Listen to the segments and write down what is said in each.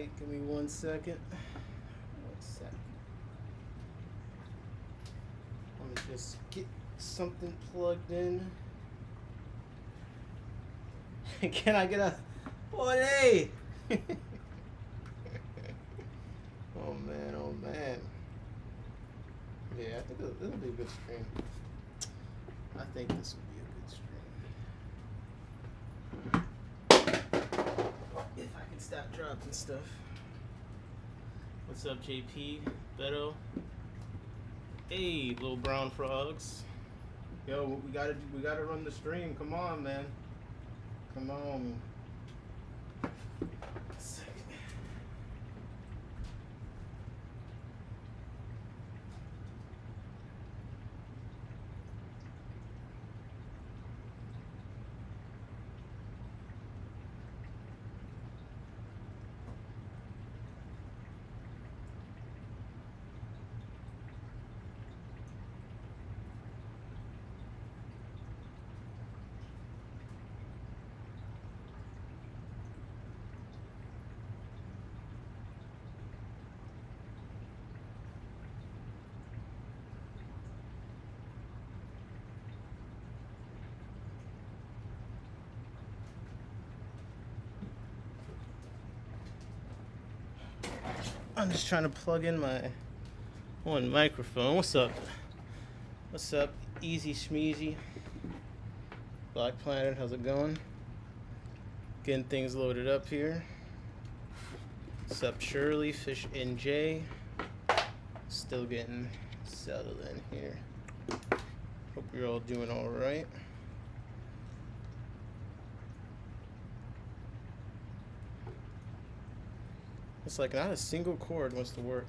Alright, give me 1 second. 1 second. I'm gonna just get something plugged in. Can I get a Ole? Oh man, oh man. Yeah, I think it'll be a good stream. I think this will be a good stream. If I can stop dropping stuff. What's up, JP? Beto? Hey, little brown frogs. Yo, we gotta run the stream. Come on, man. Come on. I'm just trying to plug in my one microphone. What's up? What's up? Easy Schmeezy. Black Planet, how's it going? Getting things loaded up here. What's up, Shirley? Fish NJ. Still getting settled in here. Hope you're all doing all right. It's like not a single chord wants to work.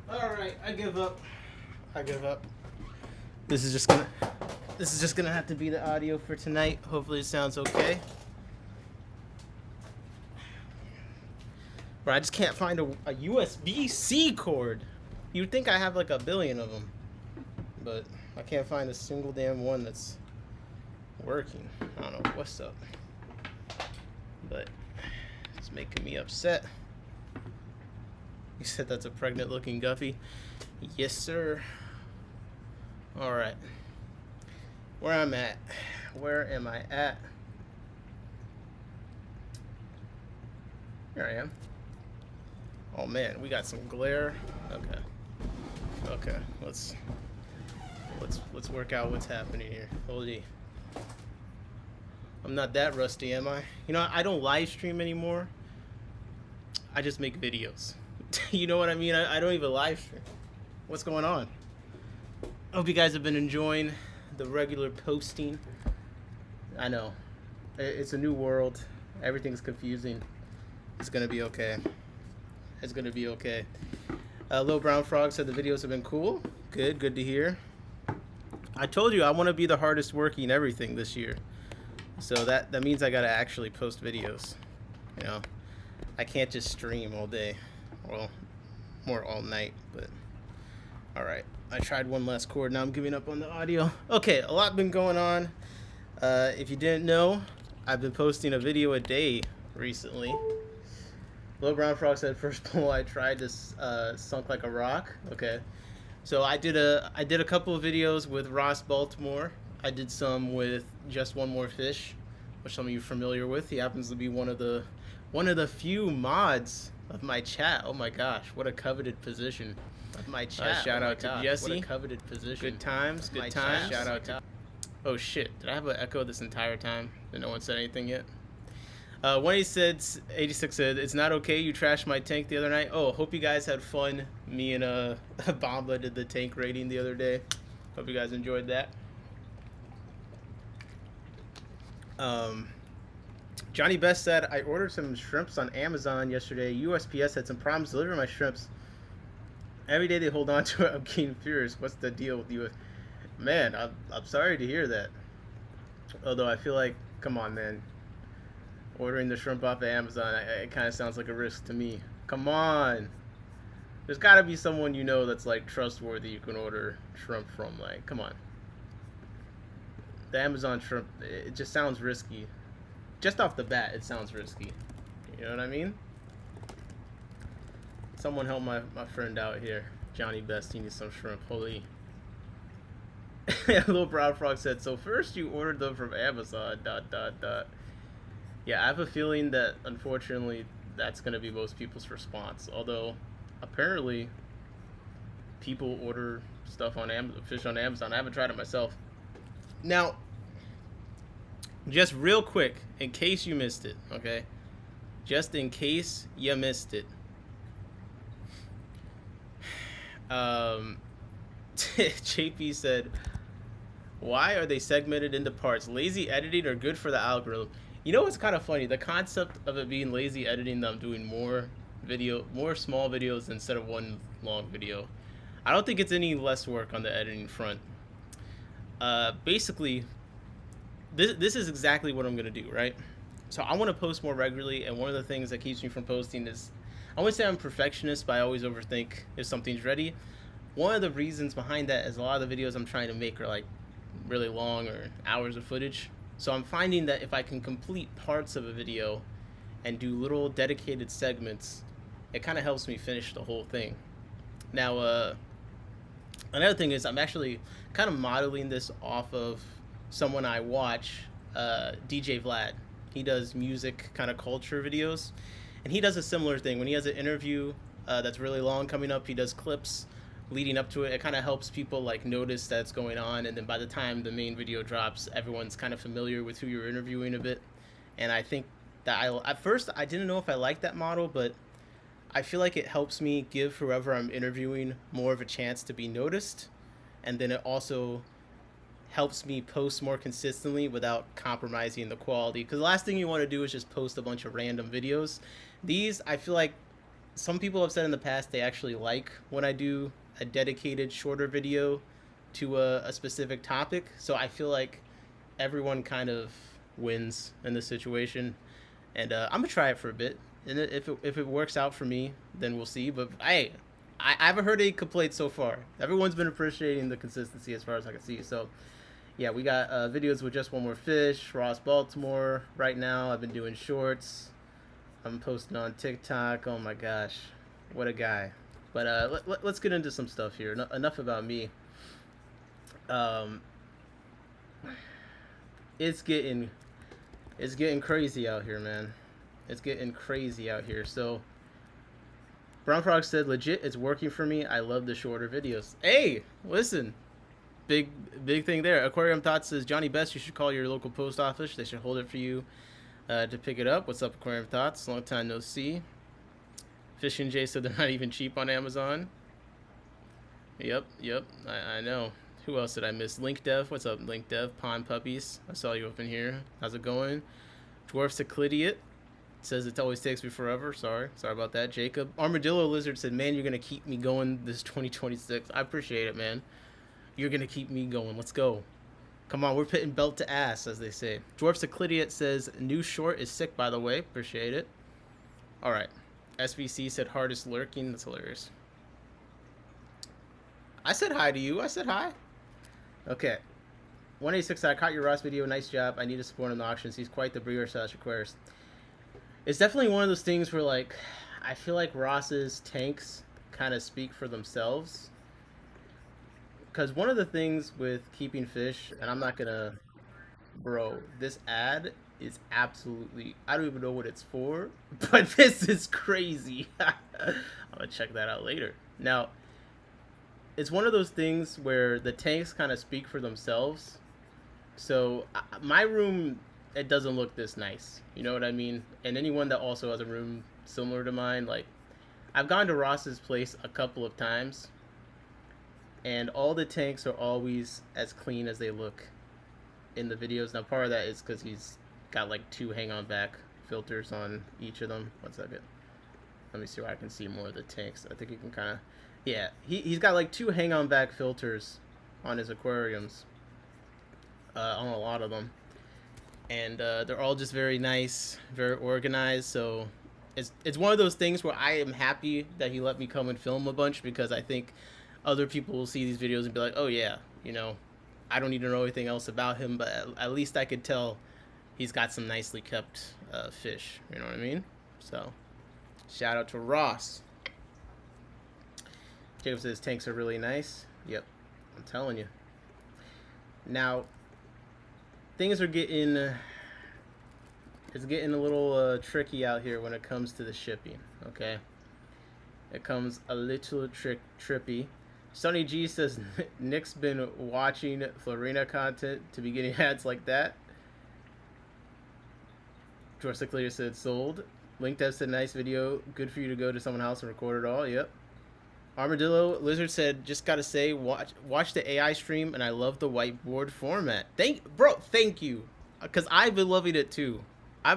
Alright, I give up. I give up. This is just gonna have to be the audio for tonight. Hopefully it sounds okay. But I just can't find a USB-C cord. You'd think I have like a billion of them. But I can't find a single damn one that's working. I don't know what's up. But it's making me upset. You said that's a pregnant looking guppy? Yes, sir. Alright. Where I'm at. Where am I at? Here I am. Oh man, we got some glare. Okay. Okay. Let's work out what's happening here. Holy. I'm not that rusty, am I? You know, I don't live stream anymore. I just make videos. You know what I mean? I don't even live stream. What's going on? I hope you guys have been enjoying the regular posting. I know. It's a new world. Everything's confusing. It's going to be okay. It's going to be okay. Lil Brown Frog said the videos have been cool. Good to hear. I told you I want to be the hardest working everything this year. So that means I got to actually post videos. You know, I can't just stream all day. Well, more all night, but all right. I tried one last chord. Now I'm giving up on the audio. Okay, a lot been going on. If you didn't know, I've been posting a video a day recently. Lil Brown Frog said first pull I tried this sunk like a rock. Okay, so I did a couple of videos with Ross Baltimore. I did some with Just One More Fish, which some of you are familiar with. He happens to be one of the One of the few mods of my chat. Oh my gosh, what a coveted position. Of my chat. Shout out to Jesse. What a coveted position. Good times, good times. Shout out to. Oh shit, did I have an echo this entire time? Did no one said anything yet? When he said, 86 said, it's not okay, you trashed my tank the other night. Oh, hope you guys had fun. Me and Bomba did the tank raiding the other day. Hope you guys enjoyed that. Johnny Best said, I ordered some shrimps on Amazon yesterday. USPS had some problems delivering my shrimps. Every day they hold on to it. I'm getting furious. What's the deal with you? Man, I'm sorry to hear that. Although I feel like, come on, man. Ordering the shrimp off of Amazon, it kind of sounds like a risk to me. Come on. There's got to be someone you know that's, like, trustworthy you can order shrimp from. Like, come on. The Amazon shrimp, it just sounds risky. Just off the bat, it sounds risky. You know what I mean? Someone help my friend out here. Johnny Best, he needs some shrimp. Holy. Little Brown Frog said, so first you ordered them from Amazon, ... Yeah, I have a feeling that, unfortunately, that's going to be most people's response. Although, apparently, people order stuff on Amazon, fish on Amazon. I haven't tried it myself. Now, just real quick, in case you missed it, okay? Just in case you missed it. JP said, why are they segmented into parts? Lazy editing or good for the algorithm? You know what's kind of funny? The concept of it being lazy editing, that I'm doing more small videos instead of one long video. I don't think it's any less work on the editing front. Basically, this is exactly what I'm going to do, right? So I want to post more regularly, and one of the things that keeps me from posting is, I wouldn't say I'm a perfectionist, but I always overthink if something's ready. One of the reasons behind that is a lot of the videos I'm trying to make are like really long or hours of footage. So I'm finding that if I can complete parts of a video and do little dedicated segments, it kind of helps me finish the whole thing. Now, another thing is I'm actually kind of modeling this off of someone I watch, DJ Vlad. He does music kind of culture videos, and he does a similar thing. When he has an interview that's really long coming up, he does clips leading up to it. It kind of helps people like notice that's going on, and then by the time the main video drops, everyone's kind of familiar with who you're interviewing a bit. And I think that at first I didn't know if I liked that model, but I feel like it helps me give whoever I'm interviewing more of a chance to be noticed, and then it also helps me post more consistently without compromising the quality, because the last thing you want to do is just post a bunch of random videos. These, I feel like some people have said in the past they actually like when I do a dedicated shorter video to a specific topic, so I feel like everyone kind of wins in this situation. And I'm gonna try it for a bit, and if it works out for me, then we'll see. But I haven't heard any complaints so far. Everyone's been appreciating the consistency as far as I can see. So yeah, we got videos with Just One More Fish, Ross Baltimore. Right now I've been doing shorts. I'm posting on TikTok. Oh my gosh, what a guy. But let's get into some stuff here. Enough about me. It's getting crazy out here, man. It's getting crazy out here. So Brown Frog said, legit, it's working for me. I love the shorter videos. Hey, listen. Big thing there. Aquarium Thoughts says, Johnny Best, you should call your local post office. They should hold it for you to pick it up. What's up, Aquarium Thoughts? Long time no see. Fishing J said they're not even cheap on Amazon. Yep. I know. Who else did I miss? Link Dev. What's up, Link Dev? Pond Puppies. I saw you up in here. How's it going? Dwarf Cyclidiot says it always takes me forever. Sorry about that. Jacob. Armadillo Lizard said, man, you're going to keep me going this 2026. I appreciate it, man. You're going to keep me going. Let's go. Come on, we're pitting belt to ass, as they say. Dwarf Cyclidiot says, new short is sick, by the way. Appreciate it. All right. SVC said, hardest lurking. That's hilarious. I said hi to you. I said hi. Okay. 186, I caught your Ross video. Nice job. I need to support him in the auctions. He's quite the breeder / Aquarius. It's definitely one of those things where, like, I feel like Ross's tanks kind of speak for themselves. Because one of the things with keeping fish, and I'm not going to... Bro, this ad is absolutely, I don't even know what it's for, but this is crazy. I'm gonna check that out later. Now, it's one of those things where the tanks kind of speak for themselves. So my room, it doesn't look this nice. You know what I mean? And anyone that also has a room similar to mine, like, I've gone to Ross's place a couple of times, and all the tanks are always as clean as they look in the videos. Now, part of that is because he's got like 2 hang-on back filters on each of them. 1 second. Let me see where I can see more of the tanks. I think you can kind of, yeah, he's got like 2 hang-on back filters on his aquariums, on a lot of them, and they're all just very nice, very organized. So it's one of those things where I am happy that he let me come and film a bunch, because I think other people will see these videos and be like, oh yeah, you know, I don't need to know anything else about him, but at least I could tell he's got some nicely kept fish. You know what I mean? So shout out to Ross. Jacob says tanks are really nice. Yep, I'm telling you. Now, things are getting, it's getting a little tricky out here when it comes to the shipping. Okay, it comes a little trippy. Sonny G says Nick's been watching Florina content to be getting ads like that. George Sinclair said sold. Link Dev said nice video. Good for you to go to someone's house and record it all. Yep. Armadillo Lizard said, just gotta say, watch the AI stream, and I love the whiteboard format. Thank you, because I've been loving it too. I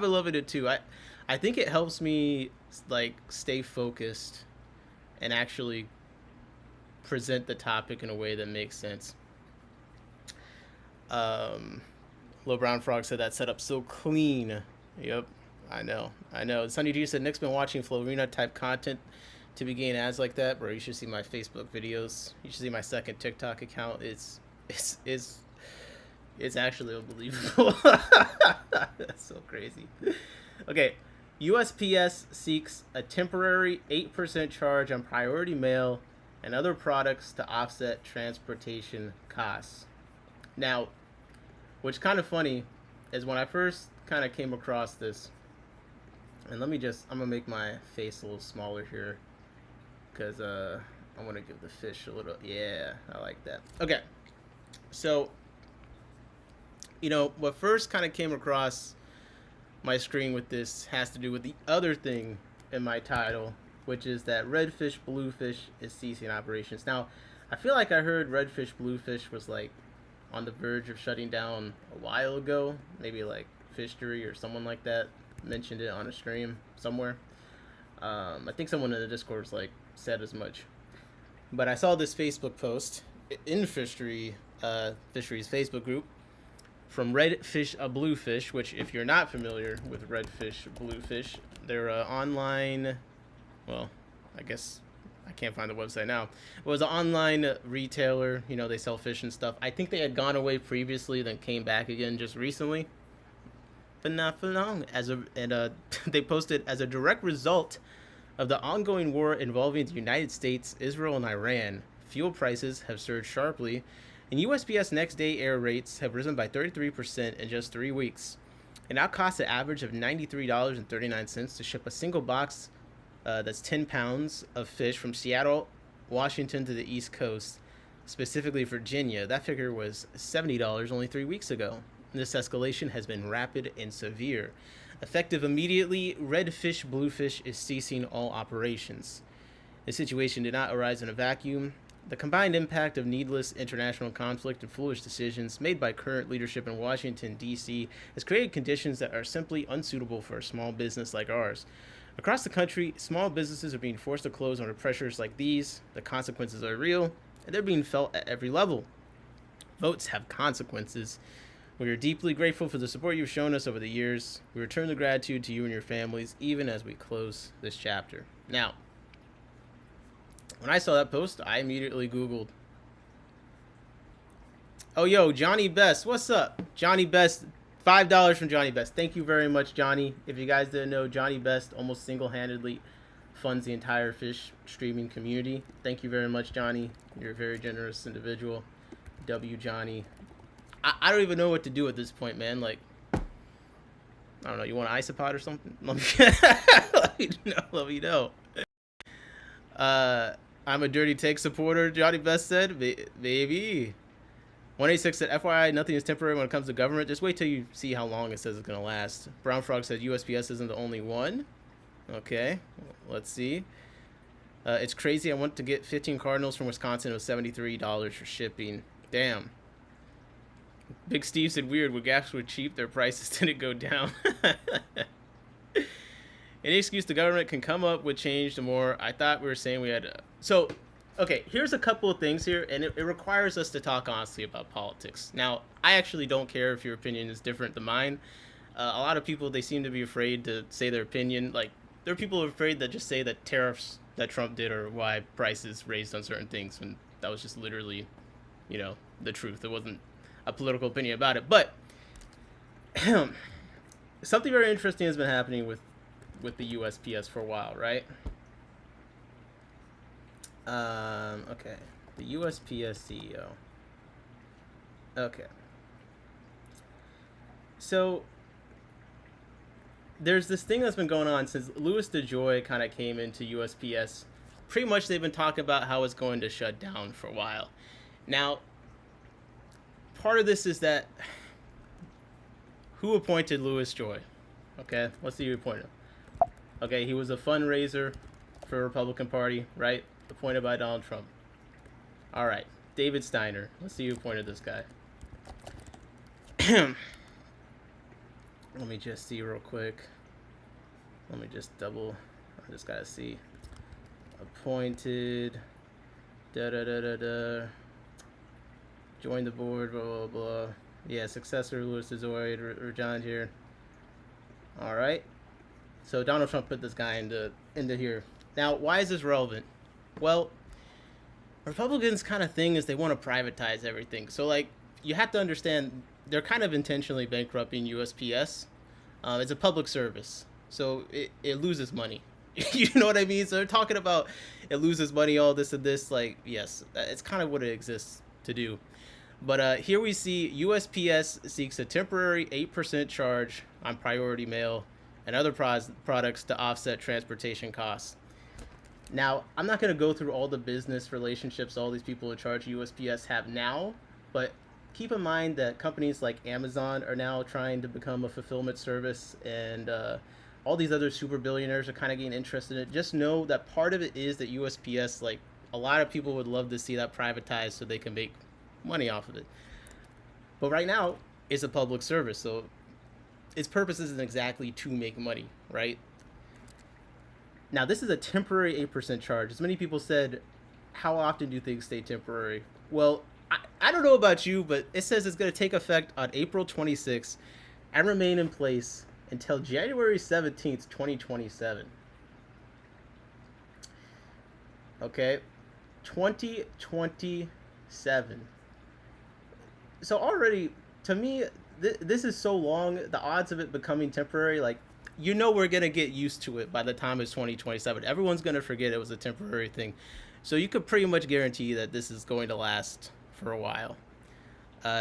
think it helps me like stay focused and actually present the topic in a way that makes sense. Low Brown Frog said that setup's so clean. Yep, I know. Sunny G said Nick's been watching Florina type content to be getting ads like that. Bro, you should see my Facebook videos. You should see my second TikTok account. It's actually unbelievable. That's so crazy. Okay, USPS seeks a temporary 8% charge on priority mail and other products to offset transportation costs. Now, what's kind of funny is when I first kind of came across this, and I'm gonna make my face a little smaller here, because I want to give the fish a little, yeah, I like that. Okay, so, you know, what first kind of came across my screen with this has to do with the other thing in my title, which is that redfish bluefish is ceasing operations. Now, I feel like I heard redfish bluefish was like on the verge of shutting down a while ago. Maybe like Fishery or someone like that mentioned it on a stream somewhere. I think someone in the Discord was like said as much. But I saw this Facebook post in Fishery's Facebook group from Redfish Bluefish, which, if you're not familiar with Redfish Bluefish, they're online, well, I guess I can't find the website now. It was an online retailer. You know, they sell fish and stuff. I think they had gone away previously, then came back again just recently, but not for long. They posted, as a direct result of the ongoing war involving the United States, Israel, and Iran, fuel prices have surged sharply, and USPS next day air rates have risen by 33% in just 3 weeks. It now costs an average of $93.39 to ship a single box that's 10 pounds of fish from Seattle, Washington to the East Coast, specifically Virginia. That figure was $70 only 3 weeks ago. This escalation has been rapid and severe. Effective immediately, Redfish Bluefish is ceasing all operations. The situation did not arise in a vacuum. The combined impact of needless international conflict and foolish decisions made by current leadership in Washington, D.C. has created conditions that are simply unsuitable for a small business like ours. Across the country, small businesses are being forced to close under pressures like these. The consequences are real, and they're being felt at every level. Votes have consequences. We are deeply grateful for the support you've shown us over the years. We return the gratitude to you and your families, even as we close this chapter. Now, when I saw that post, I immediately Googled. Oh, yo, Johnny Best. What's up? Johnny Best, $5 from Johnny Best. Thank you very much, Johnny. If you guys didn't know, Johnny Best almost single-handedly funds the entire fish streaming community. Thank you very much, Johnny. You're a very generous individual. W. Johnny. I don't even know what to do at this point, man. Like, I don't know. You want an isopod or something? Let me, let me know. Let me know. I'm a dirty take supporter. Johnny Best said, baby. 186 said, FYI, nothing is temporary when it comes to government. Just wait till you see how long it says it's going to last. Brown Frog said USPS isn't the only one. Okay, let's see. It's crazy. I went to get 15 Cardinals from Wisconsin. It was $73 for shipping. Damn. Big Steve said, weird. When gas were cheap, their prices didn't go down. Any excuse the government can come up with change the more. I thought we were saying we had... So, okay, here's a couple of things here, and it requires us to talk honestly about politics. Now, I actually don't care if your opinion is different than mine. A lot of people, they seem to be afraid to say their opinion. Like, there are people afraid that just say that tariffs that Trump did are why prices raised on certain things, when that was just literally, you know, the truth. It wasn't a political opinion about it. But something very interesting has been happening with the USPS for a while, right? Okay. The USPS CEO. Okay. So there's this thing that's been going on since Louis DeJoy kind of came into USPS. Pretty much they've been talking about how it's going to shut down for a while. Now, part of this is that who appointed Louis Joy? Okay, let's see who appointed him. Okay, he was a fundraiser for the Republican Party, right? Appointed by Donald Trump. All right, David Steiner. Let's see who appointed this guy. Let me just see real quick. Let me just double. I just gotta see. Appointed. Join the board. Blah blah blah. Yeah, successor Louis DeJoy or John here. All right. So Donald Trump put this guy into here. Now, why is this relevant? Well, Republicans' kind of thing is they want to privatize everything. So, like, you have to understand they're kind of intentionally bankrupting USPS. It's a public service, so it loses money. You know what I mean? So they're talking about it loses money, all this and this. Like, yes, it's kind of what it exists to do. But here we see USPS seeks a temporary 8% charge on priority mail and other products to offset transportation costs. Now, I'm not going to go through all the business relationships all these people in charge of USPS have now, but keep in mind that companies like Amazon are now trying to become a fulfillment service, and all these other super billionaires are kind of getting interested in it. Just know that part of it is that USPS, like, a lot of people would love to see that privatized so they can make money off of it. But right now, it's a public service, so its purpose isn't exactly to make money, right? Now, this is a temporary 8% charge. As many people said, how often do things stay temporary? Well, I don't know about you, but it says it's going to take effect on April 26th and remain in place until January 17th, 2027. Okay, 2027. So already, to me, this is so long. The odds of it becoming temporary, like, you know, we're going to get used to it by the time it's 2027. Everyone's going to forget it was a temporary thing. So you could pretty much guarantee that this is going to last for a while.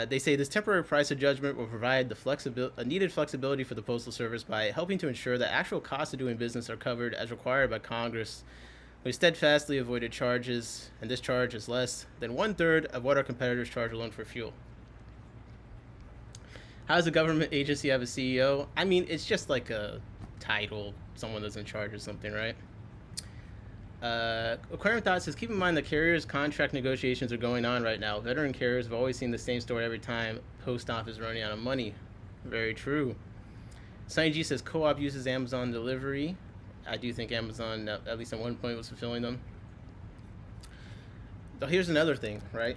They say this temporary price adjustment will provide the needed flexibility for the Postal Service by helping to ensure that actual costs of doing business are covered as required by Congress. We steadfastly avoided charges, and this charge is less than 1/3 of what our competitors charge alone for fuel. How does a government agency have a CEO? I mean, it's just like a title, someone that's in charge of something, right? Aquarium Thought says, keep in mind that carriers' contract negotiations are going on right now. Veteran carriers have always seen the same story every time. Post office running out of money. Very true. Sunny G says, Co-op uses Amazon delivery. I do think Amazon, at least at one point, was fulfilling them. So here's another thing, right?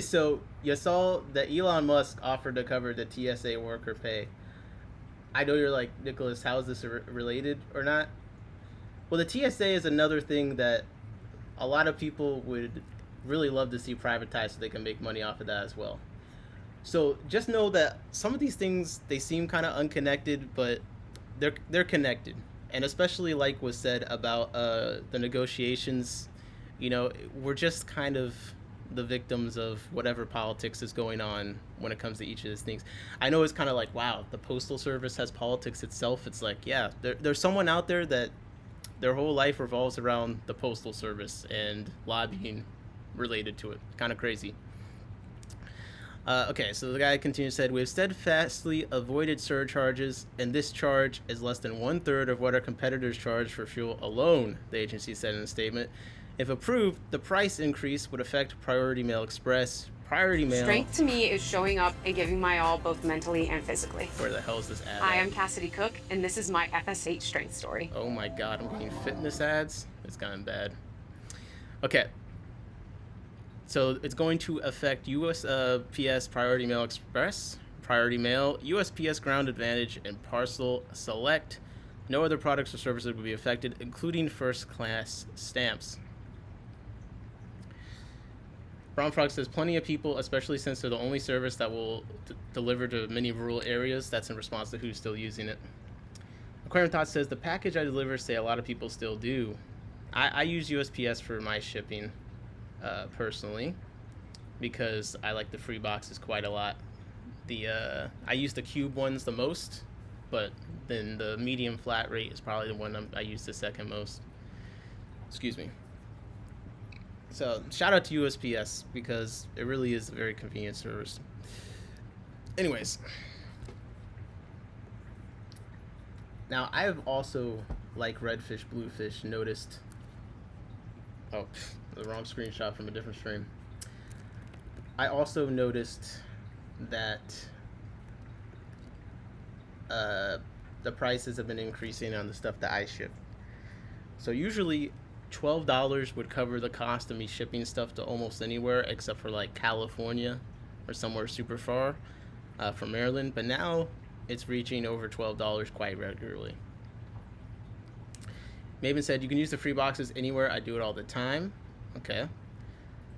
So you saw that Elon Musk offered to cover the TSA worker pay. I know you're like, Nicholas, how is this related or not? Well, the TSA is another thing that a lot of people would really love to see privatized so they can make money off of that as well. So just know that some of these things, they seem kind of unconnected, but they're connected. And especially like was said about the negotiations, you know, we're just kind of the victims of whatever politics is going on when it comes to each of these things. I know it's kind of like, wow, the Postal Service has politics itself. It's like, yeah, there's someone out there that their whole life revolves around the Postal Service and lobbying related to it. Kind of crazy. Okay, so the guy continues, said, we have steadfastly avoided surcharges, and this charge is less than 1/3 of what our competitors charge for fuel alone, the agency said in a statement. If approved, the price increase would affect Priority Mail Express. Priority Mail. Strength to me is showing up and giving my all, both mentally and physically. Where the hell is this ad? Hi, I'm Cassidy Cook, and this is my FSH strength story. Oh my god, I'm getting fitness ads? It's gotten bad. Okay. So it's going to affect USPS Priority Mail Express, Priority Mail, USPS Ground Advantage, and Parcel Select. No other products or services will be affected, including first-class stamps. Brown Frog says, plenty of people, especially since they're the only service that will deliver to many rural areas. That's in response to who's still using it. Aquarium Thought says, the package I deliver say a lot of people still do. I use USPS for my shipping. Personally, because I like the free boxes quite a lot. I use the cube ones the most, but then the medium flat rate is probably the one I use the second most. Excuse me. So shout out to USPS because it really is a very convenient service. Anyways, now I have also, like Redfish, Bluefish, noticed. Oh, the wrong screenshot from a different stream. I also noticed that the prices have been increasing on the stuff that I ship. So usually $12 would cover the cost of me shipping stuff to almost anywhere except for like California or somewhere super far from Maryland. But now it's reaching over $12 quite regularly. Maven said, you can use the free boxes anywhere. I do it all the time. Okay.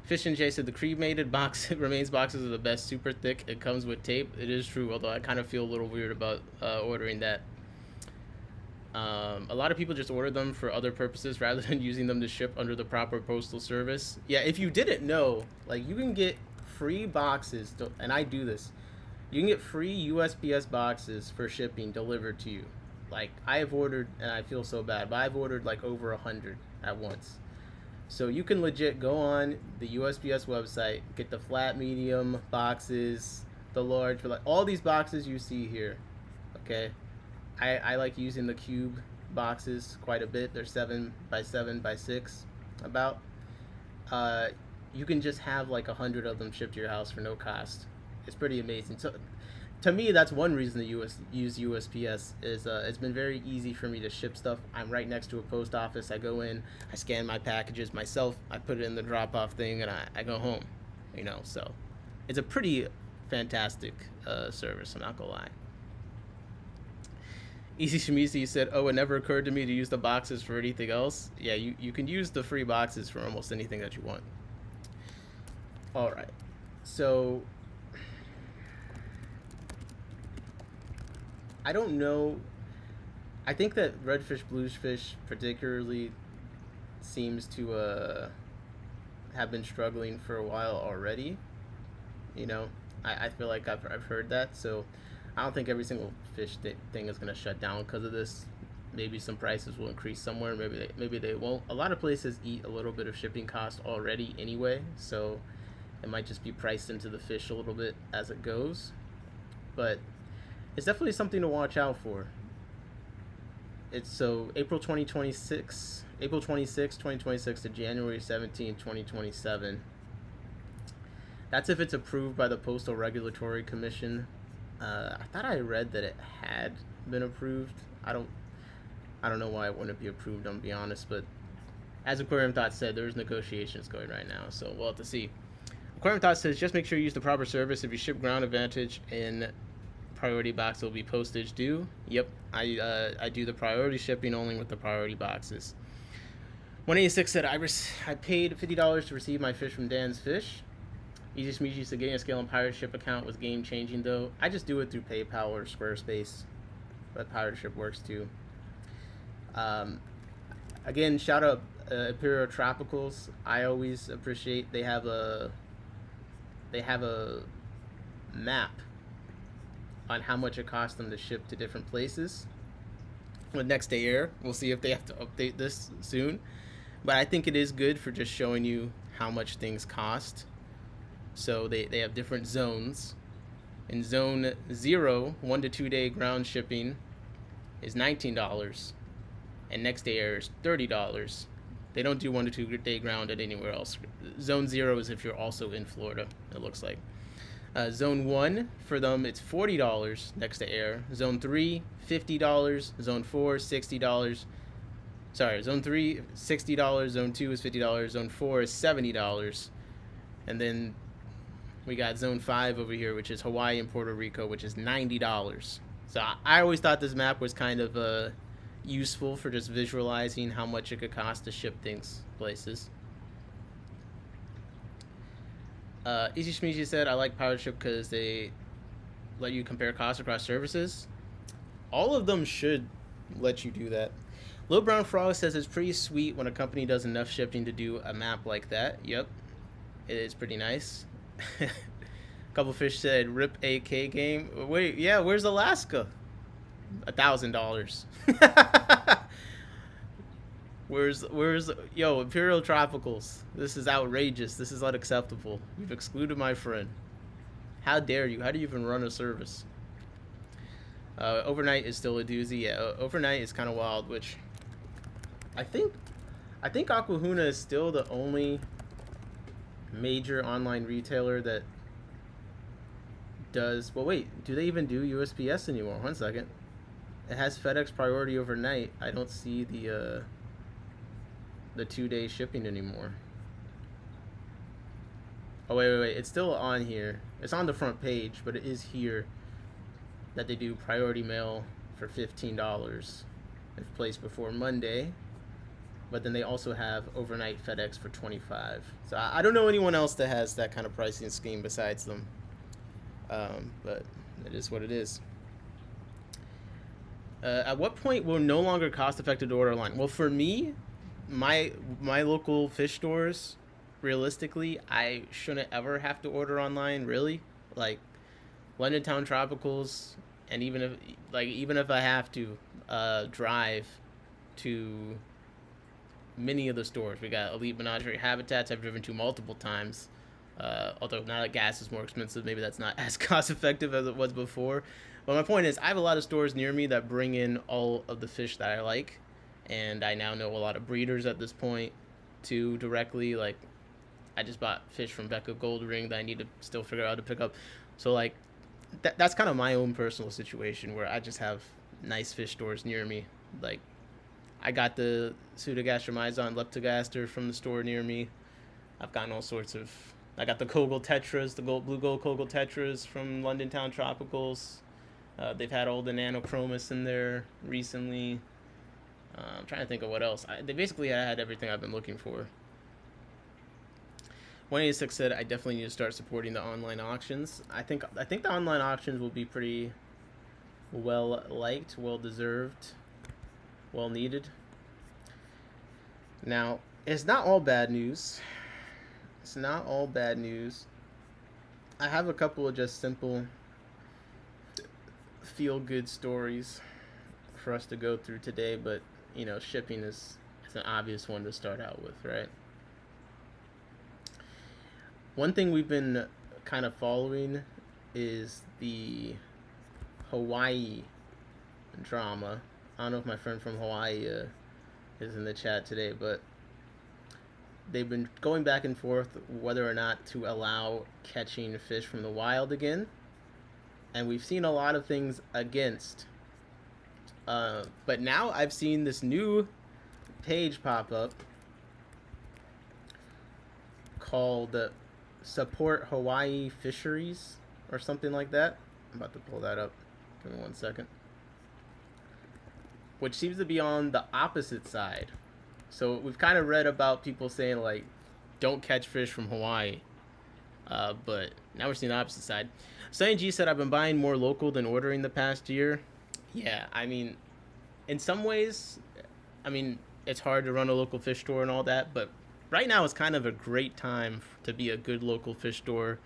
Fish and Jay said, the cremated box remains boxes are the best. Super thick. It comes with tape. It is true, although I kind of feel a little weird about ordering that. A lot of people just order them for other purposes rather than using them to ship under the proper postal service. Yeah, if you didn't know, like, you can get free boxes, and I do this. You can get free USPS boxes for shipping delivered to you. Like, I've ordered, and I feel so bad, but I've ordered like over 100 at once. So you can legit go on the USPS website, get the flat, medium boxes, the large, but like all these boxes you see here. Okay, I like using the cube boxes quite a bit. They're 7x7x6 about. You can just have like 100 of them shipped to your house for no cost. It's pretty amazing. So to me, that's one reason to use USPS is it's been very easy for me to ship stuff. I'm right next to a post office. I go in, I scan my packages myself, I put it in the drop-off thing, and I go home. You know, so it's a pretty fantastic service. I'm not gonna lie. Easy Shimizi said, oh, it never occurred to me to use the boxes for anything else. Yeah, you can use the free boxes for almost anything that you want. All right, so I don't know. I think that Redfish, Bluefish particularly seems to have been struggling for a while already. You know, I feel like I've heard that. So I don't think every single fish thing is going to shut down because of this. Maybe some prices will increase somewhere. Maybe they won't. A lot of places eat a little bit of shipping cost already anyway. So it might just be priced into the fish a little bit as it goes. But it's definitely something to watch out for. It's so April 26, 2026 to January 17, 2027. That's if it's approved by the Postal Regulatory Commission. I thought I read that it had been approved. I don't know why it wouldn't be approved, I'll be honest, but as Aquarium Thought said, there's negotiations going right now, so we'll have to see. Aquarium Thought says, just make sure you use the proper service. If you ship Ground Advantage in priority box, will be postage due. Yep, I do the priority shipping only with the priority boxes. 186 said, I paid $50 to receive my fish from Dan's Fish. Easy Smeezy said, getting a Scale and Pirate Ship account was game changing though. I just do it through PayPal or Squarespace, but Pirate Ship works too. Again, shout out Imperial Tropicals. I always appreciate, they have a they have a map on how much it costs them to ship to different places. With Next Day Air, we'll see if they have to update this soon. But I think it is good for just showing you how much things cost. So they have different zones. In zone 0, 1 to 2 day ground shipping is $19. And Next Day Air is $30. They don't do 1 to 2 day ground at anywhere else. Zone 0 is if you're also in Florida, it looks like. Zone 1, for them, it's $40 Next to Air. Zone 3, $50. Zone 4, $60. Sorry, Zone 3, $60. Zone 2 is $50. Zone 4 is $70. And then we got Zone 5 over here, which is Hawaii and Puerto Rico, which is $90. So I always thought this map was kind of useful for just visualizing how much it could cost to ship things places. Easy Shmishi said, I like Pirate Ship because they let you compare costs across services. All of them should let you do that. Lil Brown Frog says it's pretty sweet when a company does enough shipping to do a map like that. Yep, it is pretty nice. Couple Fish said, rip AK game. Wait, yeah, where's Alaska? $1,000. Where's yo, Imperial Tropicals? This is outrageous. This is unacceptable. You've excluded my friend. How dare you? How do you even run a service? Overnight is still a doozy. Yeah, overnight is kind of wild, which I think Aquahuna is still the only major online retailer that does. Well, wait, do they even do USPS anymore? 1 second. It has FedEx priority overnight. I don't see the 2-day shipping anymore. Oh, wait. It's still on here. It's on the front page, but it is here that they do priority mail for $15 if placed before Monday. But then they also have overnight FedEx for $25. So I don't know anyone else that has that kind of pricing scheme besides them. But it is what it is. At what point will no longer cost-effective to order online? Well, for me, my local fish stores, realistically, I shouldn't ever have to order online, really. Like London Town Tropicals, and even if I have to drive to many of the stores, we got Elite Menagerie Habitats I've driven to multiple times. Although now that gas is more expensive, maybe that's not as cost effective as it was before. But my point is, I have a lot of stores near me that bring in all of the fish that I like, and I now know a lot of breeders at this point too directly. Like, I just bought fish from Becca Goldring that I need to still figure out how to pick up. So like, that's kind of my own personal situation where I just have nice fish stores near me. Like, I got the Pseudogastromyzon leptogaster from the store near me. I've gotten all sorts of. I got the Kogel Tetras, the blue gold Kogel Tetras from London Town Tropicals. They've had all the Nanochromis in there recently. I'm trying to think of what else. They basically had everything I've been looking for. 186 said, I definitely need to start supporting the online auctions. I think the online auctions will be pretty well liked, well deserved, well needed. Now, it's not all bad news. It's not all bad news. I have a couple of just simple feel-good stories for us to go through today, but you know, shipping is an obvious one to start out with, right? One thing we've been kind of following is the Hawaii drama. I don't know if my friend from Hawaii is in the chat today, but they've been going back and forth whether or not to allow catching fish from the wild again. And we've seen a lot of things against. But now I've seen this new page pop up called Support Hawaii Fisheries or something like that. I'm about to pull that up. Give me 1 second. Which seems to be on the opposite side. So we've kind of read about people saying, like, don't catch fish from Hawaii. But now we're seeing the opposite side. Sunny G said, I've been buying more local than ordering the past year. Yeah, I mean, in some ways, I mean, it's hard to run a local fish store and all that, but right now is kind of a great time to be a good local fish store.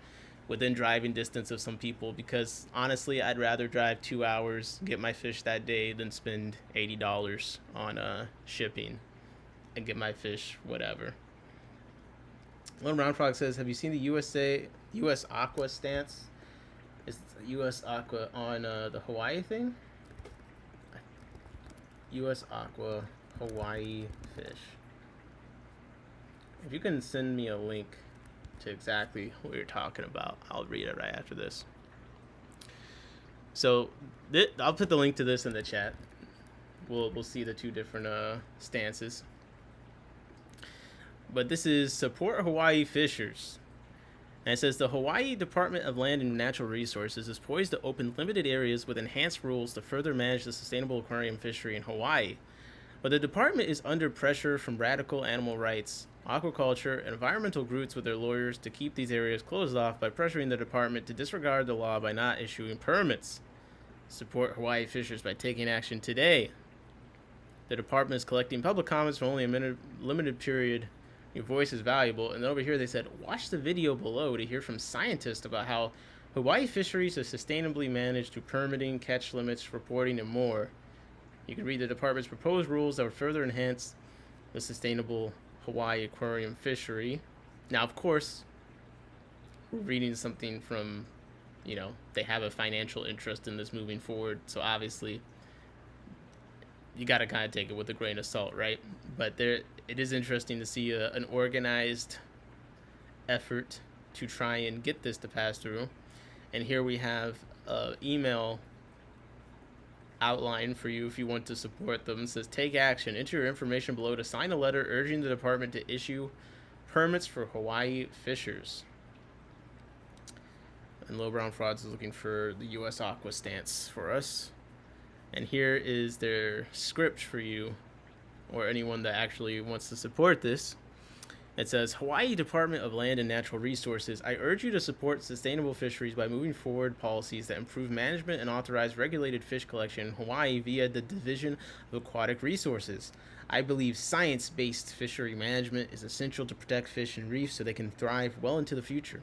within driving distance of some people, because honestly, I'd rather drive 2 hours, get my fish that day, than spend $80 on shipping and get my fish whatever. Lone Brown Frog says, "Have you seen the U.S. Aqua stance? Is U.S. Aqua on the Hawaii thing? U.S. Aqua Hawaii fish. If you can send me a link to exactly what you're talking about, I'll read it right after this. So I'll put the link to this in the chat. We'll see the two different stances. But this is support Hawaii fishers. And it says the Hawaii Department of Land and Natural Resources is poised to open limited areas with enhanced rules to further manage the sustainable aquarium fishery in Hawaii. But the department is under pressure from radical animal rights, aquaculture, and environmental groups with their lawyers to keep these areas closed off by pressuring the department to disregard the law by not issuing permits. Support Hawaii fishers by taking action today. The department is collecting public comments for only a limited period. Your voice is valuable. And then over here they said, watch the video below to hear from scientists about how Hawaii fisheries are sustainably managed through permitting, catch limits, reporting, and more. You can read the department's proposed rules that would further enhance the sustainable Hawaii aquarium fishery. Now, of course, we're reading something from, they have a financial interest in this moving forward. So obviously, you got to kind of take it with a grain of salt, right? But it is interesting to see an organized effort to try and get this to pass through. And here we have an email outline for you if you want to support them. It says, take action. Enter your information below to sign a letter urging the department to issue permits for Hawaii fishers. And Low Brown Frauds is looking for the U.S. Aqua stance for us. And here is their script for you, or anyone that actually wants to support this. It says, Hawaii Department of Land and Natural Resources, I urge you to support sustainable fisheries by moving forward policies that improve management and authorize regulated fish collection in Hawaii via the Division of Aquatic Resources. I believe science-based fishery management is essential to protect fish and reefs so they can thrive well into the future.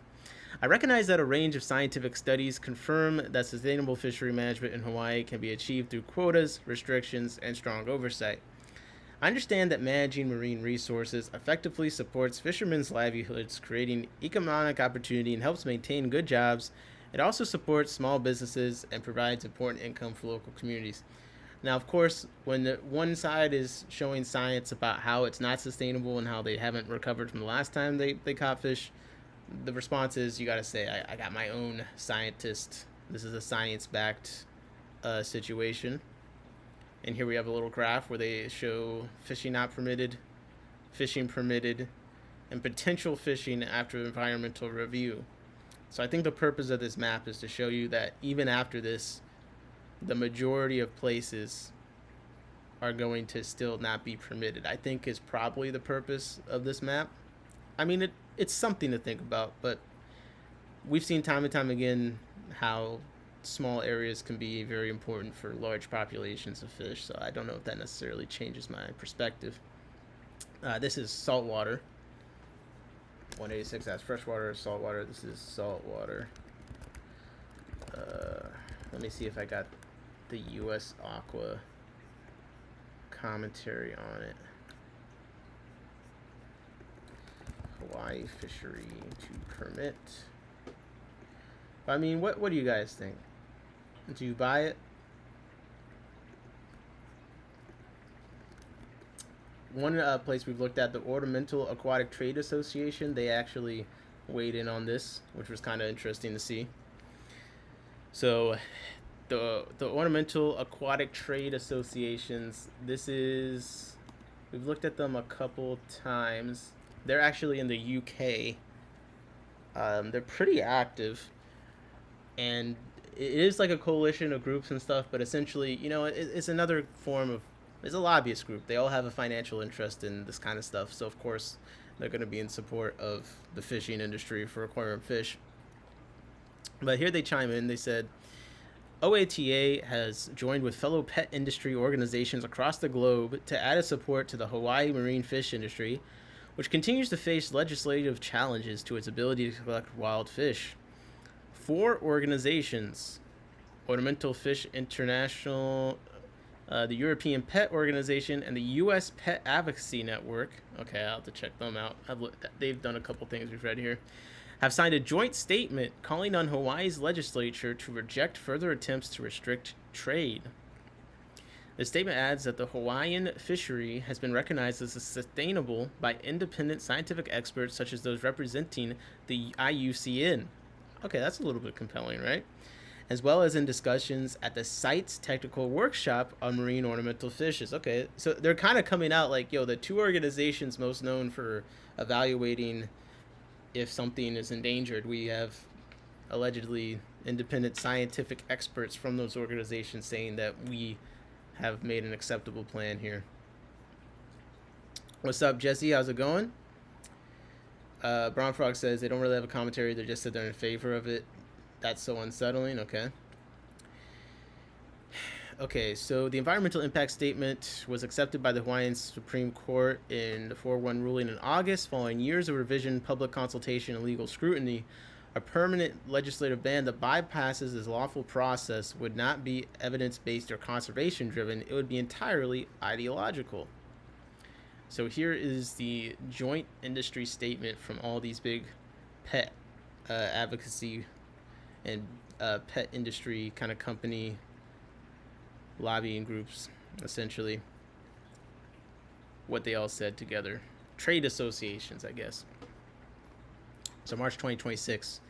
I recognize that a range of scientific studies confirm that sustainable fishery management in Hawaii can be achieved through quotas, restrictions, and strong oversight. I understand that managing marine resources effectively supports fishermen's livelihoods, creating economic opportunity and helps maintain good jobs. It also supports small businesses and provides important income for local communities. Now, of course, when one side is showing science about how it's not sustainable and how they haven't recovered from the last time they caught fish, the response is, you got to say, I got my own scientist. This is a science-backed situation. And here we have a little graph where they show fishing not permitted, fishing permitted, and potential fishing after environmental review. So I think the purpose of this map is to show you that even after this, the majority of places are going to still not be permitted. I think is probably the purpose of this map. I mean, it's something to think about, but we've seen time and time again how small areas can be very important for large populations of fish, so I don't know if that necessarily changes my perspective. This is saltwater. 186, that's freshwater, saltwater. This is saltwater. Let me see if I got the U.S. Aqua commentary on it. Hawaii fishery to permit. I mean, what do you guys think? Do you buy it? One place we've looked at, the Ornamental Aquatic Trade Association, they actually weighed in on this, which was kind of interesting to see. So the Ornamental Aquatic Trade Associations, we've looked at them a couple times. They're actually in the UK. They're pretty active, and it is like a coalition of groups and stuff, but essentially, it's another form of, it's a lobbyist group. They all have a financial interest in this kind of stuff, so of course they're going to be in support of the fishing industry for aquarium fish. But here they chime in. They said, OATA has joined with fellow pet industry organizations across the globe to add its support to the Hawaii marine fish industry, which continues to face legislative challenges to its ability to collect wild fish. 4 organizations: Ornamental Fish International, the European Pet Organization, and the U.S. Pet Advocacy Network. Okay, I'll have to check them out. They've done a couple things we've read here. Have signed a joint statement calling on Hawaii's legislature to reject further attempts to restrict trade. The statement adds that the Hawaiian fishery has been recognized as sustainable by independent scientific experts such as those representing the IUCN. Okay, that's a little bit compelling, right? As well as in discussions at the site's technical workshop on marine ornamental fishes. Okay, so they're kind of coming out like, yo, the 2 organizations most known for evaluating if something is endangered, we have allegedly independent scientific experts from those organizations saying that we have made an acceptable plan here. What's up, Jesse? How's it going? Brown Frog says they don't really have a commentary. They just said they're in favor of it. That's so unsettling. Okay. Okay, so the environmental impact statement was accepted by the Hawaiian Supreme Court in the 4-1 ruling in August, following years of revision, public consultation, and legal scrutiny. A permanent legislative ban that bypasses this lawful process would not be evidence-based or conservation-driven. It would be entirely ideological. So here is the joint industry statement from all these big pet advocacy and pet industry kind of company lobbying groups, essentially. What they all said together. Trade associations, I guess. So March 2026.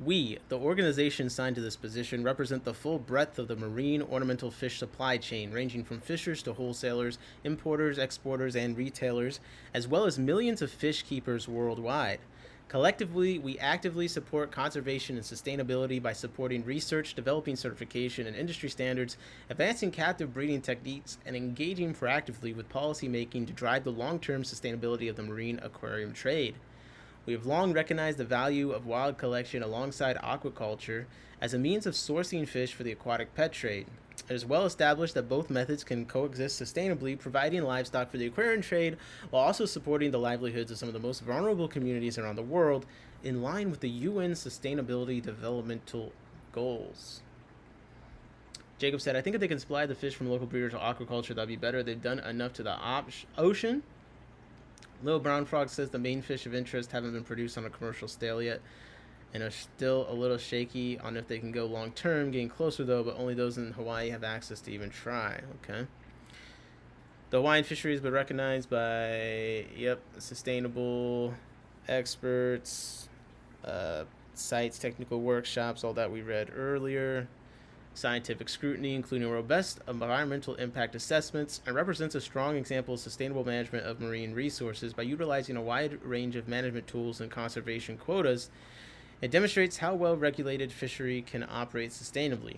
We, the organization signed to this position, represent the full breadth of the marine ornamental fish supply chain, ranging from fishers to wholesalers, importers, exporters, and retailers, as well as millions of fish keepers worldwide. Collectively, we actively support conservation and sustainability by supporting research, developing certification and industry standards, advancing captive breeding techniques, and engaging proactively with policymaking to drive the long-term sustainability of the marine aquarium trade. We have long recognized the value of wild collection alongside aquaculture as a means of sourcing fish for the aquatic pet trade. It is well established that both methods can coexist sustainably, providing livestock for the aquarium trade while also supporting the livelihoods of some of the most vulnerable communities around the world, in line with the UN Sustainability Developmental Goals. Jacob said, I think if they can supply the fish from local breeders to aquaculture, that'd be better. They've done enough to the ocean. Little Brown Frog says the main fish of interest haven't been produced on a commercial scale yet and are still a little shaky on if they can go long term. Getting closer though, but only those in Hawaii have access to even try. Okay. The Hawaiian fishery has been recognized by, sustainable experts, sites, technical workshops, all that we read earlier. Scientific scrutiny, including robust environmental impact assessments, and represents a strong example of sustainable management of marine resources by utilizing a wide range of management tools and conservation quotas. It demonstrates how well-regulated fishery can operate sustainably.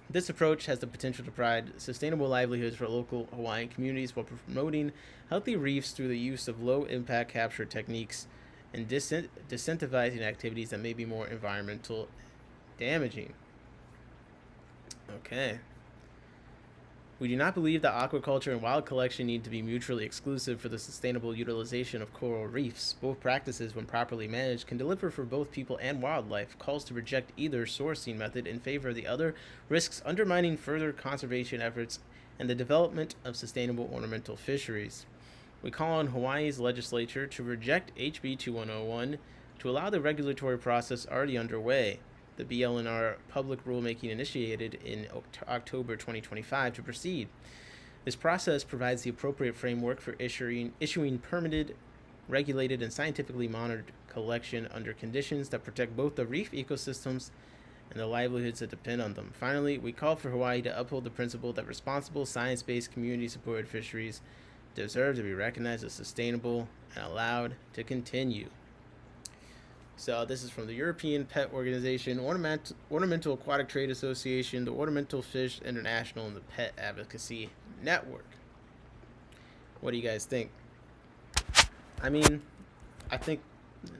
This approach has the potential to provide sustainable livelihoods for local Hawaiian communities while promoting healthy reefs through the use of low-impact capture techniques and disincentivizing activities that may be more environmental damaging. Okay. We do not believe that aquaculture and wild collection need to be mutually exclusive for the sustainable utilization of coral reefs. Both practices, when properly managed, can deliver for both people and wildlife. Calls to reject either sourcing method in favor of the other risks undermining further conservation efforts and the development of sustainable ornamental fisheries. We call on Hawaii's legislature to reject HB 2101 to allow the regulatory process already underway. The BLNR public rulemaking initiated in October 2025 to proceed. This process provides the appropriate framework for issuing permitted, regulated, and scientifically monitored collection under conditions that protect both the reef ecosystems and the livelihoods that depend on them. Finally, we call for Hawaii to uphold the principle that responsible, science-based, community-supported fisheries deserve to be recognized as sustainable and allowed to continue. So this is from the European Pet Organization, Ornamental Aquatic Trade Association, the Ornamental Fish International, and the Pet Advocacy Network. What do you guys think? I mean, I think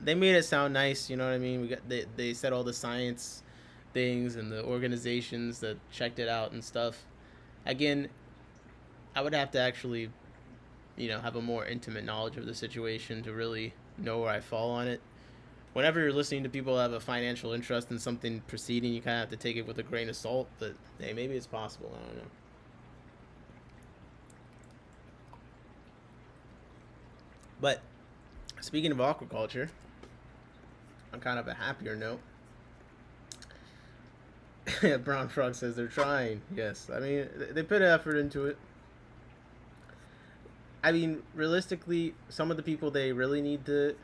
they made it sound nice, you know what I mean? They said all the science things and the organizations that checked it out and stuff. Again, I would have to actually, have a more intimate knowledge of the situation to really know where I fall on it. whenever you're listening to people have a financial interest in something proceeding, you kind of have to take it with a grain of salt. But hey, maybe it's possible. I don't know. But speaking of aquaculture, on kind of a happier note, Brown Frog says they're trying. Yes, I mean they put effort into it. I mean, realistically, some of the people they really need to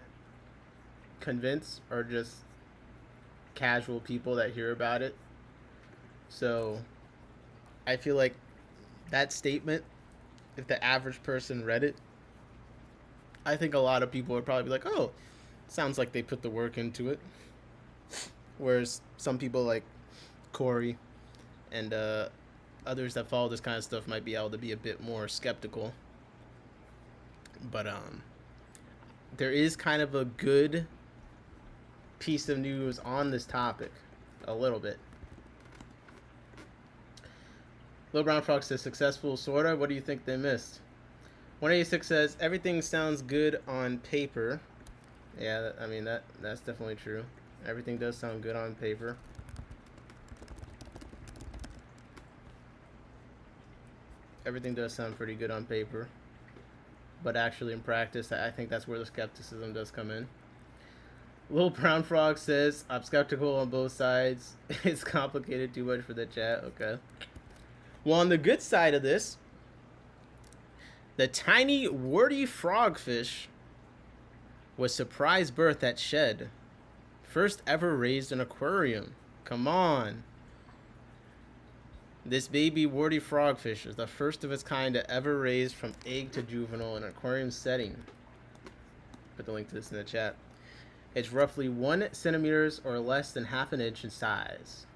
convince are just casual people that hear about it. So I feel like that statement, if the average person read it, I think a lot of people would probably be like, oh, sounds like they put the work into it. Whereas some people like Corey and others that follow this kind of stuff might be able to be a bit more skeptical. But there is kind of a good piece of news on this topic, a little bit. Lil Brown Frog says, successful, sorta. What do you think they missed? 186 says, everything sounds good on paper. Yeah, I mean, that's definitely true. Everything does sound good on paper. Everything does sound pretty good on paper. But actually in practice, I think that's where the skepticism does come in. Lil Brown Frog says, I'm skeptical on both sides. It's complicated too much for the chat. Okay. Well, on the good side of this, the tiny warty frogfish was surprise birth at shed. First ever raised in aquarium. Come on. This baby warty frogfish is the first of its kind to ever raised from egg to juvenile in an aquarium setting. Put the link to this in the chat. It's roughly 1 centimeters or less than half an inch in size.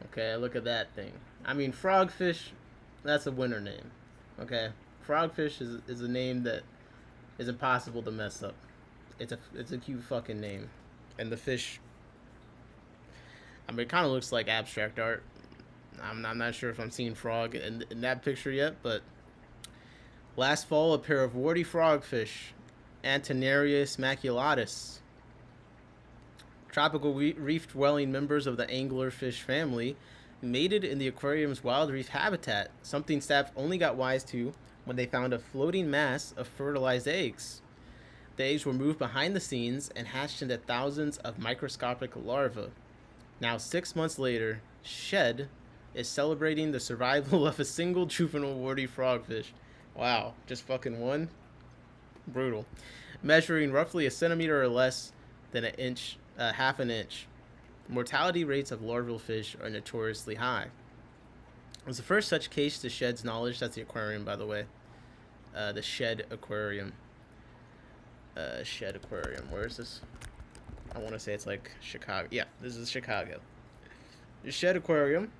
Okay, look at that thing. I mean, frogfish, that's a winner name. Okay, frogfish is a name that is impossible to mess up. It's a cute fucking name, and the fish. I mean, it kind of looks like abstract art. I'm not sure if I'm seeing frog in that picture yet, but last fall, a pair of warty frogfish, Antenarius maculatus, tropical reef-dwelling members of the anglerfish family, mated in the aquarium's wild reef habitat, something staff only got wise to when they found a floating mass of fertilized eggs. The eggs were moved behind the scenes and hatched into thousands of microscopic larvae. Now, 6 months later, Shed is celebrating the survival of a single juvenile warty frogfish. Wow, just fucking one? Brutal. Measuring roughly a centimeter or less than an inch, half an inch. Mortality rates of larval fish are notoriously high. It was the first such case to Shed's knowledge. That's the aquarium, by the way. The Shed Aquarium. Shed Aquarium. Where is this? I want to say it's like Chicago. Yeah, this is Chicago. The Shed Aquarium.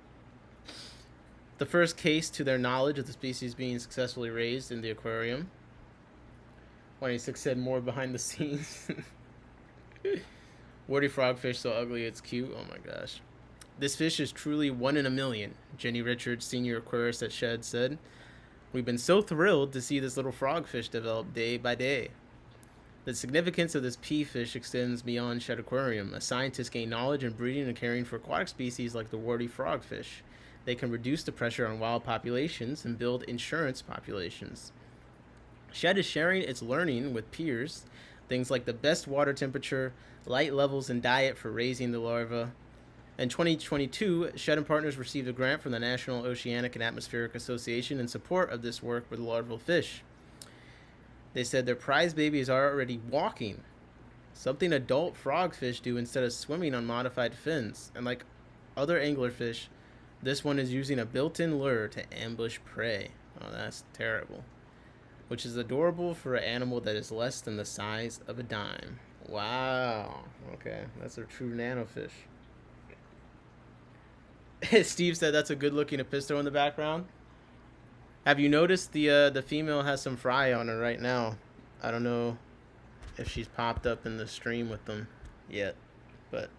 The first case to their knowledge of the species being successfully raised in the aquarium. 26 said more behind the scenes. Warty frogfish so ugly it's cute. Oh my gosh. This fish is truly 1 in a million, Jenny Richards, senior aquarist at Shed, said. We've been so thrilled to see this little frogfish develop day by day. The significance of this pea fish extends beyond Shed Aquarium. As scientists gain knowledge in breeding and caring for aquatic species like the warty frogfish, they can reduce the pressure on wild populations and build insurance populations. Shed is sharing its learning with peers, things like the best water temperature, light levels, and diet for raising the larvae. In 2022, Shed and partners received a grant from the National Oceanic and Atmospheric Association in support of this work with larval fish. They said their prize babies are already walking, something adult frogfish do instead of swimming on modified fins. And like other anglerfish, this one is using a built-in lure to ambush prey. Oh, that's terrible. Which is adorable for an animal that is less than the size of a dime. Wow. Okay, that's a true nanofish. Steve said that's a good-looking episto in the background. Have you noticed the female has some fry on her right now? I don't know if she's popped up in the stream with them yet, but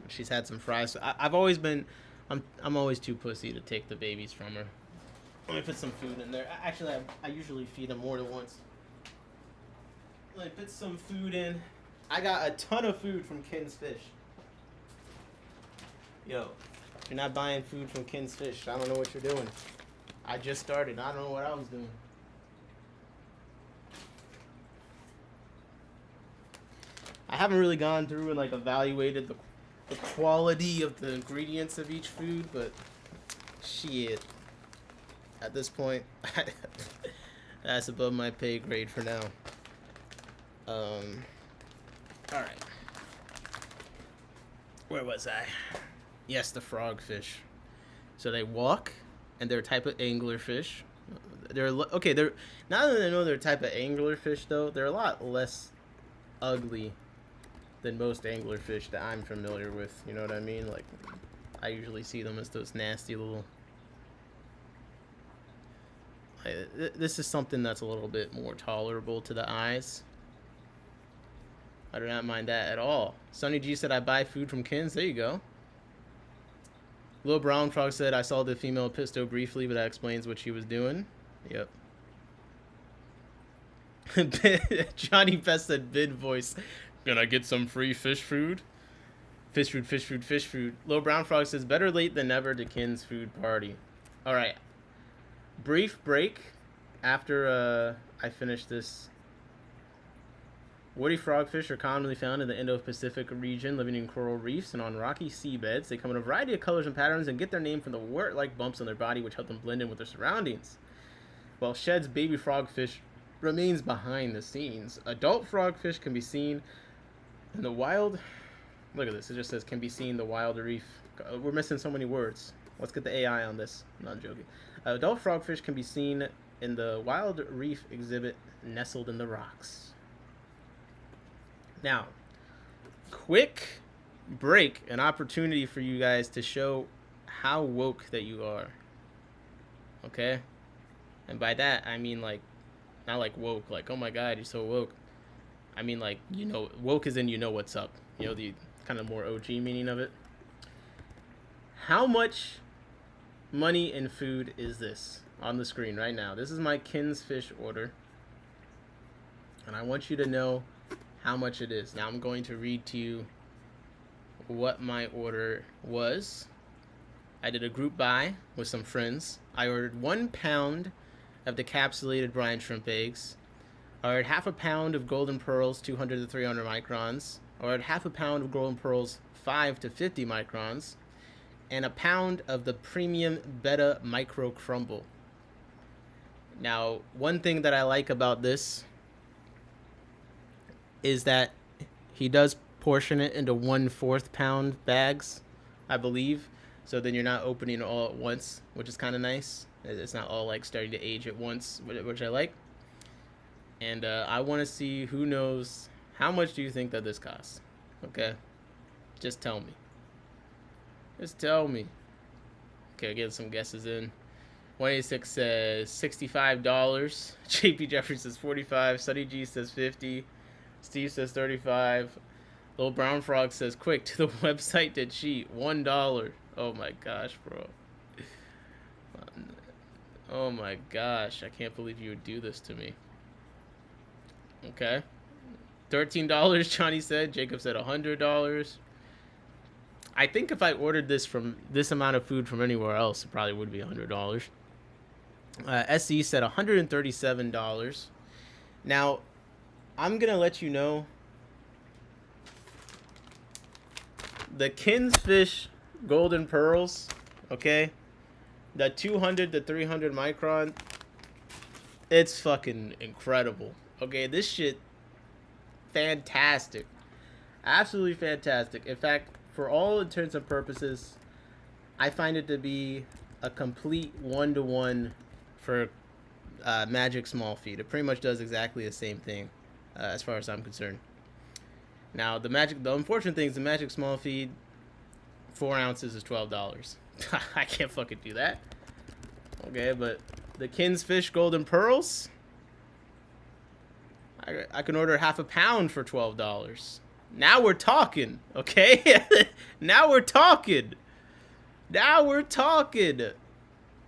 she's had some fries. So I'm always too pussy to take the babies from her. Let me put some food in there. Actually, I usually feed them more than once. Let me put some food in. I got a ton of food from Ken's Fish. Yo, if you're not buying food from Ken's Fish, I don't know what you're doing. I just started. I don't know what I was doing. I haven't really gone through and like evaluated the quality of the ingredients of each food, but shit. At this point, that's above my pay grade for now. Alright. Where was I? Yes, the frogfish. So they walk, and they're a type of anglerfish. They're okay. They're now that I know they're a type of anglerfish, though, they're a lot less ugly than most anglerfish that I'm familiar with. You know what I mean? Like, I usually see them as those nasty little. This is something that's a little bit more tolerable to the eyes. I do not mind that at all. Sonny G said I buy food from Ken's. There you go. Lil Brown Frog said I saw the female pisto briefly, but that explains what she was doing. Yep. Johnny Best said bid voice. Can I get some free fish food? Fish food, fish food, fish food. Lil Brown Frog says better late than never to Ken's food party. Alright. Brief break after I finish this. Woody frogfish are commonly found in the Indo-Pacific region, living in coral reefs and on rocky seabeds. They come in a variety of colors and patterns and get their name from the wart-like bumps on their body, which help them blend in with their surroundings. While Shed's baby frogfish remains behind the scenes, adult frogfish can be seen in the wild. Look at this. It just says can be seen in the wild reef. We're missing so many words. Let's get the AI on this. I'm not joking. Adult frogfish can be seen in the wild reef exhibit nestled in the rocks. Now, quick break, an opportunity for you guys to show how woke that you are. Okay? And by that, I mean like, not like woke, like, oh my god, you're so woke. I mean like, you know, woke is in you know what's up. You know, the kind of more OG meaning of it. How much money and food is this on the screen right now? This is my Ken's Fish order. And I want you to know how much it is. Now I'm going to read to you what my order was. I did a group buy with some friends. I ordered 1 pound of decapsulated brine shrimp eggs. I ordered half a pound of golden pearls, 200 to 300 microns. I ordered half a pound of golden pearls, 5 to 50 microns. And a pound of the premium Beta Micro Crumble. Now, one thing that I like about this is that he does portion it into 1/4 pound bags, I believe. So then you're not opening it all at once, which is kind of nice. It's not all like starting to age at once, which I like. And I want to see who knows how much do you think that this costs. Okay, just tell me. Just tell me. Okay, get some guesses in. 186 says $65. JP Jeffrey says 45. Sunny G says 50. Steve says 35. Little Brown Frog says quick to the website to cheat. $1. Oh my gosh, bro. Oh my gosh, I can't believe you would do this to me. Okay. $13, Johnny said. Jacob said $100. I think if I ordered this from this amount of food from anywhere else, it probably would be $100. SE said $137. Now, I'm going to let you know the Ken's Fish Golden Pearls, okay? The 200 to 300 micron, it's fucking incredible. Okay, this shit, fantastic. Absolutely fantastic. In fact, for all intents and purposes, I find it to be a complete one-to-one for Magic Small Feed. It pretty much does exactly the same thing, as far as I'm concerned. Now, the unfortunate thing is the Magic Small Feed, 4 ounces is $12. I can't fucking do that. Okay, but the Ken's Fish Golden Pearls, I can order half a pound for $12. Now we're talking, okay? Now we're talking. Now we're talking.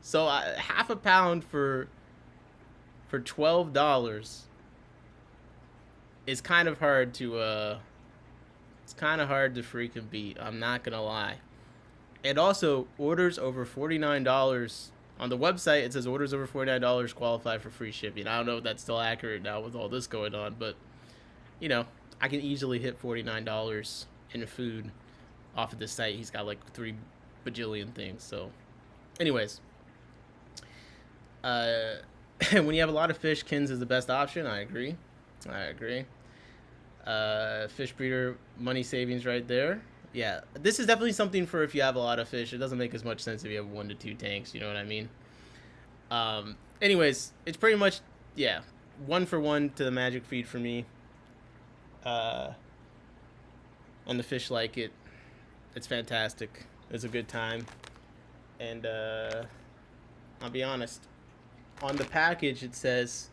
So half a pound for $12 it's kind of hard to freaking beat. I'm not gonna lie. And also, orders over $49 on the website. It says orders over $49 qualify for free shipping. I don't know if that's still accurate now with all this going on, but you know, I can easily hit $49 in food off of this site. He's got like 3 bajillion things. So, anyways, when you have a lot of fish, Kins is the best option. I agree. Fish breeder money savings right there. Yeah, this is definitely something for if you have a lot of fish. It doesn't make as much sense if you have 1 to 2 tanks. You know what I mean? Anyways, it's pretty much, yeah, 1-for-1 to the magic feed for me. And the fish like it. It's fantastic. It's a good time. And I'll be honest. On the package, it says,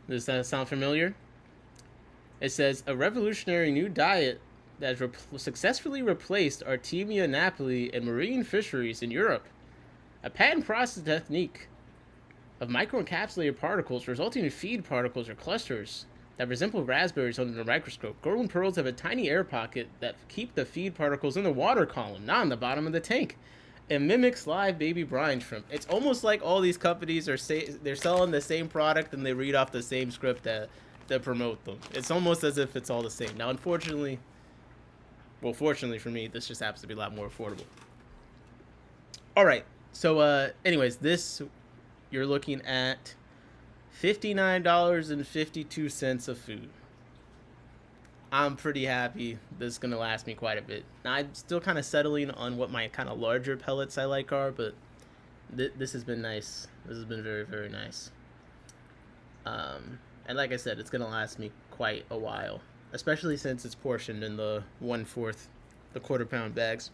does that sound familiar? It says, a revolutionary new diet that has successfully replaced Artemia napoli and marine fisheries in Europe. A patent process technique of microencapsulated particles resulting in feed particles or clusters that resemble raspberries under a microscope. Golden pearls have a tiny air pocket that keep the feed particles in the water column, not on the bottom of the tank. It mimics live baby brine shrimp. It's almost like all these companies they're selling the same product and they read off the same script that promote them. It's almost as if it's all the same. Now, unfortunately, well, fortunately for me, this just happens to be a lot more affordable. All right. So, anyways, this, you're looking at $59.52 of food. I'm pretty happy. This is going to last me quite a bit. Now, I'm still kind of settling on what my kind of larger pellets I like are, but this has been nice. This has been very, very nice. And like I said, it's going to last me quite a while, especially since it's portioned in the 1/4, the quarter-pound bags.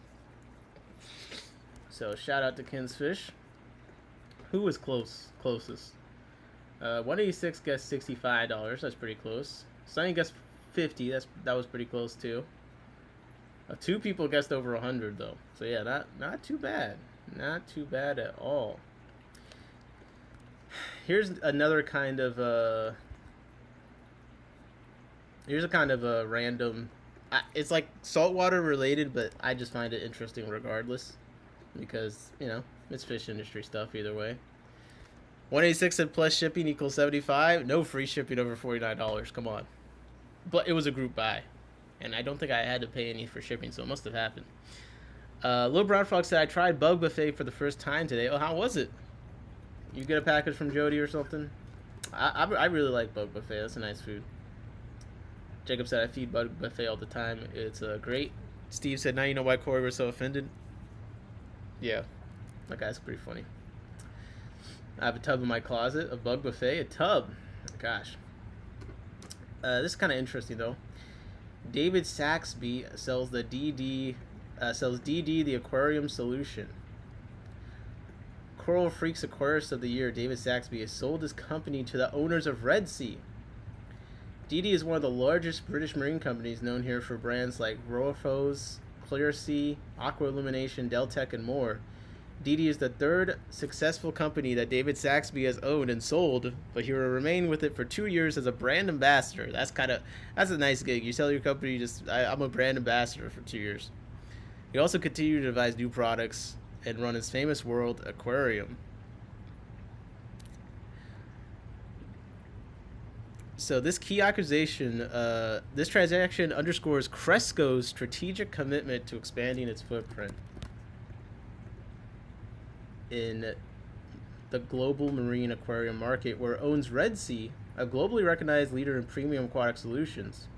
So shout out to Ken's Fish. Who was closest? 186 guessed $65. That's pretty close. Sunny guessed 50. That was pretty close too. 2 people guessed over 100 though. So yeah, not too bad. Not too bad at all. Here's another kind of a random. It's like saltwater related, but I just find it interesting regardless, because you know it's fish industry stuff either way. 186 said plus shipping equals 75. No free shipping over $49. Come on. But it was a group buy, and I don't think I had to pay any for shipping, so it must have happened. Little Brown Frog said, I tried Bug Buffet for the first time today. Oh, how was it? You get a package from Jody or something? I really like Bug Buffet. That's a nice food. Jacob said, I feed Bug Buffet all the time. It's great. Steve said, now you know why Corey was so offended. Yeah, that guy's pretty funny. I have a tub in my closet of Bug Buffet. A tub. Gosh. This is kind of interesting, though. David Saxby sells DD the aquarium solution. Coral Freaks Aquarist of the Year, David Saxby, has sold his company to the owners of Red Sea. DD is one of the largest British marine companies, known here for brands like Rofos, Clear Sea, Aqua Illumination, Deltec, and more. DD is the 3rd successful company that David Saxby has owned and sold, but he will remain with it for 2 years as a brand ambassador. That's a nice gig. You sell your company, I'm a brand ambassador for 2 years. He also continued to devise new products and run his famous World Aquarium. So this key accusation, this transaction underscores Cresco's strategic commitment to expanding its footprint in the global marine aquarium market, where it owns Red Sea, a globally recognized leader in premium aquatic solutions.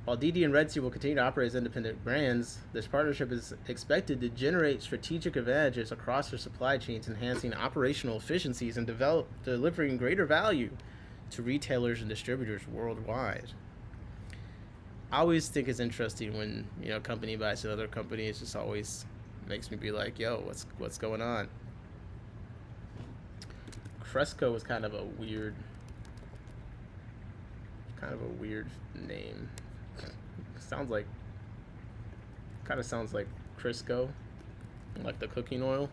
While DD and Red Sea will continue to operate as independent brands, this partnership is expected to generate strategic advantages across their supply chains, enhancing operational efficiencies and delivering greater value to retailers and distributors worldwide. I always think it's interesting when, you know, a company buys another company. It just always makes me be like, yo, what's going on? Cresco is kind of a weird name. Sounds like Crisco, like the cooking oil.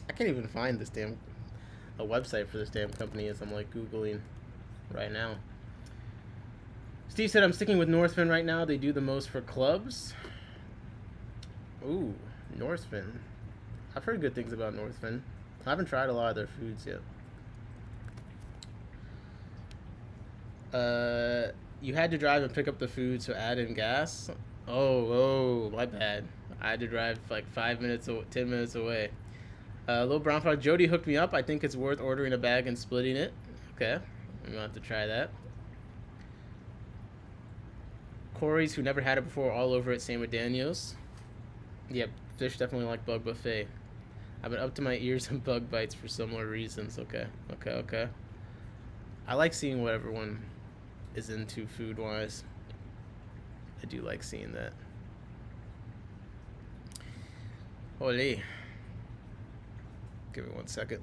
I can't even find a website for this damn company as I'm like googling right now. Steve said, I'm sticking with Northfin right now. They do the most for clubs. Ooh, Northfin. I've heard good things about Northfin. I haven't tried a lot of their foods yet. You had to drive and pick up the food, so add in gas. Oh, my bad. I had to drive like 5 minutes, 10 minutes away. Little Brown Frog, Jody hooked me up. I think it's worth ordering a bag and splitting it. Okay, I'm gonna have to try that. Corey's, who never had it before, all over it. Same with Daniels. Yep, fish definitely like bug buffet. I've been up to my ears in bug bites for similar reasons. Okay. I like seeing what everyone is into food-wise. I do like seeing that. Holy. Give me 1 second.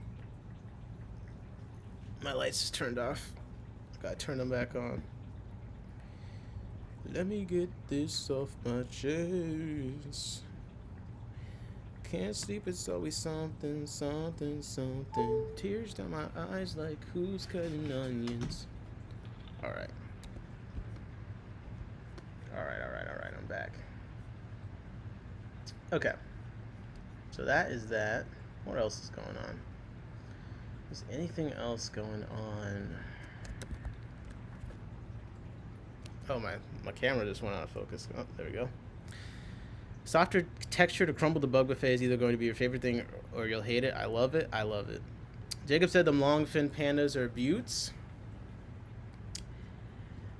My lights just turned off. Gotta turn them back on. Let me get this off my chest. Can't sleep, it's always something. Tears down my eyes like who's cutting onions. Alright, I'm back. Okay. So that is that. What else is going on? Is anything else going on? Oh, my camera just went out of focus. Oh, there we go. Softer texture to crumble the bug buffet is either going to be your favorite thing or you'll hate it. I love it. Jacob said them long fin pandas are buttes.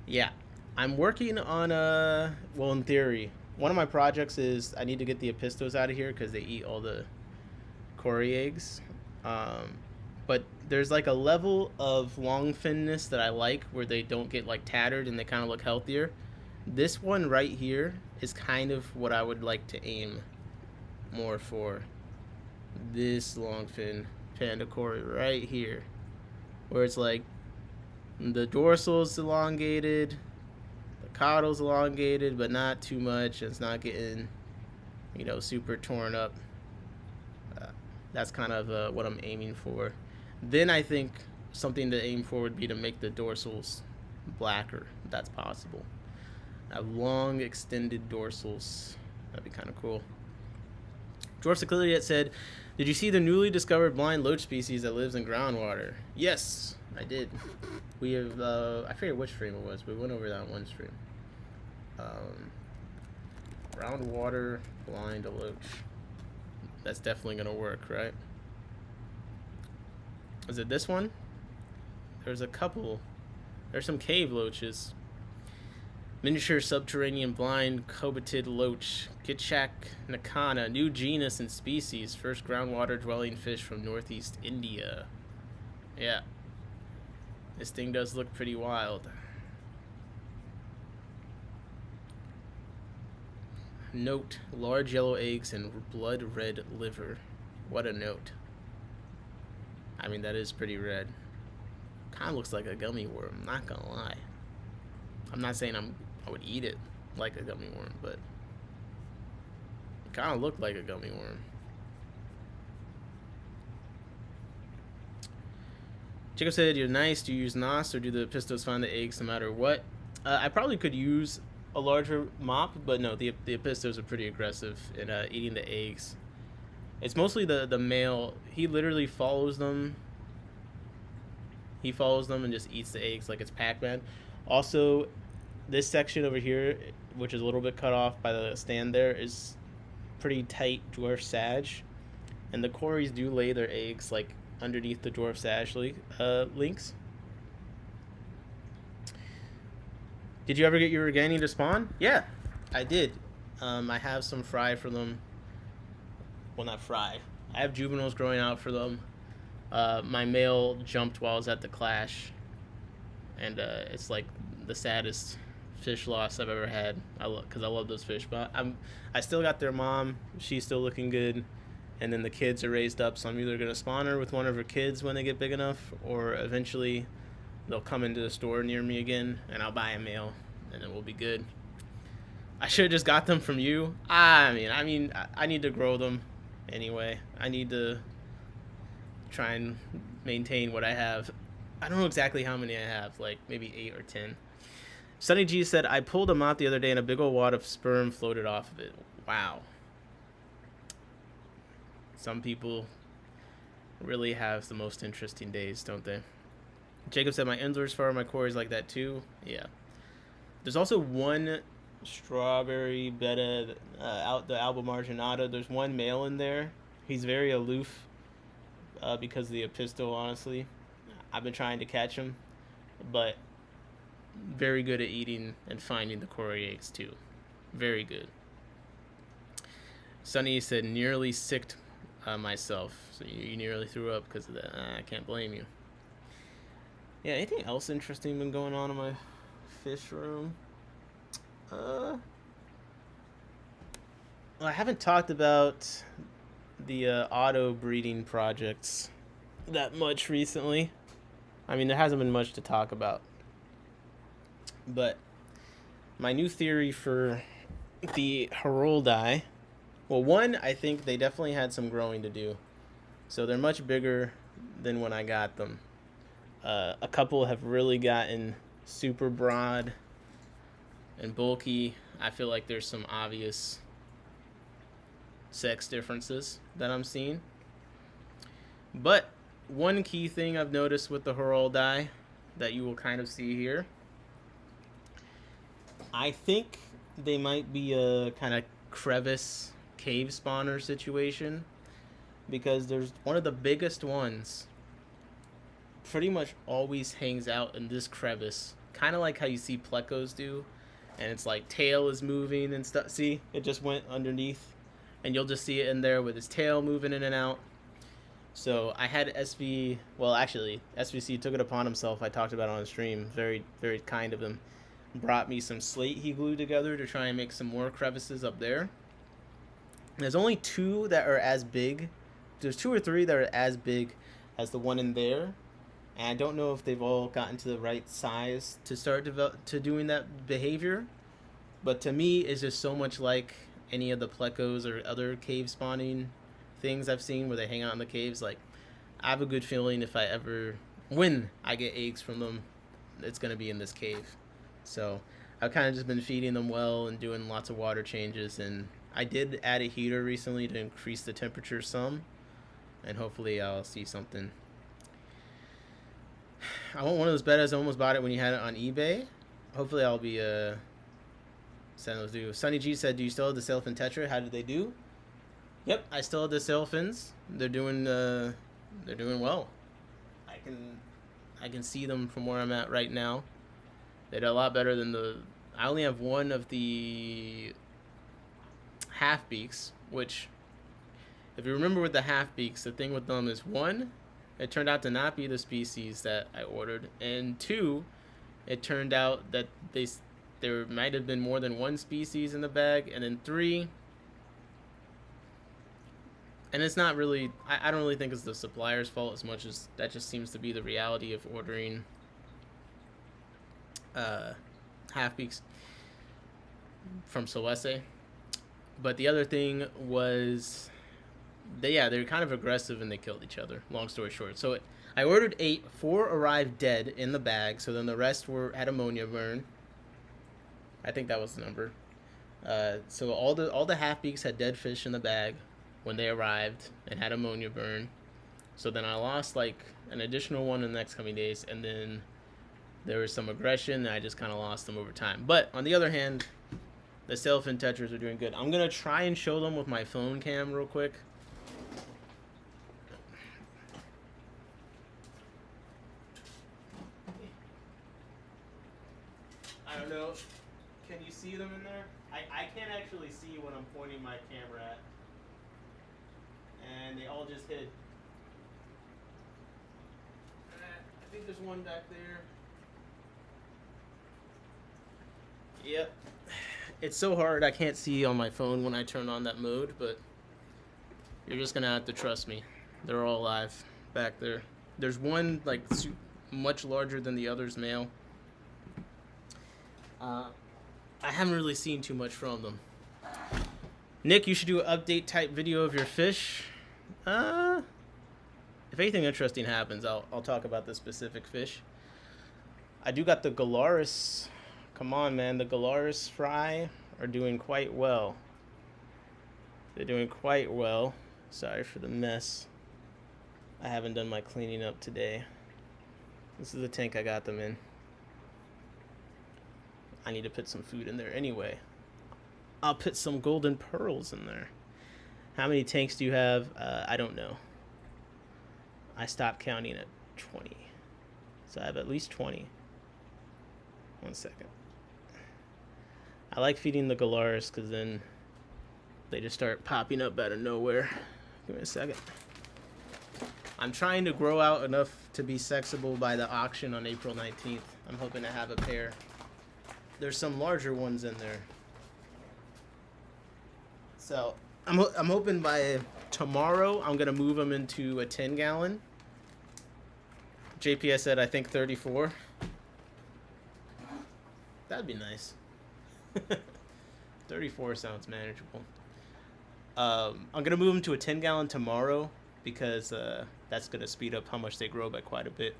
Yeah. I'm working on well, in theory, one of my projects is I need to get the apistos out of here because they eat all the Cory eggs. But there's like a level of long finness that I like where they don't get like tattered and they kind of look healthier. This one right here is kind of what I would like to aim more for. This longfin panda Cory right here, where it's like the dorsal's elongated, the caudal's elongated, but not too much. It's not getting, super torn up. That's kind of what I'm aiming for. Then I think something to aim for would be to make the dorsals blacker, if that's possible. Have long extended dorsals. That'd be kind of cool. Dwarf Cyclidiat said, did you see the newly discovered blind loach species that lives in groundwater? Yes, I did. We have, I forget which stream it was, but we went over that one stream. Groundwater blind loach. That's definitely going to work, right? Is it this one? There's a couple. There's some cave loaches. Miniature subterranean blind cobatid loach, Kitchak nakana, new genus and species, first groundwater dwelling fish from northeast India. Yeah. This thing does look pretty wild. Note, large yellow eggs and blood red liver. What a note. I mean, that is pretty red. Kind of looks like a gummy worm, not gonna lie. I'm not saying I would eat it like a gummy worm, but it kind of looked like a gummy worm. Jacob said, you're nice. Do you use NOS or do the pistos find the eggs no matter what? I probably could use a larger mop, but no, the pistos are pretty aggressive in eating the eggs. It's mostly the male. He literally follows them. He follows them and just eats the eggs like it's Pac-Man. Also, this section over here, which is a little bit cut off by the stand there, is pretty tight dwarf sag. And the Corys do lay their eggs like underneath the dwarf sag links. Did you ever get your Organi to spawn? Yeah, I did. I have some fry for them. Well, not fry. I have juveniles growing out for them. My male jumped while I was at the clash. And it's like the saddest fish loss I've ever had. Because I love those fish. But I still got their mom. She's still looking good. And then the kids are raised up. So I'm either going to spawn her with one of her kids when they get big enough. Or eventually they'll come into the store near me again. And I'll buy a male. And then we'll be good. I should have just got them from you. I mean, I need to grow them anyway. I need to try and maintain what I have. I don't know exactly how many I have, like maybe 8 or 10. Sunny G said, I pulled them out the other day and a big old wad of sperm floated off of it. Wow. Some people really have the most interesting days, don't they? Jacob said, my indoors far, my core is like that too. Yeah. There's also one strawberry beta out the Alba Marginata. There's one male in there. He's very aloof because of the epistle, honestly. I've been trying to catch him, but very good at eating and finding the quarry eggs too. Very good. Sunny said, nearly sicked myself. So you nearly threw up because of that. I can't blame you. Yeah, anything else interesting been going on in my fish room? Well, I haven't talked about the auto breeding projects that much recently. I mean, there hasn't been much to talk about. But my new theory for the Heroldi, well, one, I think they definitely had some growing to do. So they're much bigger than when I got them. A couple have really gotten super broad and bulky. I feel like there's some obvious sex differences that I'm seeing. But one key thing I've noticed with the Heroldi that you will kind of see here, I think they might be a kind of crevice cave spawner situation, because there's one of the biggest ones pretty much always hangs out in this crevice, kind of like how you see plecos do, and it's like tail is moving and stuff. See, it just went underneath, and you'll just see it in there with his tail moving in and out. So I had SVC took it upon himself. I talked about it on stream. Very, very kind of him. Brought me some slate he glued together to try and make some more crevices up there. There's only 2 that are as big. There's 2 or 3 that are as big as the one in there. And I don't know if they've all gotten to the right size to start doing that behavior. But to me, it's just so much like any of the plecos or other cave spawning things I've seen where they hang out in the caves. Like, I have a good feeling when I get eggs from them, it's going to be in this cave. So I've kind of just been feeding them well and doing lots of water changes. And I did add a heater recently to increase the temperature some. And hopefully I'll see something. I want one of those betas. I almost bought it when you had it on eBay. Hopefully I'll be sending those to you. Sunny G said, do you still have the Sailfin Tetra? How did they do? Yep, I still have the Sailfins. They're doing well. I can see them from where I'm at right now. They did a lot better than I only have one of the half beaks, which, if you remember with the half beaks, the thing with them is, 1, it turned out to not be the species that I ordered, and 2, it turned out that there might have been more than one species in the bag, and then 3, and it's not really, I don't really think it's the supplier's fault as much as that just seems to be the reality of ordering half beaks from Solese. But the other thing was, they're kind of aggressive and they killed each other, long story short. So I ordered 8, 4 arrived dead in the bag, so then the rest had ammonia burn. I think that was the number. So all the half beaks had dead fish in the bag when they arrived and had ammonia burn. So then I lost like an additional one in the next coming days, and then there was some aggression and I just kind of lost them over time. But on the other hand, the Sailfin Tetras are doing good. I'm gonna try and show them with my phone cam real quick. I don't know. Can you see them in there? I can't actually see when I'm pointing my camera at. And they all just hid. I think there's one back there. Yep. It's so hard I can't see on my phone when I turn on that mode, but you're just gonna have to trust me. They're all alive back there. There's one like much larger than the others male. I haven't really seen too much from them. Nick, you should do an update type video of your fish. if anything interesting happens, I'll talk about the specific fish. I do got the Galaris. Come on, man. The Galaris fry are doing quite well. They're doing quite well. Sorry for the mess. I haven't done my cleaning up today. This is the tank I got them in. I need to put some food in there anyway. I'll put some golden pearls in there. How many tanks do you have? I don't know. I stopped counting at 20. So I have at least 20. 1 second. I like feeding the Galaris because then they just start popping up out of nowhere. Give me a second. I'm trying to grow out enough to be sexable by the auction on April 19th. I'm hoping to have a pair. There's some larger ones in there. So I'm hoping by tomorrow I'm going to move them into a 10-gallon. JPS said I think 34. That'd be nice. 34 sounds manageable. I'm going to move them to a 10-gallon tomorrow because that's going to speed up how much they grow by quite a bit.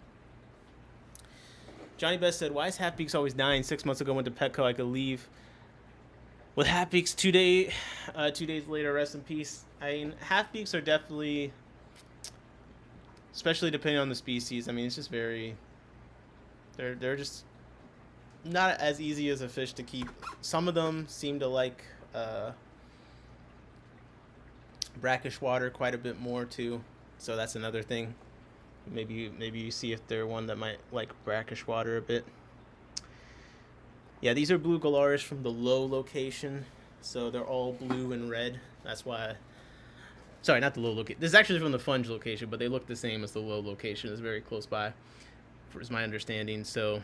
Johnny Best said, why is Half Beaks always dying? 6 months ago went to Petco. I could leave with Half Beaks 2 days later. Rest in peace. I mean, Half Beaks are definitely, especially depending on the species. I mean, it's just very, they're just not as easy as a fish to keep. Some of them seem to like brackish water quite a bit more too, so that's another thing. Maybe you see if they're one that might like brackish water a bit. Yeah, these are blue Galaris from the low location, so they're all blue and red. That's why. Sorry, not the low location. This is actually from the Funge location, but they look the same as the low location. It's very close by, is my understanding. So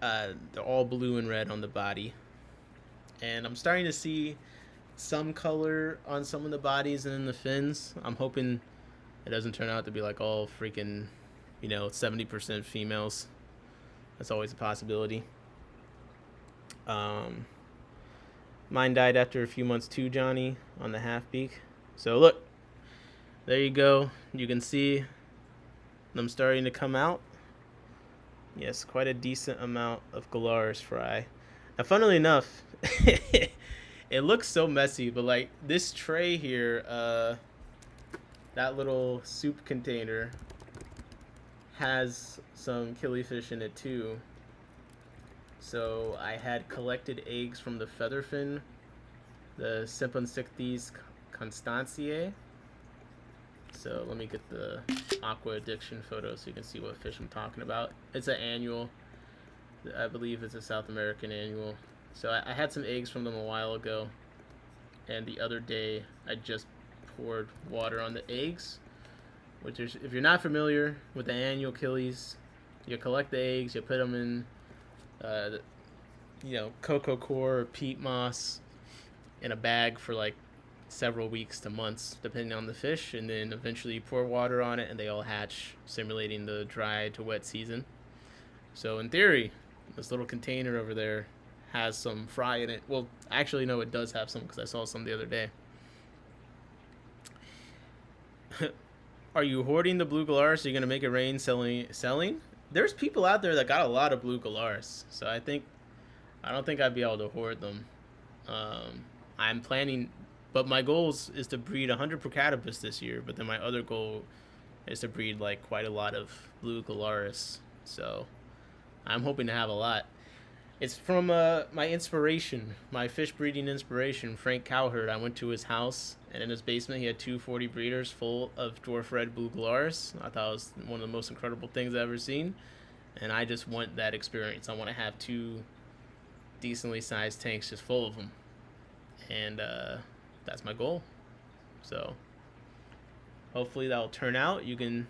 they're all blue and red on the body, and I'm starting to see some color on some of the bodies and in the fins. I'm hoping it doesn't turn out to be like all freaking, 70% females. That's always a possibility. Mine died after a few months too, Johnny, on the half beak. So look, there you go. You can see them starting to come out. Yes, quite a decent amount of Galaris fry. Now, funnily enough, it looks so messy, but like this tray here, that little soup container has some killifish in it too. So I had collected eggs from the featherfin, the Symphonisctes constantiae. So let me get the aqua addiction photo so you can see what fish I'm talking about. It's an annual. I believe it's a South American annual. So I had some eggs from them a while ago, and the other day I just poured water on the eggs. Which is, if you're not familiar with the annual killies, you collect the eggs, you put them in, cocoa coir or peat moss in a bag for like several weeks to months, depending on the fish, and then eventually you pour water on it, and they all hatch, simulating the dry to wet season. So in theory, this little container over there has some fry in it. Well, actually, no, it does have some because I saw some the other day. Are you hoarding the blue Galaris? So you're gonna make it rain selling? There's people out there that got a lot of blue Galaris, so I don't think I'd be able to hoard them. I'm planning, but my goal is to breed 100 Procatopus this year. But then my other goal is to breed like quite a lot of blue Galaris. So I'm hoping to have a lot. It's from my inspiration, my fish breeding inspiration, Frank Cowherd. I went to his house, and in his basement he had 240 breeders full of dwarf red blue Galaris. I thought it was one of the most incredible things I've ever seen, and I just want that experience. I want to have 2 decently sized tanks just full of them, and that's my goal. So hopefully that'll turn out. You can,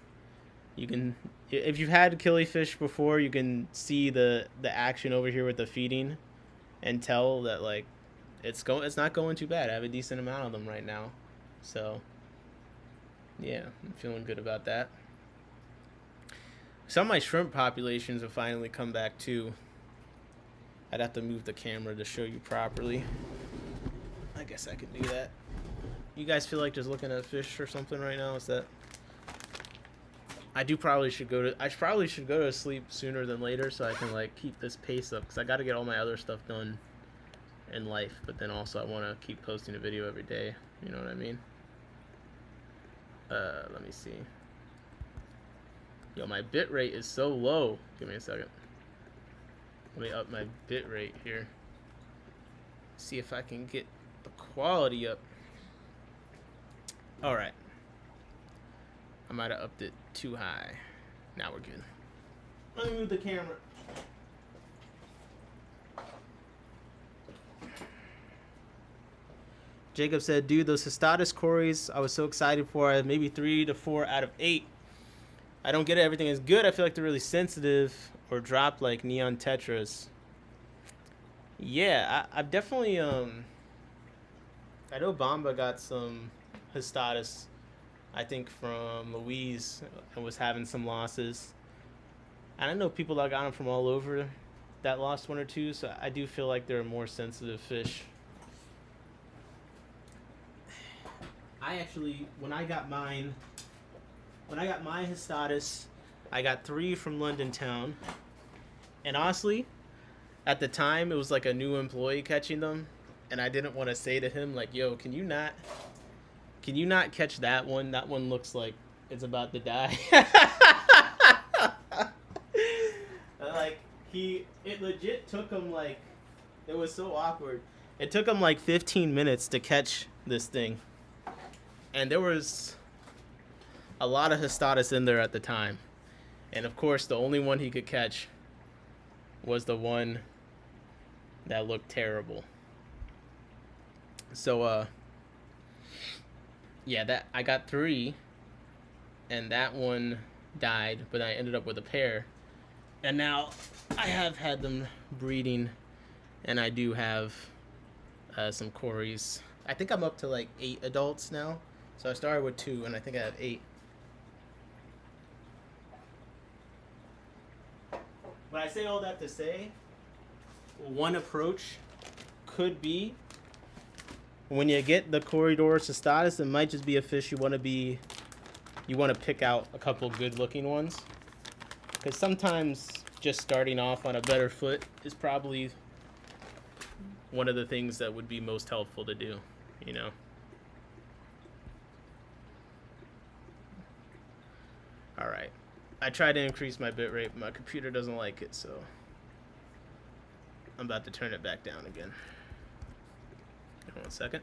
if you've had killifish before, you can see the action over here with the feeding, and tell that like it's not going too bad. I have a decent amount of them right now, so yeah, I'm feeling good about that. Some of my shrimp populations have finally come back too. I'd have to move the camera to show you properly. I guess I could do that. You guys feel like just looking at fish or something right now? Is that I probably should go to sleep sooner than later so I can like keep this pace up because I got to get all my other stuff done in life, but then also I want to keep posting a video every day. You know what I mean? Let me see. Yo, my bit rate is so low. Give me a second. Let me up my bit rate here. See if I can get the quality up. All right. I might have upped it too high. Now we're good. Let me move the camera. Jacob said, dude, those Histatus Corys I was so excited for, maybe 3 to 4 out of 8. I don't get it. Everything is good. I feel like they're really sensitive or drop like Neon Tetras. Yeah, I've definitely, I know Bamba got some Histatus, I think from Louise, and was having some losses. And I know people that got them from all over that lost 1 or 2, so I do feel like they're a more sensitive fish. I actually, when I got my Histatus, I got 3 from London Town. And honestly, at the time, it was like a new employee catching them. And I didn't want to say to him, like, yo, can you not catch that one? That one looks like it's about to die. Like, it legit took him, like, it was so awkward. It took him, like, 15 minutes to catch this thing. And there was a lot of Histatus in there at the time. And of course, the only one he could catch was the one that looked terrible. So, yeah, that I got 3, and that one died, but I ended up with a pair. And now I have had them breeding, and I do have some Corys. I think I'm up to like 8 adults now. So I started with 2, and I think I have 8. But I say all that to say, one approach could be, when you get the Corydorus Histatus, it might just be a fish you want to pick out a couple good-looking ones. Because sometimes just starting off on a better foot is probably one of the things that would be most helpful to do, you know? Alright. I tried to increase my bitrate, but my computer doesn't like it, so I'm about to turn it back down again. Hold on 1 second.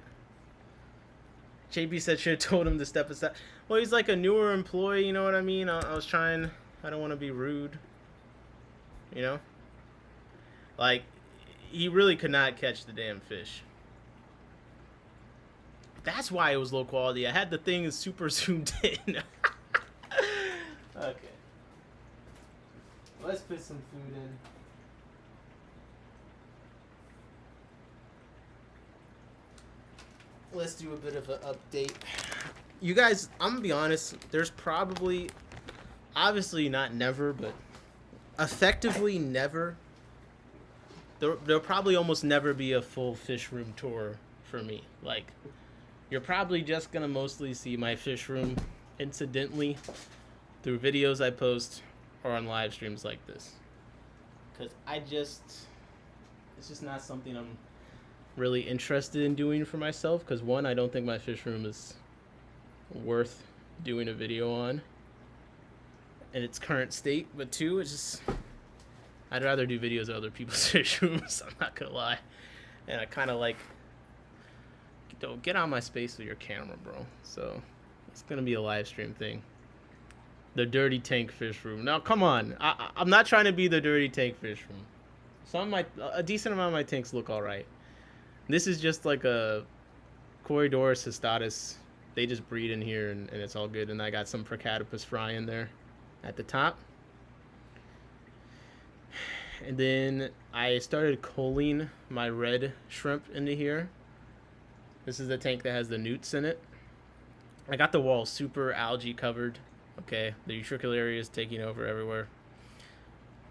JB said should have told him to step aside. Well, he's like a newer employee, you know what I mean? I was trying, I don't want to be rude, you know? Like, he really could not catch the damn fish. That's why it was low quality. I had the thing super zoomed in. Okay. Let's put some food in. Let's do a bit of an update. You guys, I'm gonna be honest, there's probably, obviously not never, but effectively never, there'll probably almost never be a full fish room tour for me. Like, you're probably just gonna mostly see my fish room incidentally through videos I post or on live streams like this. Because it's just not something I'm really interested in doing for myself. Because 1, I don't think my fish room is worth doing a video on in its current state. But 2, it's just, I'd rather do videos of other people's fish rooms, I'm not gonna lie. And I kind of like, don't get out of my space with your camera, bro. So it's gonna be a live stream thing. The dirty tank fish room. Now, come on. I'm not trying to be the dirty tank fish room. A decent amount of my tanks look all right. This is just like a Corydorus Histatus. They just breed in here, and it's all good. And I got some Procatopus fry in there at the top. And then I started culling my red shrimp into here. This is the tank that has the newts in it. I got the wall super algae covered. Okay, the utricularia is taking over everywhere.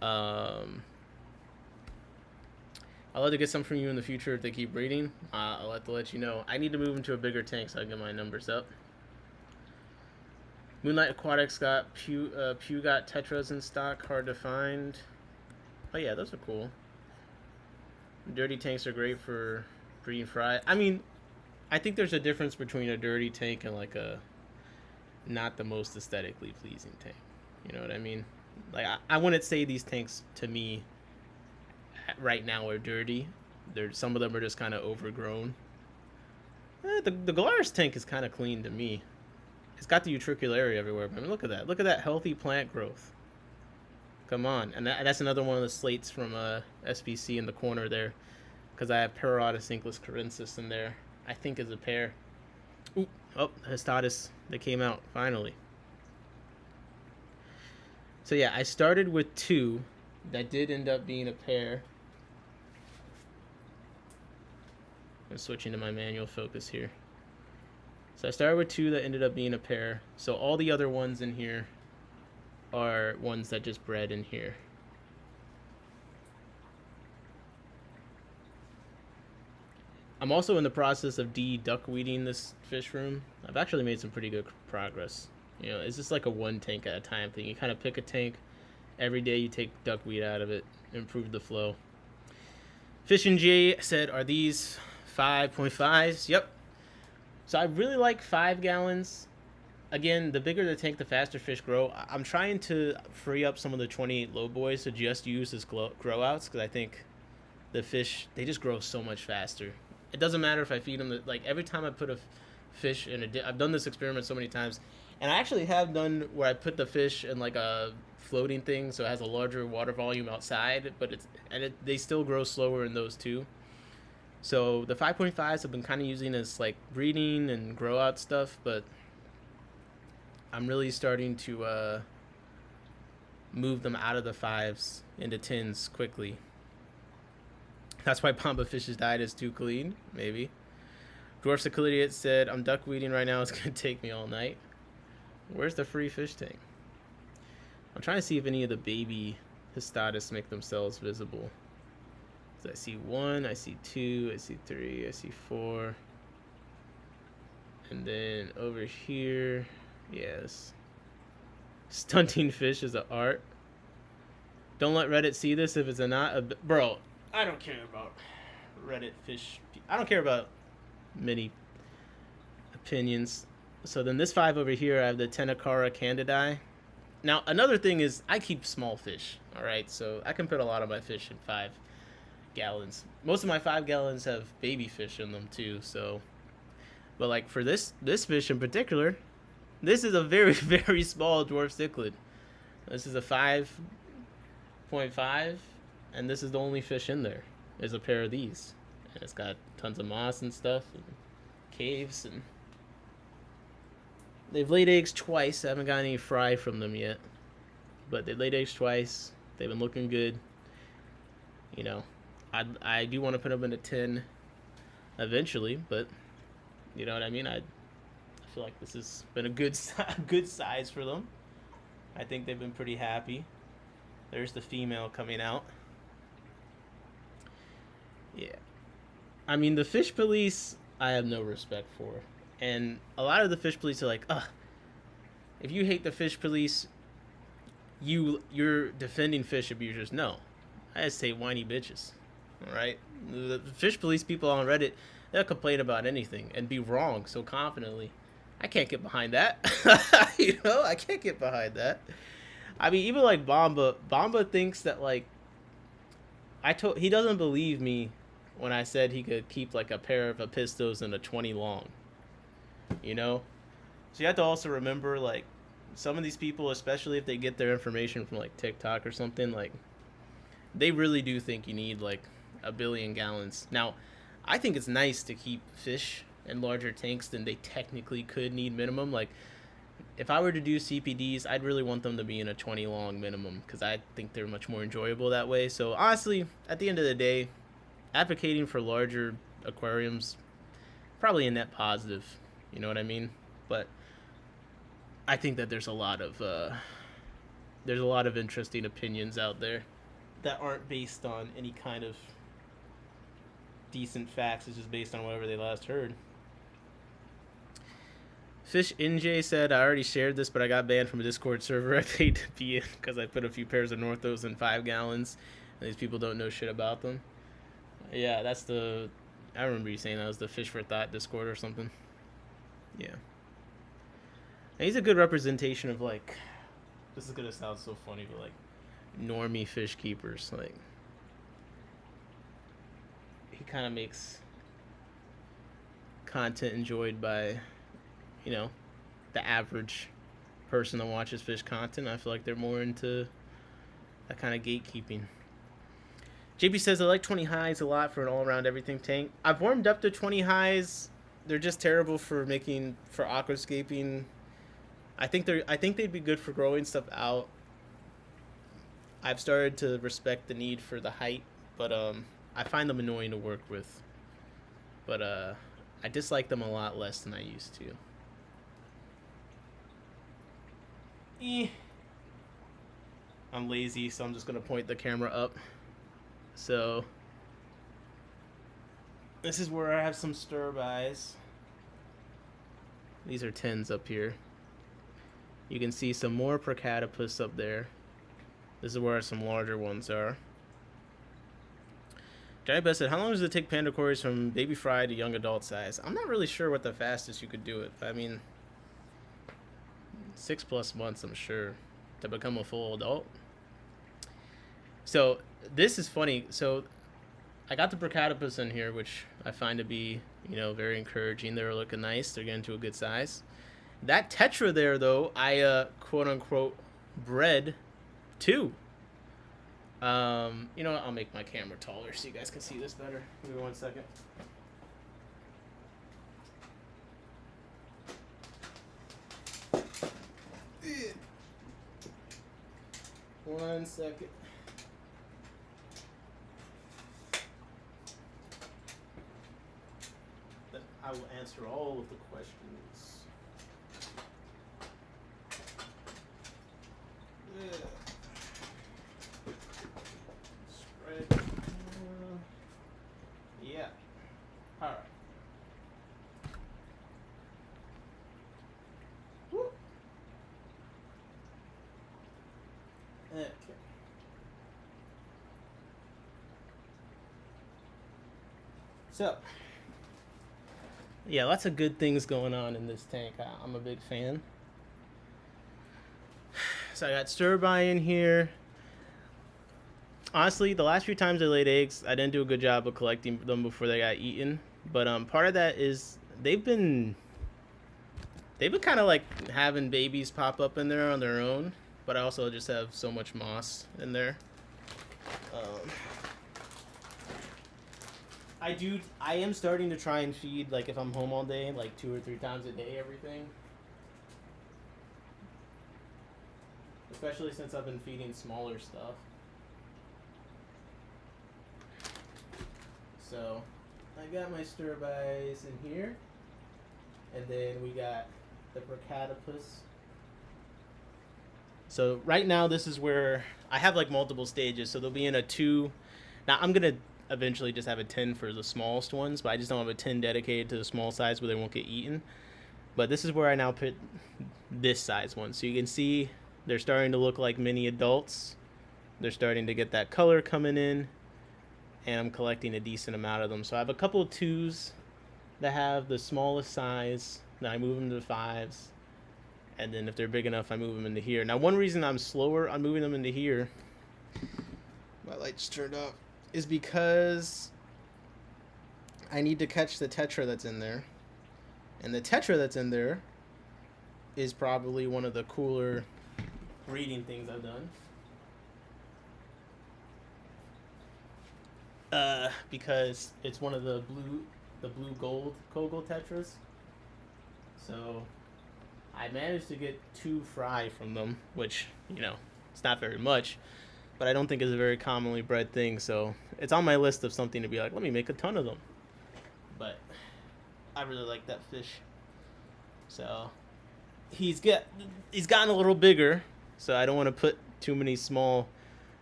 I'd love to get some from you in the future if they keep breeding. I'll have to let you know. I need to move into a bigger tank so I can get my numbers up. Moonlight Aquatics got Pew got Tetras in stock, hard to find. Oh yeah, those are cool. Dirty tanks are great for breeding fry. I mean, I think there's a difference between a dirty tank and like a not the most aesthetically pleasing tank. You know what I mean? Like I wouldn't say these tanks to me right now are dirty. Some of them are just kind of overgrown. The Galaris tank is kind of clean to me. It's got the utricularia everywhere. But I mean, look at that. Look at that healthy plant growth. Come on. And that's another one of the slates from SPC in the corner there. Because I have Paratus Inclus Corensis in there. I think is a pair. Ooh. Oh, Histatus. They came out, finally. So yeah, I started with 2. That did end up being a pair. I'm switching to my manual focus here. So I started with 2 that ended up being a pair. So all the other ones in here are ones that just bred in here. I'm also in the process of de-duckweeding this fish room. I've actually made some pretty good progress. You know, it's just like a 1 tank at a time thing. You kind of pick a tank. Every day you take duckweed out of it. Improve the flow. Fish and J said, are these 5.5s? Yep. So I really like 5 gallons. Again, the bigger the tank, the faster fish grow. I'm trying to free up some of the 28 low boys to just use as grow outs because I think the fish, they just grow so much faster. It doesn't matter if I feed them. Like every time I put a fish in I've done this experiment so many times, and I actually have done where I put the fish in like a floating thing, so it has a larger water volume outside, but they still grow slower in those too. So the 5.5s I've been kind of using as like breeding and grow out stuff, but I'm really starting to move them out of the 5s into 10s quickly. That's why Pamba Fish's diet is too clean, maybe. Dwarf Sicilidiot said, I'm duckweeding right now. It's going to take me all night. Where's the free fish tank? I'm trying to see if any of the baby Histatus make themselves visible. So I see 1, I see 2, I see 3, I see 4. And then over here, yes. Stunting fish is an art. Don't let Reddit see this if it's bro, I don't care about Reddit fish. I don't care about many opinions. So then this 5 over here, I have the Tenacara candidae. Now, another thing is I keep small fish, all right? So I can put a lot of my fish in 5 gallons. Most of my 5 gallons have baby fish in them too, so. But like for this fish in particular, this is a very, very small dwarf cichlid. This is a 5.5. And this is the only fish in there. There's a pair of these. And it's got tons of moss and stuff. And caves. And they've laid eggs twice. I haven't got any fry from them yet. But they laid eggs twice. They've been looking good. You know, I do want to put them in a 10 eventually. But, you know what I mean? I feel like this has been a good size for them. I think they've been pretty happy. There's the female coming out. Yeah. I mean, the fish police, I have no respect for. And a lot of the fish police are like, if you hate the fish police, you're defending fish abusers. No. I just hate whiny bitches. All right? The fish police people on Reddit, they'll complain about anything and be wrong so confidently. I can't get behind that. You know, I can't get behind that. I mean, even like Bamba thinks that like, he doesn't believe me when I said he could keep like a pair of Apistos and a 20 long, you know? So you have to also remember like some of these people, especially if they get their information from like TikTok or something, like they really do think you need like a billion gallons. Now, I think it's nice to keep fish in larger tanks than they technically could need minimum. Like if I were to do CPDs, I'd really want them to be in a 20 long minimum because I think they're much more enjoyable that way. So honestly, at the end of the day, advocating for larger aquariums, probably a net positive, you know what I mean? But I think that there's a lot of interesting opinions out there that aren't based on any kind of decent facts. It's just based on whatever they last heard. Fish NJ said, I already shared this, but I got banned from a Discord server I paid to be in because I put a few pairs of Northos in 5 gallons. And these people don't know shit about them. Yeah, that's the... I remember you saying that was the Fish for Thought Discord or something. Yeah. And he's a good representation of, like... This is going to sound so funny, but, like, normie fish keepers. Like, he kind of makes content enjoyed by... you know, the average person that watches fish content. I feel like they're more into that kind of gatekeeping. JP says, I like 20 highs a lot for an all-around everything tank. I've warmed up to 20 highs. They're just terrible for aquascaping. I think they'd be good for growing stuff out. I've started to respect the need for the height, but I find them annoying to work with. But I dislike them a lot less than I used to. I'm lazy, so I'm just gonna point the camera up. So this is where I have some stir-bys. These are 10s up here. You can see some more Procatopus up there. This is where some larger ones are. Johnny Best said, how long does it take panda cories from baby fry to young adult size? I'm not really sure what the fastest you could do it. I mean, 6+ months, I'm sure, to become a full adult. So this is funny. So I got the Procatopus in here, which I find to be, you know, very encouraging. They're looking nice. They're getting to a good size. That Tetra there, though, I quote unquote bred too. You know what? I'll make my camera taller so you guys can see this better. Give me 1 second. One second. Then I will answer all of the questions. Yeah. Spread. Yeah. All right. Woo. Okay. So, yeah, lots of good things going on in this tank. I'm a big fan. So I got stir-by in here. Honestly, the last few times I laid eggs, I didn't do a good job of collecting them before they got eaten. But part of that is they've been kind of like having babies pop up in there on their own. But I also just have so much moss in there. I am starting to try and feed, like if I'm home all day, like 2 or 3 times a day, everything. Especially since I've been feeding smaller stuff. So, I got my stir-bys in here. And then we got the Procatopus. So right now this is where I have like multiple stages. So they'll be in a 2. Now I'm going to eventually just have a 10 for the smallest ones, but I just don't have a 10 dedicated to the small size where they won't get eaten. But this is where I now put this size one. So you can see they're starting to look like mini adults. They're starting to get that color coming in, and I'm collecting a decent amount of them. So I have a couple of 2s that have the smallest size. Then I move them to the 5s. And then if they're big enough, I move them into here. Now, one reason I'm slower on moving them into here, my light just turned off, is because I need to catch the Tetra that's in there. And the Tetra that's in there is probably one of the cooler breeding things I've done. Because it's one of the blue gold Kogel Tetras. So I managed to get 2 fry from them, which, you know, it's not very much, but I don't think is a very commonly bred thing. So it's on my list of something to be like, let me make a ton of them. But I really like that fish. So he's gotten a little bigger, so I don't want to put too many small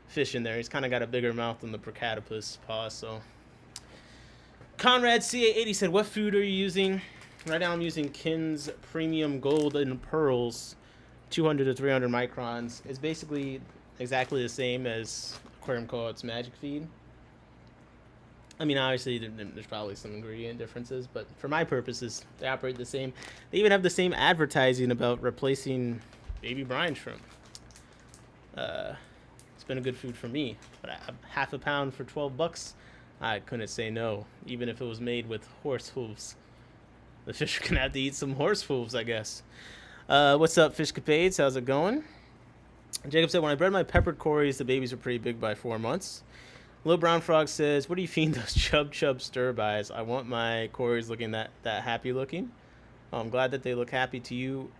fish in there. He's kind of got a bigger mouth than the Procatopus paw. So Conrad CA80 said, what food are you using? Right now I'm using Kin's Premium Gold and Pearls, 200 to 300 microns. It's basically exactly the same as Aquarium Co-op's Magic Feed. I mean, obviously, there's probably some ingredient differences, but for my purposes, they operate the same. They even have the same advertising about replacing baby brine shrimp. It's been a good food for me, but half a pound for $12, I couldn't say no, even if it was made with horse hooves. The fish are gonna have to eat some horse hooves, I guess. What's up, Fishcapades? How's it going? Jacob said, when I bred my peppered cories, the babies were pretty big by 4 months. Little Brown Frog says, what do you feed those chub stir-bys? I want my cories looking that happy looking. Oh, I'm glad that they look happy to you.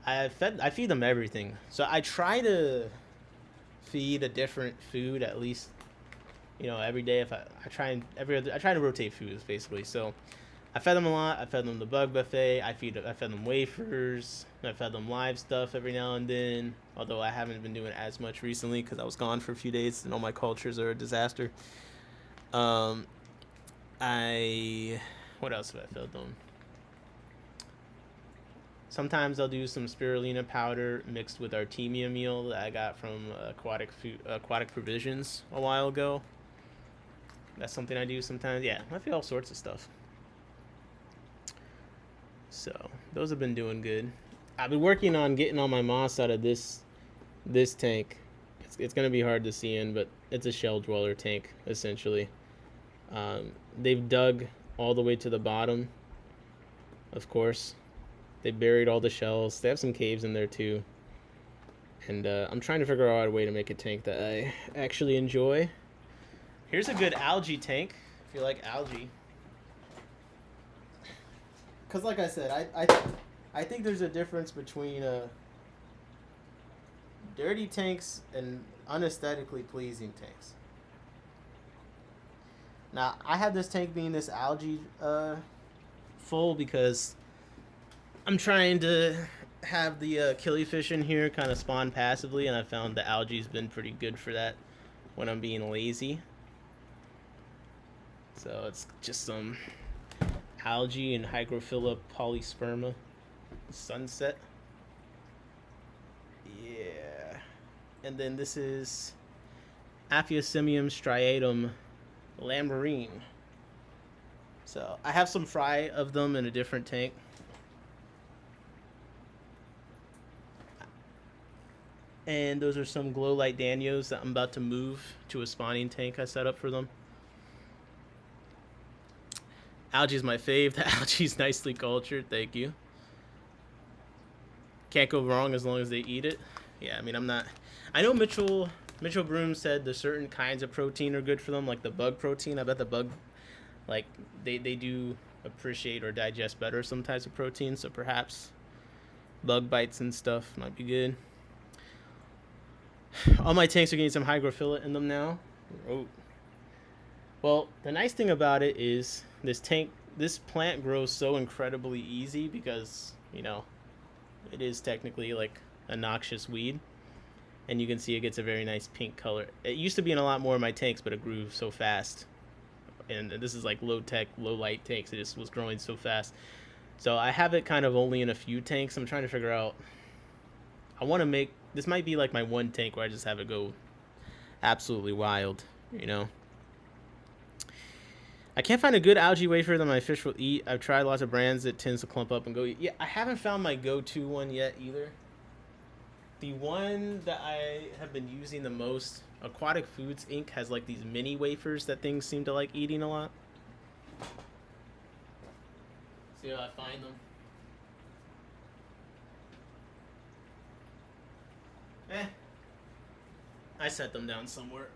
I feed them everything. So I try to feed a different food at least, every day. If I try to rotate foods basically. So I fed them a lot. I fed them the bug buffet. I fed them wafers. I fed them live stuff every now and then. Although I haven't been doing as much recently because I was gone for a few days and all my cultures are a disaster. What else have I fed them? Sometimes I'll do some spirulina powder mixed with Artemia meal that I got from Aquatic Provisions a while ago. That's something I do sometimes. Yeah, I feed all sorts of stuff. So those have been doing good. I've been working on getting all my moss out of this tank. It's gonna be hard to see in, but it's a shell dweller tank essentially. They've dug all the way to the bottom. Of course, they buried all the shells. They have some caves in there too. And I'm trying to figure out a way to make a tank that I actually enjoy. Here's a good algae tank if you like algae. Because like I said, I think there's a difference between dirty tanks and unesthetically pleasing tanks. Now, I had this tank being this algae full because I'm trying to have the killifish in here kind of spawn passively, and I found the algae's been pretty good for that when I'm being lazy. So it's just some algae and Hygrophila polysperma sunset. Yeah. And then this is Aphiosemium striatum lamberine. So I have some fry of them in a different tank. And those are some glow light danios that I'm about to move to a spawning tank I set up for them. Algae's my fave. The algae's nicely cultured. Thank you. Can't go wrong as long as they eat it. Yeah, I mean, I know Mitchell Broom said the certain kinds of protein are good for them, like the bug protein. I bet the bug, like, they do appreciate or digest better some types of protein, so perhaps bug bites and stuff might be good. All my tanks are getting some hygrophila in them now. Oh. Well, the nice thing about it is this plant grows so incredibly easy because, it is technically like a noxious weed. And you can see it gets a very nice pink color. It used to be in a lot more of my tanks, but it grew so fast. And this is like low tech, low light tanks. It just was growing so fast. So I have it kind of only in a few tanks. I'm trying to figure out, this might be like my one tank where I just have it go absolutely wild, I can't find a good algae wafer that my fish will eat. I've tried lots of brands that tends to clump up and go eat. Yeah, I haven't found my go-to one yet either. The one that I have been using the most, Aquatic Foods Inc. has like these mini wafers that things seem to like eating a lot. See how I find them. I set them down somewhere.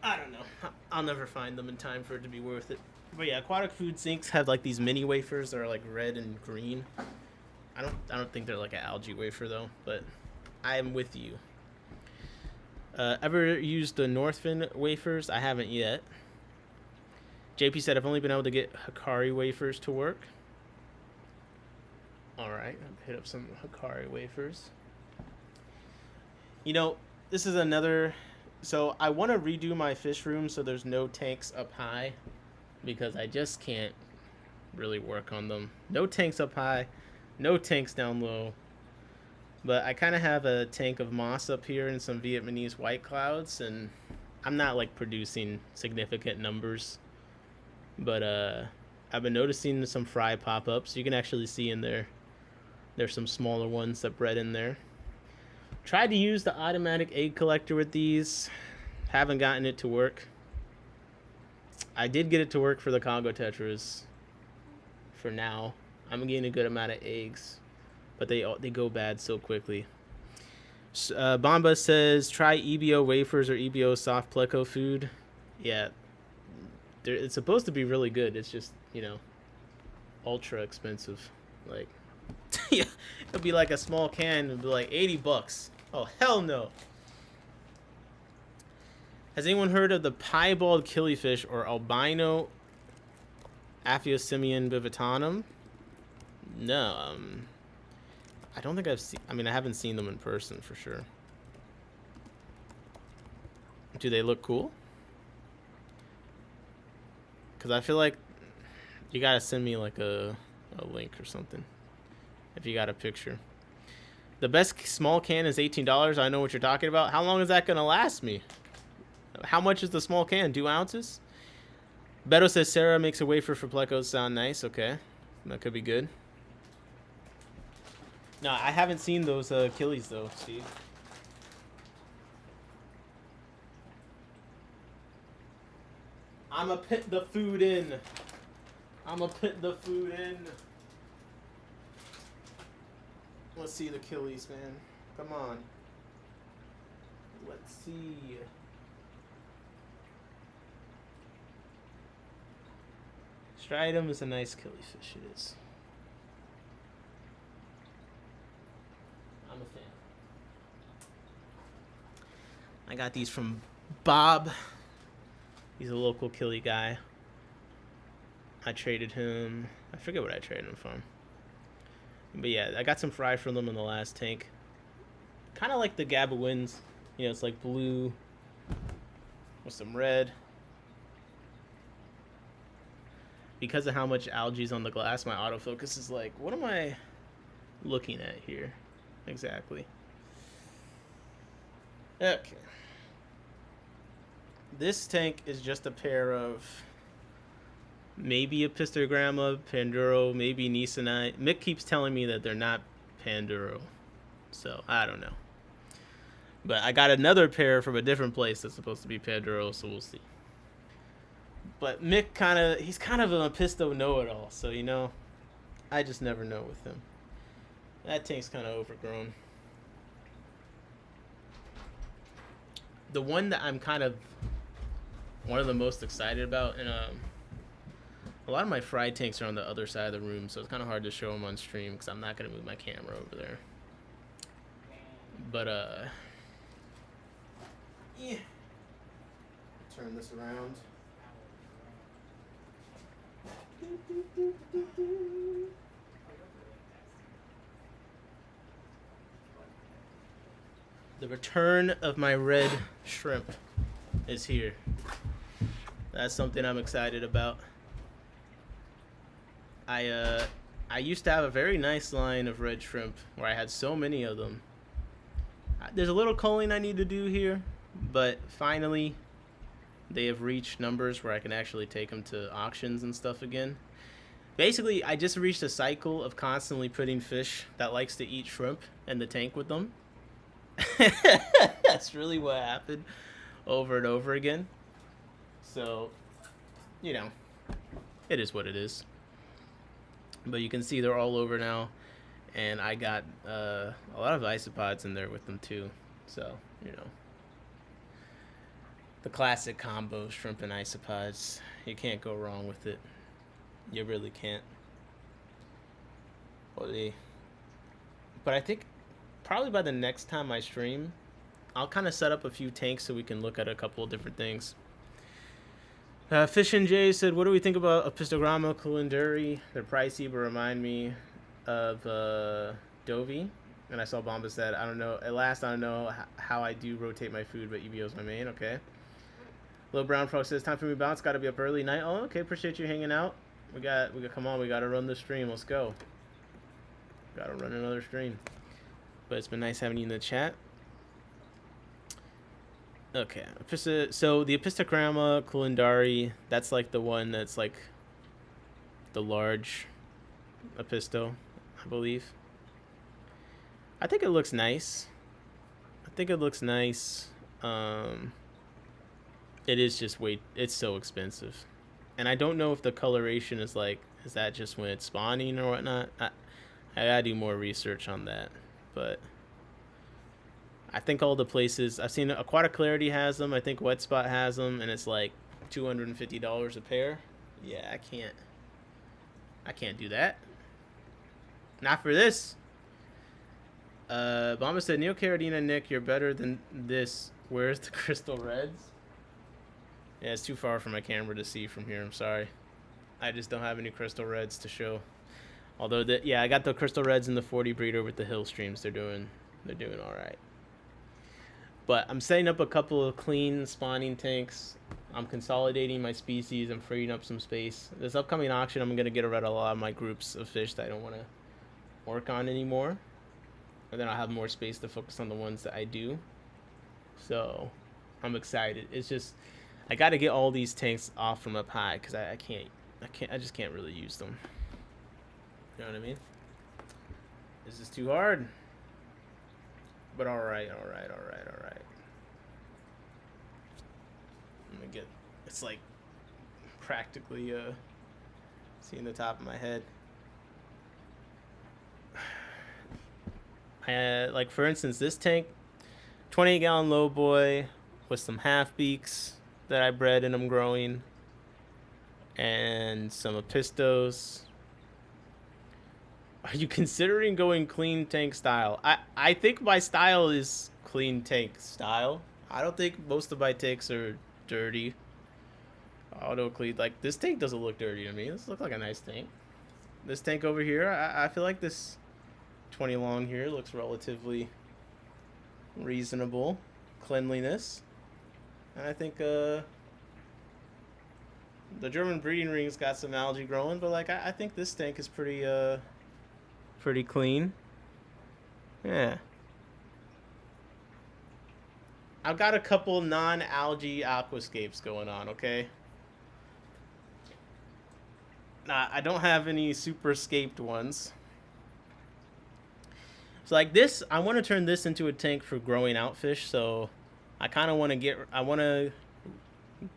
I don't know. I'll never find them in time for it to be worth it. But yeah, Aquatic Food Sinks have like these mini wafers that are like red and green. I don't think they're like an algae wafer though, but I am with you. Ever used the Northfin wafers? I haven't yet. JP said I've only been able to get Hikari wafers to work. Alright, I'll hit up some Hikari wafers. This is another... So I want to redo my fish room so there's no tanks up high because I just can't really work on them. No tanks up high, no tanks down low. But I kind of have a tank of moss up here and some Vietnamese white clouds, and I'm not like producing significant numbers. But I've been noticing some fry pop ups. You can actually see in there, there's some smaller ones that bred in there. Tried to use the automatic egg collector with these. Haven't gotten it to work. I did get it to work for the Congo Tetras. For now, I'm getting a good amount of eggs, but they go bad so quickly. Bomba says try EBO wafers or EBO soft pleco food. Yeah, it's supposed to be really good. It's just, you know, ultra expensive. Like, yeah, it'll be like a small can. It'll be like $80. Oh hell no. Has anyone heard of the piebald killifish or albino Aphyosemion vivitanum? No, I don't think I've seen. I mean, I haven't seen them in person for sure. Do they look cool? Because I feel like you gotta send me like a link or something if you got a picture. The best small can is $18. I know what you're talking about. How long is that gonna last me? How much is the small can? 2 ounces? Beto says Sarah makes a wafer for plecos sound nice. Okay, that could be good. No, I haven't seen those Achilles though, Steve. I'ma put the food in. I'ma put the food in. Let's see the Achilles, man. Come on. Let's see. Stridum is a nice killifish, it is. I'm a fan. I got these from Bob. He's a local killie guy. I traded him. I forget what I traded him from. But yeah, I got some fry from them in the last tank. Kind of like the Gabawins. You know, it's like blue with some red. Because of how much algae's on the glass, my autofocus is like, what am I looking at here exactly? Okay. This tank is just a pair of maybe a Pistogramma, Panduro, maybe Nisonite. Mick keeps telling me that they're not Panduro, so I don't know. But I got another pair from a different place that's supposed to be Panduro, so we'll see. But Mick he's kind of a Pisto know-it-all, so you know, I just never know with him. That tank's kind of overgrown. The one that I'm kind of one of the most excited about, and a lot of my fry tanks are on the other side of the room, so it's kind of hard to show them on stream because I'm not going to move my camera over there. But, yeah. Turn this around. The return of my red shrimp is here. That's something I'm excited about. I used to have a very nice line of red shrimp where I had so many of them. There's a little culling I need to do here, but finally they have reached numbers where I can actually take them to auctions and stuff again. Basically, I just reached a cycle of constantly putting fish that likes to eat shrimp in the tank with them. That's really what happened over and over again. So, you know, it is what it is. But you can see they're all over now. And I got a lot of isopods in there with them too. So, you know, the classic combo, shrimp and isopods. You can't go wrong with it. You really can't. But I think probably by the next time I stream, I'll kind of set up a few tanks so we can look at a couple of different things. Fish and Jay said, what do we think about a Pistogramma Calendari? They're pricey, but remind me of Dovey. And I saw Bomba said, I don't know. At last, I don't know how I do rotate my food, but EBO's my main. Okay. Little Brown Frog says, time for me to bounce. Got to be up early night. Oh, okay. Appreciate you hanging out. Come on, we gotta run the stream. Let's go. Gotta run another stream. But it's been nice having you in the chat. Okay, so the Epistogramma Kulindari, that's like the one that's like the large Episto, I believe. I think it looks nice. It is just it's so expensive. And I don't know if the coloration is that just when it's spawning or whatnot. I gotta do more research on that. But I think all the places I've seen, Aquatic Clarity has them. I think Wet Spot has them, and it's like $250 a pair. Yeah, I can't do that. Not for this. Bomba said, Neocaridina, Nick, you're better than this. Where's the crystal reds? Yeah, it's too far for my camera to see from here. I'm sorry. I just don't have any crystal reds to show. Although, I got the crystal reds in the 40 breeder with the hill streams. They're doing all right. But I'm setting up a couple of clean spawning tanks. I'm consolidating my species. I'm freeing up some space. This upcoming auction, I'm going to get rid of a lot of my groups of fish that I don't want to work on anymore. And then I'll have more space to focus on the ones that I do. So I'm excited. It's just, I got to get all these tanks off from up high because I just can't really use them. You know what I mean? This is too hard. But all right. I'm gonna get, it's like practically seeing the top of my head. Like for instance, this tank, 28-gallon low boy with some half beaks that I bred and I'm growing, and some Epistos. Are you considering going clean tank style? I think my style is clean tank style. I don't think most of my tanks are dirty. Auto clean. Like, this tank doesn't look dirty to me. This looks like a nice tank. This tank over here, I feel like this 20 long here looks relatively reasonable cleanliness. And I think the German breeding ring's got some algae growing, but like I think this tank is pretty clean. Yeah. I've got a couple non-algae aquascapes going on, okay? I don't have any super escaped ones. So like this, I want to turn this into a tank for growing out fish, so I kind of want to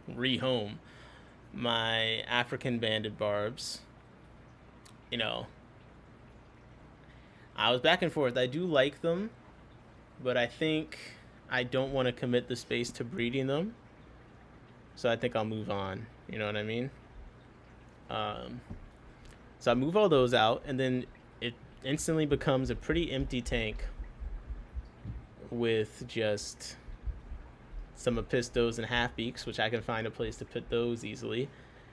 rehome my African banded barbs. You know, I was back and forth. I do like them, but I think I don't want to commit the space to breeding them. So I think I'll move on. You know what I mean? So I move all those out, and then it instantly becomes a pretty empty tank with just some Epistos and half beaks, which I can find a place to put those easily.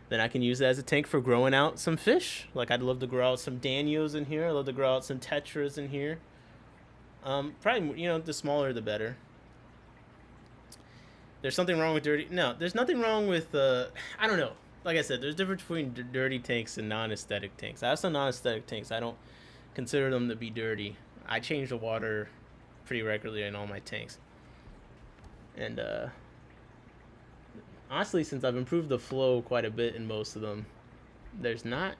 Then I can use it as a tank for growing out some fish. Like, I'd love to grow out some Danios in here. I'd love to grow out some Tetras in here. Probably, you know, the smaller the better. There's something wrong with dirty... No, there's nothing wrong with... I don't know. Like I said, there's a difference between dirty tanks and non-aesthetic tanks. I have some non-aesthetic tanks. I don't consider them to be dirty. I change the water pretty regularly in all my tanks. And, honestly, since I've improved the flow quite a bit in most of them, there's not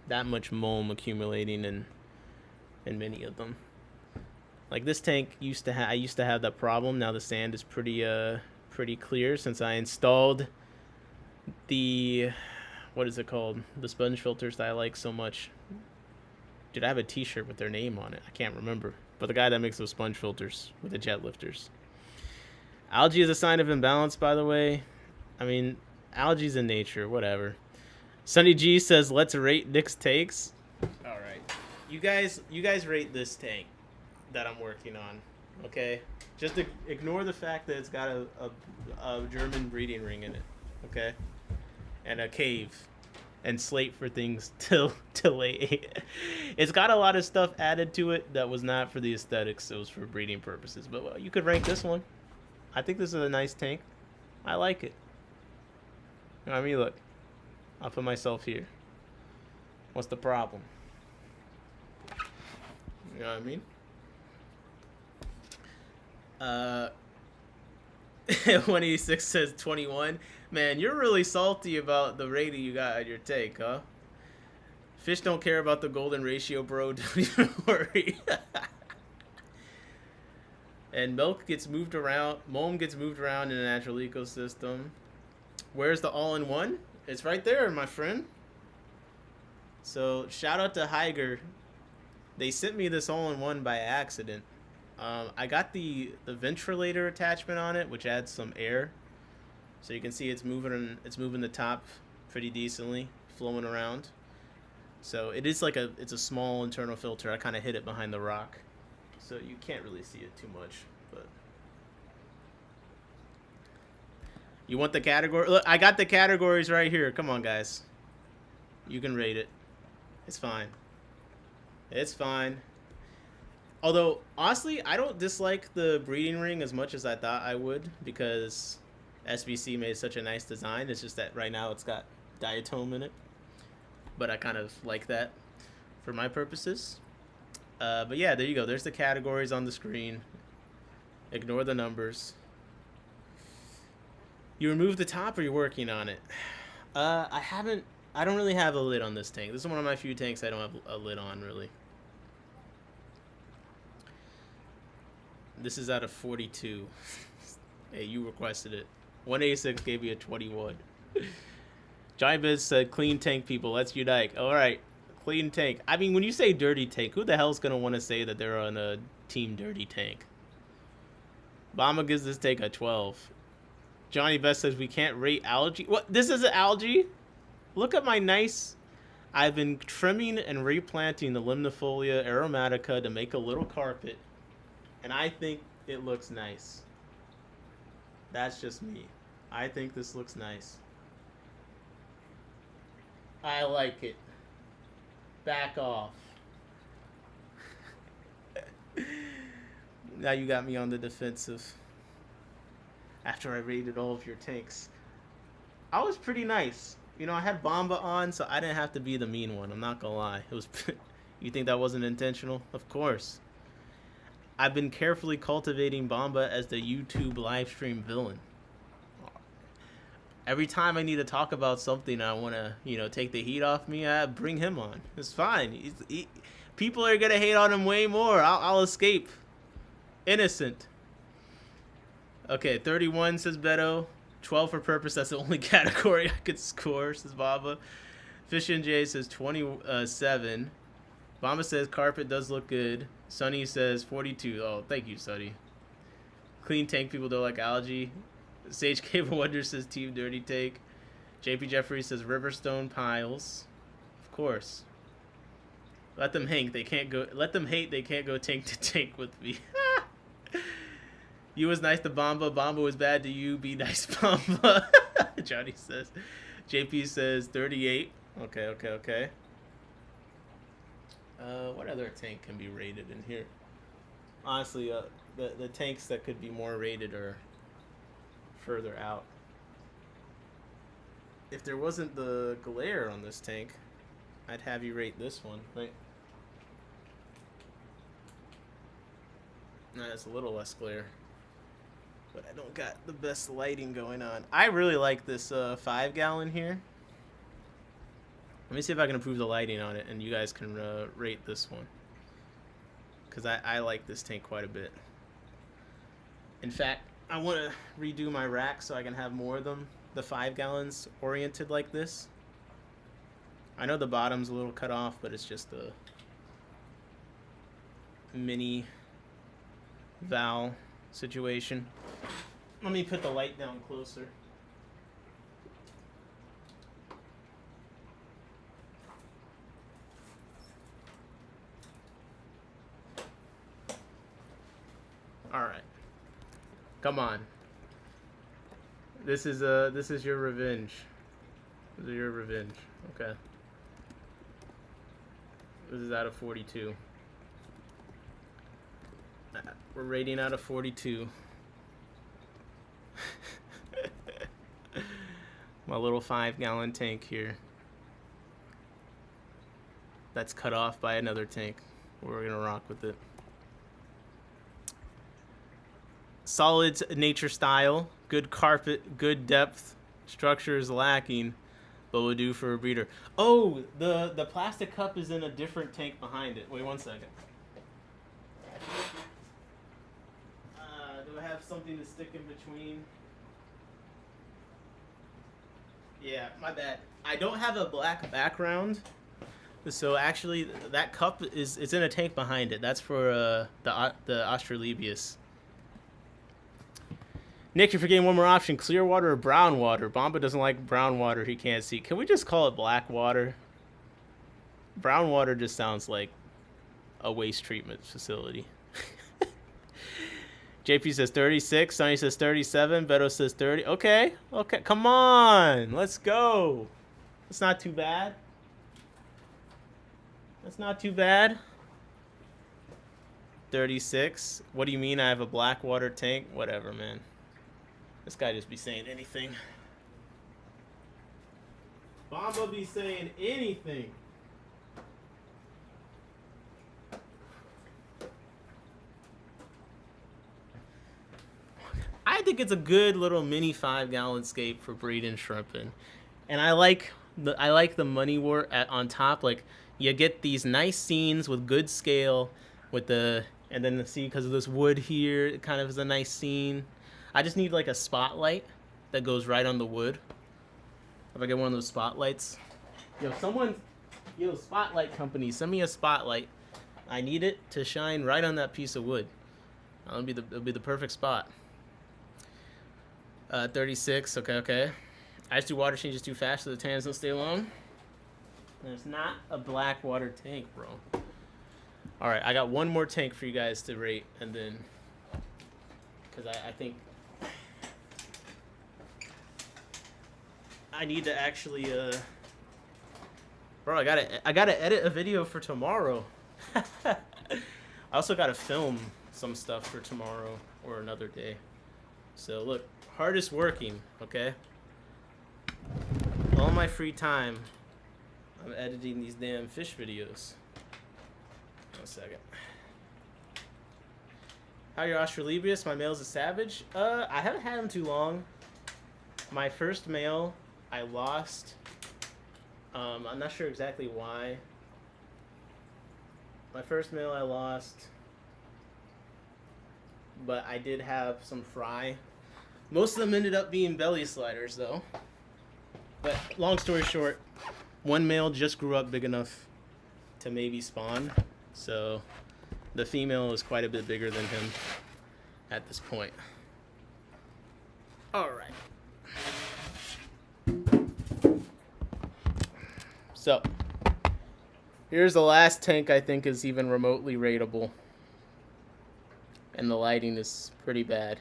that much mulm accumulating in many of them. Like this tank I used to have that problem. Now the sand is pretty clear since I installed the, what is it called? The sponge filters that I like so much. Dude, I have a t-shirt with their name on it. I can't remember. But the guy that makes those sponge filters with the jet lifters. Algae is a sign of imbalance, by the way. I mean, algae's in nature, whatever. Sunny G says, let's rate Nick's takes. All right. You guys rate this tank that I'm working on, okay? Just ignore the fact that it's got a German breeding ring in it, okay? And a cave and slate for things to lay. It's got a lot of stuff added to it that was not for the aesthetics. It was for breeding purposes. But well, you could rank this one. I think this is a nice tank. I like it. I mean, look. I'll put myself here. What's the problem? You know what I mean? 186 says 21. Man, you're really salty about the rating you got on your take, huh? Fish don't care about the golden ratio, bro. Don't even worry. And milk gets moved around. Mom gets moved around in a natural ecosystem. Where's the all-in-one? It's right there, my friend. So shout out to Higer. They sent me this all-in-one by accident. I got the ventilator attachment on it, which adds some air. So you can see it's moving the top pretty decently, flowing around. So it is like it's a small internal filter. I kind of hid it behind the rock, so you can't really see it too much. But you want the category? Look, I got the categories right here. Come on, guys. You can rate it. It's fine. It's fine. Although, honestly, I don't dislike the breeding ring as much as I thought I would, because SBC made such a nice design. It's just that right now it's got diatome in it. But I kind of like that for my purposes. But yeah, there you go. There's the categories on the screen. Ignore the numbers. You removed the top, or you're working on it? I don't really have a lid on this tank. This is one of my few tanks I don't have a lid on, really. This is out of 42. Hey, you requested it. 186 gave you a 21. Johnny Biz said, clean tank people, let's unite. All right, clean tank. I mean, when you say dirty tank, who the hell's going to want to say that they're on a team dirty tank? Bama gives this tank a 12. Johnny Best says, we can't rate algae. What? This is an algae? Look at my nice... I've been trimming and replanting the Limnifolia aromatica to make a little carpet. And I think it looks nice. That's just me. I think this looks nice. I like it. Back off. Now you got me on the defensive. After I rated all of your tanks. I was pretty nice. You know, I had Bomba on, so I didn't have to be the mean one. I'm not gonna lie. It was. You think that wasn't intentional? Of course. I've been carefully cultivating Bomba as the YouTube livestream villain. Every time I need to talk about something, I want to, take the heat off me, I bring him on. It's fine. People are going to hate on him way more. I'll escape. Innocent. Okay, 31 says Beto. 12 for purpose. That's the only category I could score, says Baba. Fish and J says 27. Bamba says carpet does look good. Sunny says 42. Oh, thank you, Sunny. Clean tank people don't like algae. Sage Cable Wonder says team dirty tank. JP Jeffrey says Riverstone piles. Of course. Let them hang. They can't go. Let them hate. They can't go tank to tank with me. You was nice to Bamba. Bamba was bad to you. Be nice, Bamba. Johnny says. JP says 38. Okay. What other tank can be rated in here? Honestly, the tanks that could be more rated are further out. If there wasn't the glare on this tank, I'd have you rate this one, right? Nah, it's a little less glare. But I don't got the best lighting going on. I really like this 5-gallon here. Let me see if I can improve the lighting on it, and you guys can rate this one. Because I like this tank quite a bit. In fact, I want to redo my rack so I can have more of them, the 5 gallons, oriented like this. I know the bottom's a little cut off, but it's just a mini valve situation. Let me put the light down closer. All right. Come on. This is your revenge. This is your revenge. Okay. This is out of 42. We're rating out of 42. My little 5-gallon tank here. that's cut off by another tank. We're gonna rock with it. Solid nature style, good carpet, good depth. Structure is lacking, but will do for a breeder. Oh, the plastic cup is in a different tank behind it. Wait 1 second. Do I have something to stick in between? Yeah, my bad. I don't have a black background, so actually that cup it's in a tank behind it. That's for the Australibius. Nick, you're forgetting one more option: clear water or brown water. Bomba doesn't like brown water. He can't see. Can we just call it black water? Brown water just sounds like a waste treatment facility. JP says 36. Sonny says 37. Beto says 30. Okay. Okay. Come on. Let's go. That's not too bad. That's not too bad. 36. What do you mean I have a black water tank? Whatever, man. This guy just be saying anything. Bomba be saying anything. I think it's a good little mini 5-gallon scape for breeding shrimping, and I like the money wort on top. Like you get these nice scenes with good scale, with the and then see because of this wood here, it kind of is a nice scene. I just need like a spotlight that goes right on the wood. If I get one of those spotlights, spotlight company, send me a spotlight. I need it to shine right on that piece of wood. It'll be the perfect spot. 36. Okay. I just do water changes too fast so the tans don't stay long. There's not a black water tank, bro. All right, I got one more tank for you guys to rate, and then because I think I need to actually bro, I gotta edit a video for tomorrow. I also gotta film some stuff for tomorrow or another day. So look, hardest working, okay? All my free time, I'm editing these damn fish videos. 1 second. How are your Australibius? My male's a savage. I haven't had him too long. My first male, I lost. I'm not sure exactly why. My first male I lost, but I did have some fry. Most of them ended up being belly sliders, though. But long story short, one male just grew up big enough to maybe spawn, so the female is quite a bit bigger than him at this point. All right. So here's the last tank I think is even remotely rateable, and the lighting is pretty bad.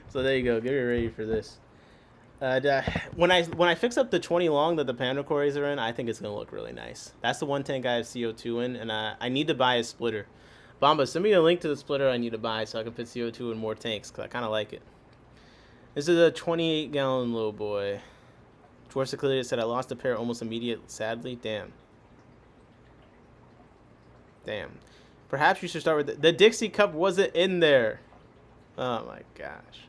So there you go. Get ready for this. When I fix up the 20 long that the panda quarries are in, I think it's gonna look really nice. That's the one tank I have CO2 in, and I need to buy a splitter. Bomba, send me a link to the splitter I need to buy so I can put CO2 in more tanks, because I kind of like it. This is a 28-gallon low boy. George Seclidity said I lost a pair almost immediately. Sadly, damn. Perhaps you should start with the Dixie cup wasn't in there. Oh my gosh.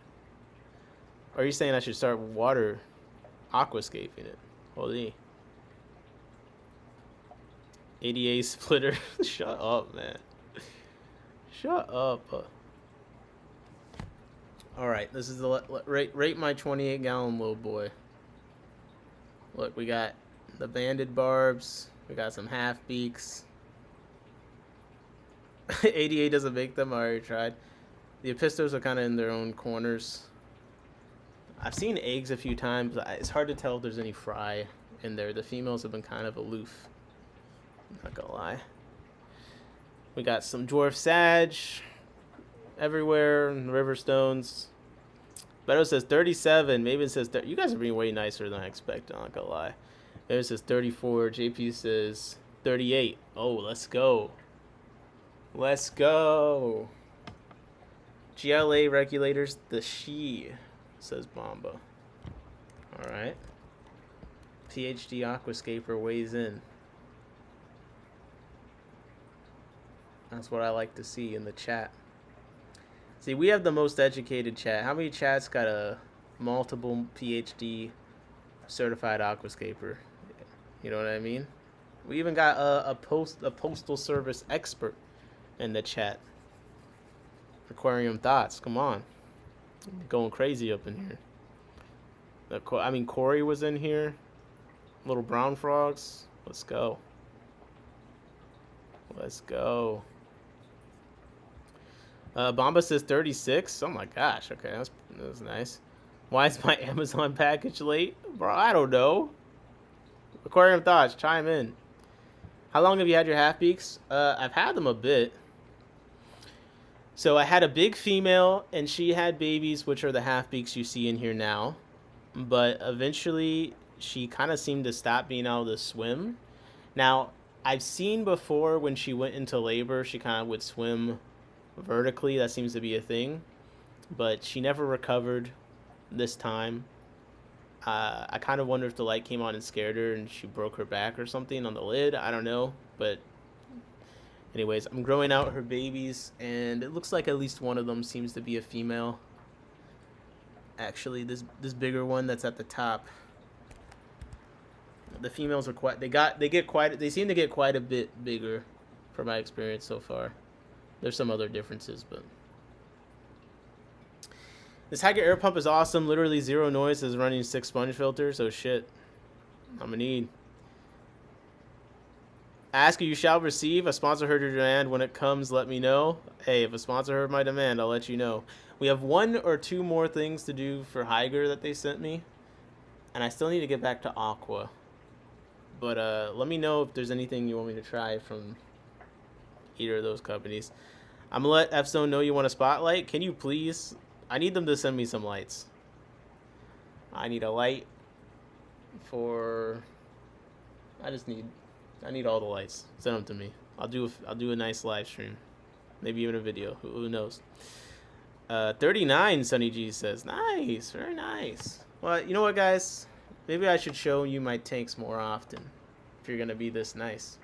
Are you saying I should start water aquascaping it? Holy. ADA splitter. Shut up, man. Shut up. Alright, this is the rate my 28-gallon low boy. Look, we got the banded barbs. We got some half beaks. ADA doesn't make them. I already tried. The Epistos are kind of in their own corners. I've seen eggs a few times. It's hard to tell if there's any fry in there. The females have been kind of aloof. Not gonna lie. We got some dwarf sag everywhere. River stones. Beto says 37. Maven says 30. You guys are being way nicer than I expected. I'm not gonna lie. Maven says 34. JP says 38. Oh, let's go. Let's go. GLA regulators, the she, says Bomba. Alright. PhD Aquascaper weighs in. That's what I like to see in the chat. See, we have the most educated chat. How many chats got a multiple PhD certified aquascaper? You know what I mean? We even got a postal service expert in the chat. Aquarium thoughts. Come on, going crazy up in here. I mean, Corey was in here. Little brown frogs. Let's go. Let's go. Bomba says 36. Oh my gosh. Okay, that's nice. Why is my Amazon package late? Bro, I don't know. Aquarium thoughts, chime in. How long have you had your half beaks? I've had them a bit. So I had a big female, and she had babies, which are the half beaks you see in here now. But eventually, she kind of seemed to stop being able to swim. Now, I've seen before when she went into labor, she kind of would swim vertically. That seems to be a thing. But she never recovered this time. I kind of wonder if the light came on and scared her and she broke her back or something on the lid. I don't know. But anyways, I'm growing out her babies, and it looks like at least one of them seems to be a female. Actually, this bigger one that's at the top. The females are they seem to get quite a bit bigger from my experience so far. There's some other differences, but this Tiger air pump is awesome. Literally zero noise. Is running 6 sponge filters. Oh shit. I'm gonna need. Ask you shall receive. A sponsor heard your demand. When it comes, let me know. Hey, if a sponsor heard my demand, I'll let you know. We have 1 or 2 more things to do for Higer that they sent me, and I still need to get back to Aqua. But let me know if there's anything you want me to try from either of those companies. I'm gonna let F-Zone know you want a spotlight. Can you please? I need them to send me some lights. I need a light for. I need all the lights. Send them to me. I'll do a nice live stream, maybe even a video. Who knows? 39 Sunny G says nice, very nice. Well, you know what, guys? Maybe I should show you my tanks more often if you're gonna be this nice.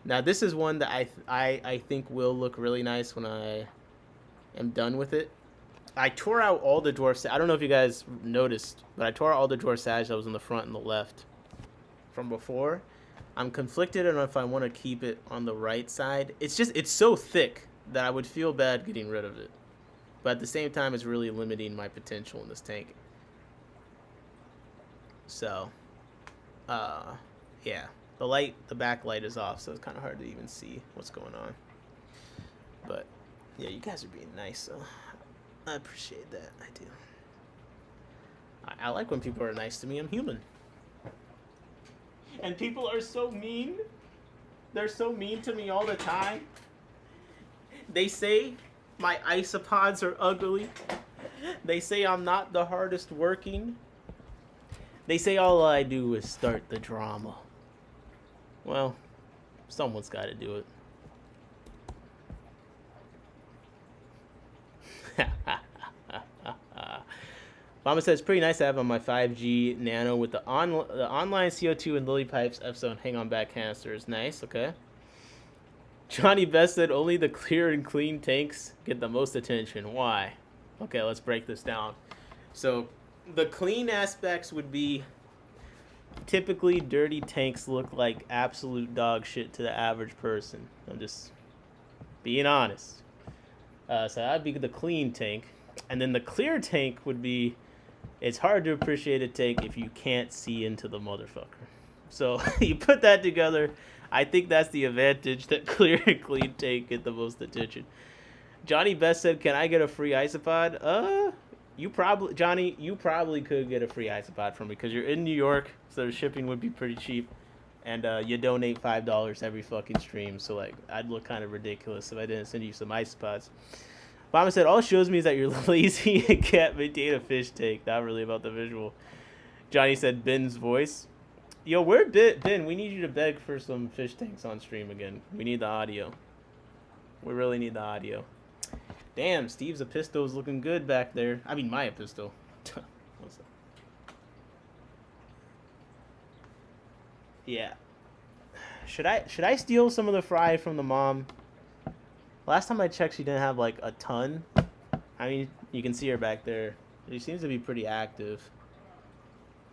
Now this is one that I think will look really nice when I am done with it. I tore out all the dwarf. I don't know if you guys noticed, but I tore out all the dwarf sage that was in the front and the left from before. I'm conflicted on if I want to keep it on the right side. It's so thick that I would feel bad getting rid of it, but at the same time, it's really limiting my potential in this tank. So, yeah, the back light is off, so it's kind of hard to even see what's going on. But yeah, you guys are being nice, so I appreciate that. I do. I like when people are nice to me. I'm human. And people are so mean. They're so mean to me all the time. They say my isopods are ugly. They say I'm not the hardest working. They say all I do is start the drama. Well, someone's got to do it. Mama says, pretty nice to have on my 5G Nano with the online CO2 and lily pipes F-Zone hang-on back canisters. Nice, okay. Johnny Best said, only the clear and clean tanks get the most attention. Why? Okay, let's break this down. So, the clean aspects would be, typically dirty tanks look like absolute dog shit to the average person. I'm just being honest. So that'd be the clean tank. And then the clear tank would be, it's hard to appreciate a tank if you can't see into the motherfucker. So you put that together, I think that's the advantage that clear and clean tank get the most attention. Johnny Best said, can I get a free isopod? Johnny, you probably could get a free isopod from me because you're in New York, so the shipping would be pretty cheap. And you donate $5 every fucking stream, so like I'd look kind of ridiculous if I didn't send you some isopods. Mama said, all it shows me is that you're lazy and can't maintain a fish tank. Not really about the visual. Johnny said, Ben's voice. Yo, where Ben? We need you to beg for some fish tanks on stream again. We need the audio. We really need the audio. Damn, Steve's Episto is looking good back there. I mean, my Episto. What's that? Yeah. Should I steal some of the fry from the mom? Last time I checked, she didn't have like a ton. I mean, you can see her back there. She seems to be pretty active.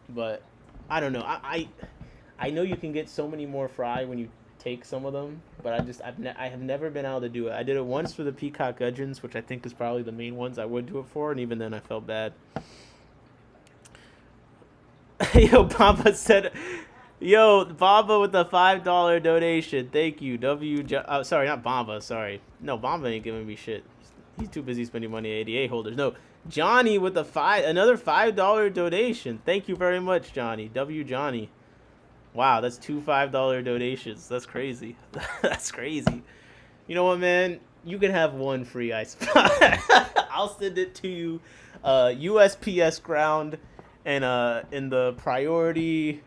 But I don't know. I know you can get so many more fry when you take some of them, but I have never been able to do it. I did it once for the peacock gudgeons, which I think is probably the main ones I would do it for, and even then I felt bad. Yo, Bamba said, yo, Bamba with the $5 donation. Thank you. Sorry, not Bamba. Sorry. No, Bamba ain't giving me shit. He's too busy spending money at ADA holders. No, Johnny with the another $5 donation. Thank you very much, Johnny. Johnny. Wow, that's two $5 donations. That's crazy. That's crazy. You know what, man? You can have one free ice pop. I'll send it to you, USPS ground, and in the priority,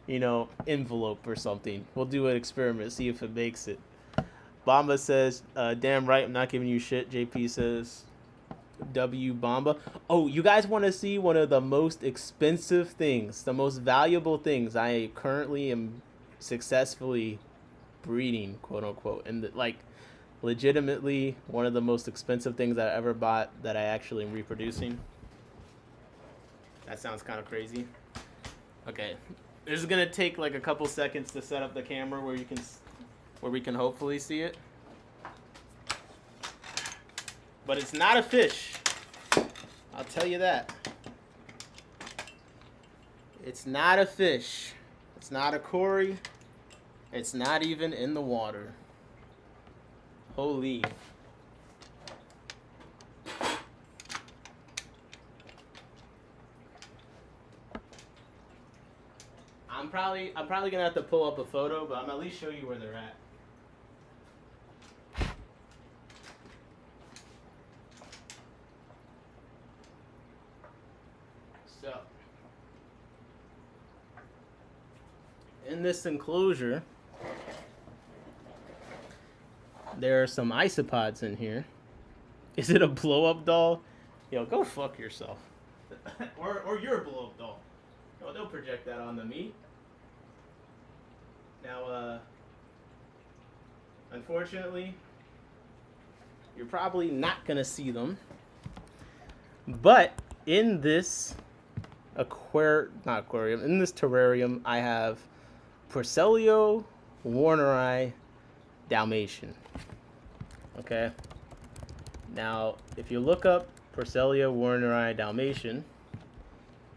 envelope or something. We'll do an experiment, see if it makes it. Bamba says, damn right, I'm not giving you shit. JP says, W Bamba. Oh, you guys want to see one of the most expensive things, the most valuable things I currently am successfully breeding, quote unquote, and legitimately one of the most expensive things I ever bought that I actually am reproducing? That sounds kind of crazy. Okay, this is gonna take like a couple seconds to set up the camera where we can hopefully see it. But it's not a fish. I'll tell you that. It's not a fish. It's not a Cory. It's not even in the water. Holy. I'm probably gonna have to pull up a photo, but I'm gonna at least show you where they're at. So, in this enclosure, there are some isopods in here. Is it a blow-up doll? Yo, go fuck yourself. or you're a blow-up doll. Yo, don't project that onto me. Now, unfortunately, you're probably not gonna see them. But in this in this terrarium, I have Porcellio warneri Dalmatian. Okay. Now, if you look up Porcellio warneri Dalmatian,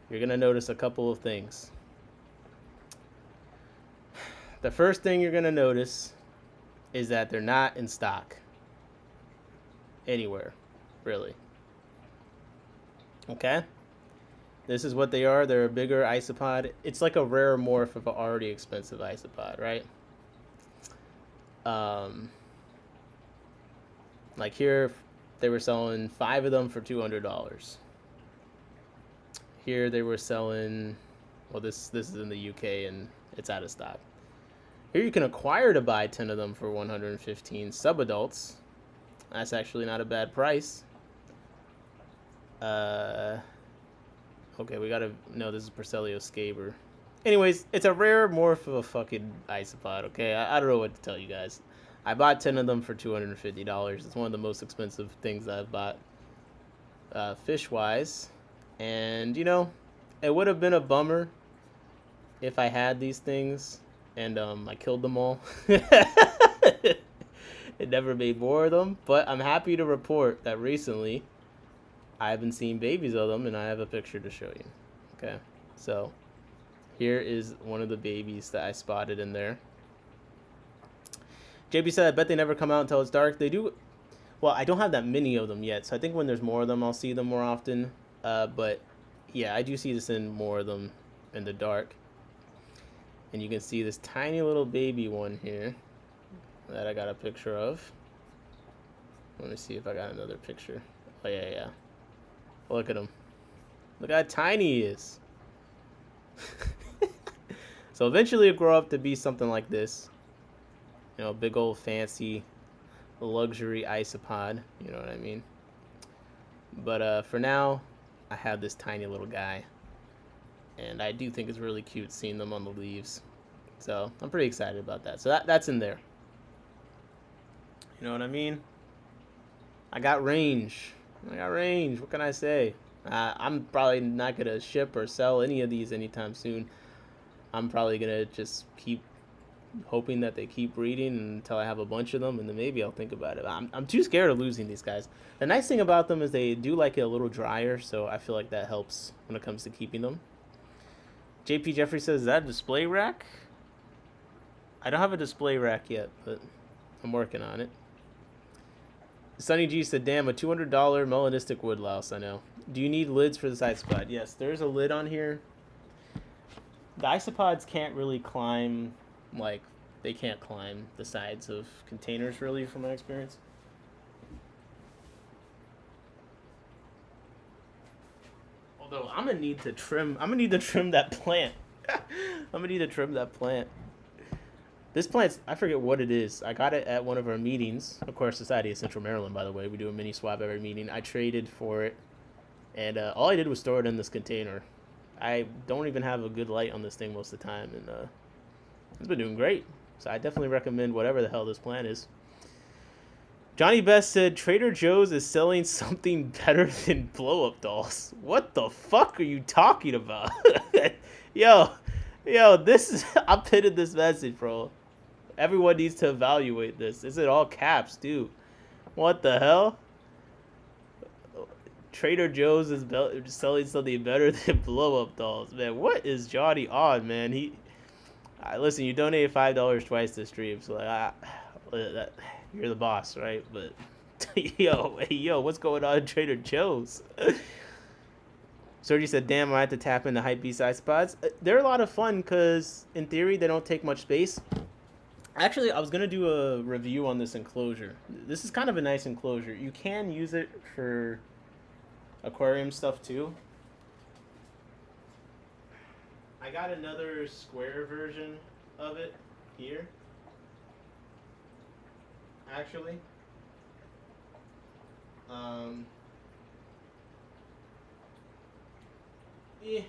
you're gonna notice a couple of things. The first thing you're gonna notice is that they're not in stock anywhere, really. Okay? This is what they are. They're a bigger isopod. It's like a rare morph of an already expensive isopod, right? Like here, they were selling 5 of them for $200. Here they were selling, well, this is in the UK and it's out of stock. Here you can acquire to buy 10 of them for 115 subadults. That's actually not a bad price. Okay, we gotta know this is Porcellio scaber. Anyways, it's a rare morph of a fucking isopod, okay? I don't know what to tell you guys. I bought 10 of them for $250. It's one of the most expensive things I've bought fish-wise. And, it would have been a bummer if I had these things and I killed them all. It never made more of them, but I'm happy to report that recently I've been seeing babies of them, and I have a picture to show you. Okay, so here is one of the babies that I spotted in there. JB said, I bet they never come out until it's dark. They do. Well, I don't have that many of them yet, so I think when there's more of them, I'll see them more often. But yeah, I do see this in more of them in the dark. And you can see this tiny little baby one here that I got a picture of. Let me see if I got another picture. Oh, yeah. Look at him. Look how tiny he is. So eventually it'll grow up to be something like this. Big old fancy luxury isopod. You know what I mean? But for now, I have this tiny little guy. And I do think it's really cute seeing them on the leaves. So I'm pretty excited about that. So that's in there. You know what I mean? I got range. What can I say? I'm probably not gonna ship or sell any of these anytime soon. I'm probably gonna just keep hoping that they keep breeding until I have a bunch of them, and then maybe I'll think about it. I'm too scared of losing these guys. The nice thing about them is they do like it a little drier, so I feel like that helps when it comes to keeping them. JP Jeffrey says, is that a display rack? I don't have a display rack yet, but I'm working on it. Sunny G said, damn, a $200 melanistic woodlouse, I know. Do you need lids for this isopod? Yes, there's a lid on here. The isopods can't really climb, like, they can't climb the sides of containers, really, from my experience. Although, I'm gonna need to trim that plant. This plant's, I forget what it is. I got it at one of our meetings. Of course, Society of Central Maryland, by the way. We do a mini swap every meeting. I traded for it, and all I did was store it in this container. I don't even have a good light on this thing most of the time, and it's been doing great. So I definitely recommend whatever the hell this plant is. Johnny Best said, Trader Joe's is selling something better than blow-up dolls. What the fuck are you talking about? Yo, this is... I'm pitting this message, bro. Everyone needs to evaluate this. Is it all caps, dude? What the hell? Trader Joe's is selling something better than blow-up dolls. Man, what is Johnny on, man? Listen, you donated $5 twice this stream, so you're the boss, right? But yo, what's going on in Trader Joe's? Sergi said, damn, I have to tap into Hypebeast iSpods. They're a lot of fun because, in theory, they don't take much space. Actually, I was going to do a review on this enclosure. This is kind of a nice enclosure. You can use it for aquarium stuff, too. I got another square version of it here. Actually. Yeah.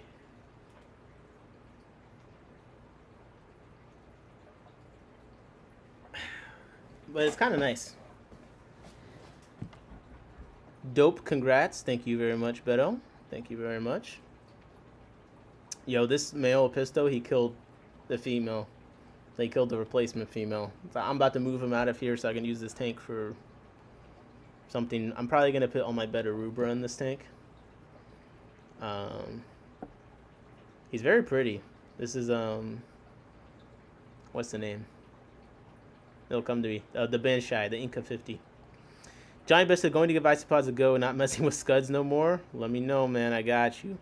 But it's kind of nice. Dope, congrats. Thank you very much, Beto. Thank you very much. Yo, this male Episto, he killed the female. They killed the replacement female. So I'm about to move him out of here so I can use this tank for something. I'm probably going to put all my Beta Rubra in this tank. He's very pretty. This is, what's the name? It'll come to me. The Banshai, the Inca 50. Johnny Best said, going to give isopods a go, not messing with scuds no more. Let me know, man. I got you.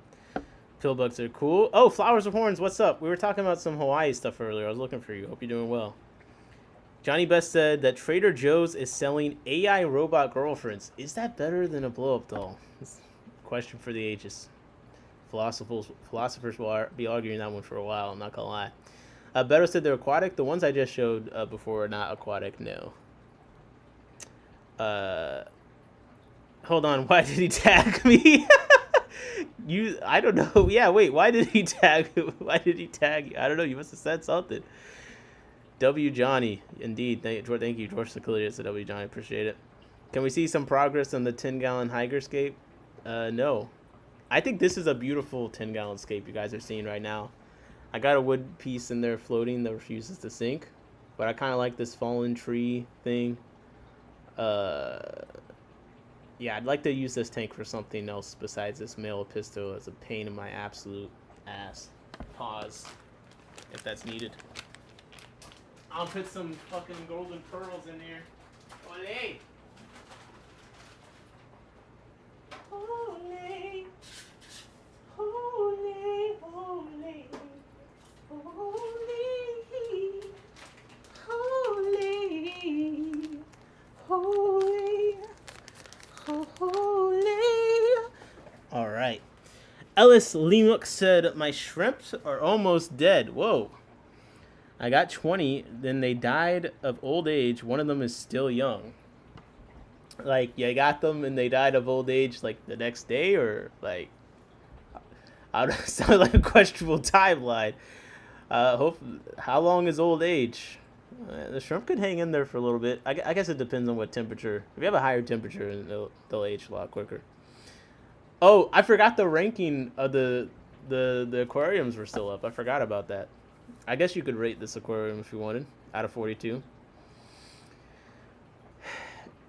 Pillbugs are cool. Oh, Flowers of Horns, what's up? We were talking about some Hawaii stuff earlier. I was looking for you. Hope you're doing well. Johnny Best said that Trader Joe's is selling AI robot girlfriends. Is that better than a blow-up doll? Question for the ages. Philosophers will be arguing that one for a while, I'm not gonna lie. Beto said they're aquatic. The ones I just showed before are not aquatic, no. Hold on, why did he tag me? I don't know. Yeah, wait, why did he tag you? I don't know, you must have said something. W. Johnny, indeed. Thank you, George Secilius at W. Johnny, appreciate it. Can we see some progress on the 10-gallon Hygerscape? No. I think this is a beautiful 10-gallon scape you guys are seeing right now. I got a wood piece in there floating that refuses to sink, but I kind of like this fallen tree thing. Yeah, I'd like to use this tank for something else besides this male Episto as a pain in my absolute ass. Pause, if that's needed. I'll put some fucking golden pearls in here. Olé! Olé! Olé! Olé! Holy, holy, holy. All right. Ellis Lemuk said, my shrimps are almost dead. Whoa. I got 20, then they died of old age. One of them is still young. Like, you got them and they died of old age, like, the next day? Or, like, I don't sound like a questionable timeline. How long is old age? The shrimp could hang in there for a little bit. I guess it depends on what temperature. If you have a higher temperature, they'll age a lot quicker. Oh, I forgot the ranking of the aquariums were still up. I forgot about that. I guess you could rate this aquarium if you wanted, out of 42.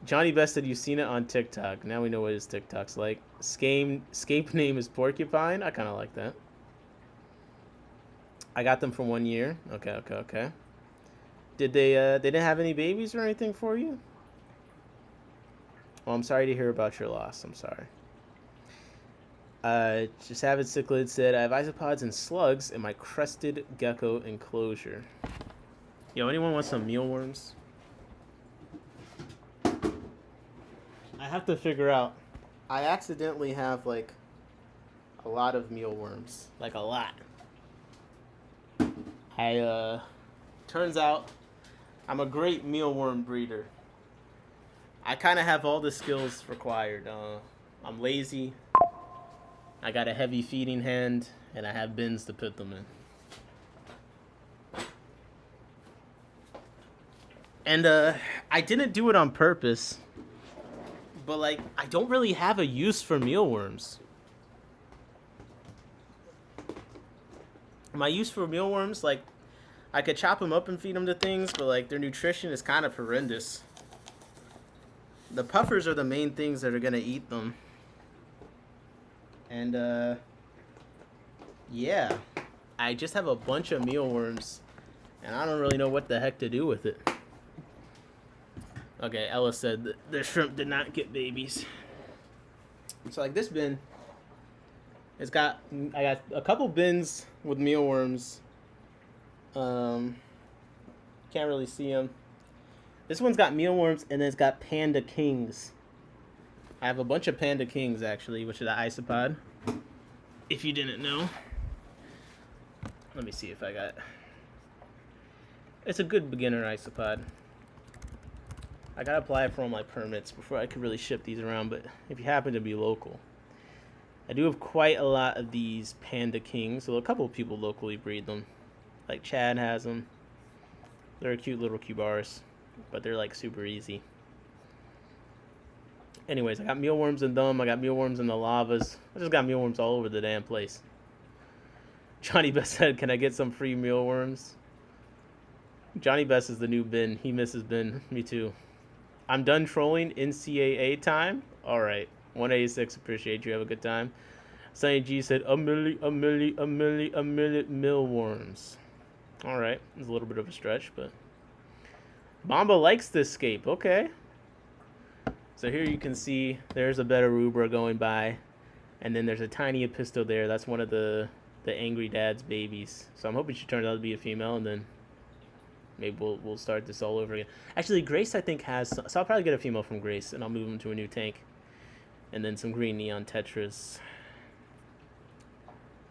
Johnny Best said you've seen it on TikTok. Now we know what his TikTok's like. Scape name is Porcupine. I kind of like that. I got them for 1 year. Okay. Did they didn't have any babies or anything for you? Well, I'm sorry to hear about your loss. I'm sorry. Just Having Cichlid said, I have isopods and slugs in my crested gecko enclosure. Yo, anyone want some mealworms? I have to figure out. I accidentally have like a lot of mealworms. Like a lot. Turns out I'm a great mealworm breeder. I kind of have all the skills required. I'm lazy. I got a heavy feeding hand, and I have bins to put them in. And I didn't do it on purpose, but like I don't really have a use for mealworms. My use for mealworms, like I could chop them up and feed them to things, but like their nutrition is kind of horrendous. The puffers are the main things that are gonna eat them. And yeah, I just have a bunch of mealworms, and I don't really know what the heck to do with it. Okay, Ella said the shrimp did not get babies. So like this bin, I got a couple bins with mealworms. Can't really see them. This one's got mealworms, and then it's got panda kings. I have a bunch of panda kings actually, which are the isopod. If you didn't know. Let me see if I got. It's a good beginner isopod. I gotta apply for all my permits before I could really ship these around, but if you happen to be local. I do have quite a lot of these panda kings, so a couple of people locally breed them. Like Chad has them. They're a cute little cubaris, but they're like super easy. Anyways, I got mealworms in them. I got mealworms in the lavas. I just got mealworms all over the damn place. Johnny Best said, can I get some free mealworms? Johnny Best is the new bin. He misses bin. Me too. I'm done trolling. NCAA time. All right. 186. Appreciate you. Have a good time. Sonny G said, a million mealworms. All right. It's a little bit of a stretch, but Bamba likes this scape. Okay. So here you can see there's a betta rubra going by, and then there's a tiny episto there. That's one of the angry dad's babies. So I'm hoping she turns out to be a female, and then maybe we'll start this all over again. Actually, Grace I think has, so I'll probably get a female from Grace, and I'll move them to a new tank, and then some green neon tetras.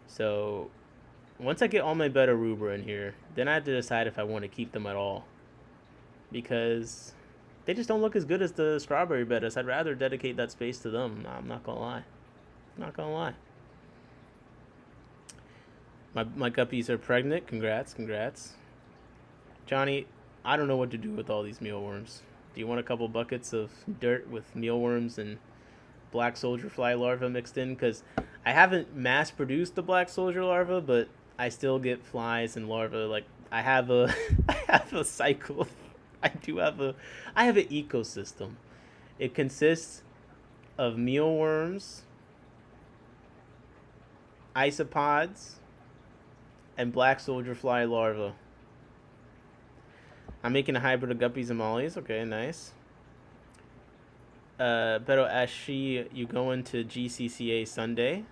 So once I get all my betta rubra in here, then I have to decide if I want to keep them at all, because they just don't look as good as the strawberry bettas. I'd rather dedicate that space to them. No, I'm not gonna lie. Not gonna lie. My guppies are pregnant. Congrats. Johnny, I don't know what to do with all these mealworms. Do you want a couple buckets of dirt with mealworms and black soldier fly larvae mixed in? Because I haven't mass produced the black soldier larva, but I still get flies and larvae. Like I have a cycle. I have an ecosystem. It consists of mealworms, isopods, and black soldier fly larvae. I'm making a hybrid of guppies and mollies. Okay, nice. Beto Ashi, you going to GCCA Sunday?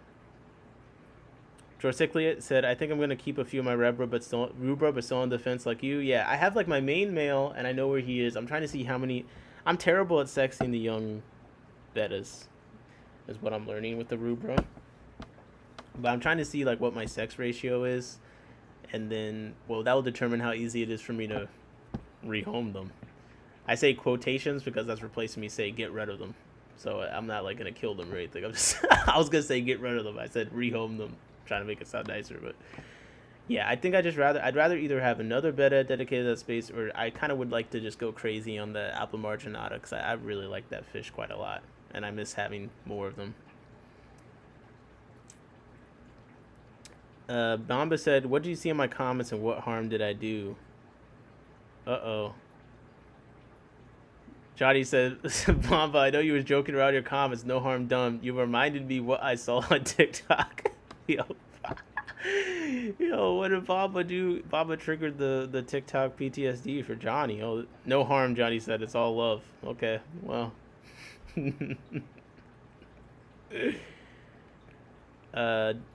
Drosiclia said, I think I'm going to keep a few of my rubra, but still on the fence like you. Yeah, I have like my main male, and I know where he is. I'm trying to see how many. I'm terrible at sexing the young bettas, is what I'm learning with the rubra. But I'm trying to see like what my sex ratio is, and then, well, that will determine how easy it is for me to rehome them. I say quotations because that's replacing me say get rid of them. So I'm not like going to kill them or anything. I was going to say get rid of them. I said rehome them. Trying to make it sound nicer, but Yeah, I think I'd rather either have another betta dedicated to that space, or I kind of would like to just go crazy on the Alpha marginata because I really like that fish quite a lot, and I miss having more of them. Bamba said, "What did you see in my comments, and what harm did I do?" Uh-oh. Johnny said, "Bamba, I know you was joking around your comments. No harm done. You reminded me what I saw on TikTok." Yo, yo, what did Baba do? Baba triggered the TikTok PTSD for Johnny. Oh, no harm, Johnny said. It's all love. Okay, well.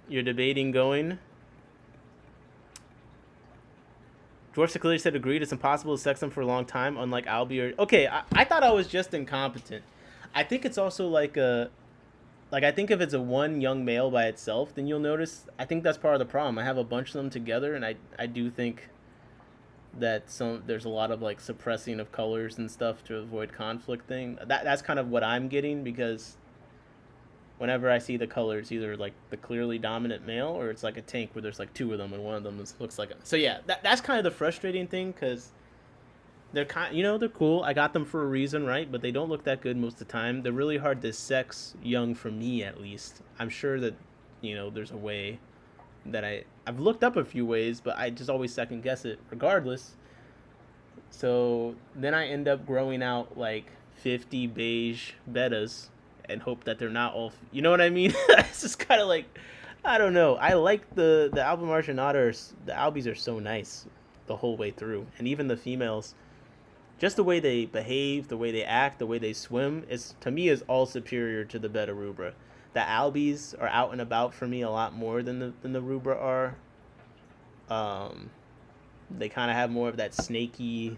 You're debating going. George Seclity said, agreed. It's impossible to sex them for a long time, unlike Albie or... Okay, I thought I was just incompetent. I think it's also like a... Like, I think if it's a one young male by itself, then you'll notice... I think that's part of the problem. I have a bunch of them together, and I do think that there's a lot of, like, suppressing of colors and stuff to avoid conflict thing. That's kind of what I'm getting, because... Whenever I see the colors, either like the clearly dominant male, or it's like a tank where there's like two of them and one of them looks like so yeah, that's kind of the frustrating thing, because they're they're cool. I got them for a reason, right? But they don't look that good most of the time. They're really hard to sex young, for me at least. I'm sure that there's a way that I've looked up a few ways, but I just always second guess it regardless. So then I end up growing out like 50 beige bettas and hope that they're not all, you know what I mean? It's just kind of like, I don't know. I like the Alba Marginata, the Albies are so nice the whole way through. And even the females, just the way they behave, the way they act, the way they swim, to me is all superior to the Betta Rubra. The Albies are out and about for me a lot more than the Rubra are. They kind of have more of that snaky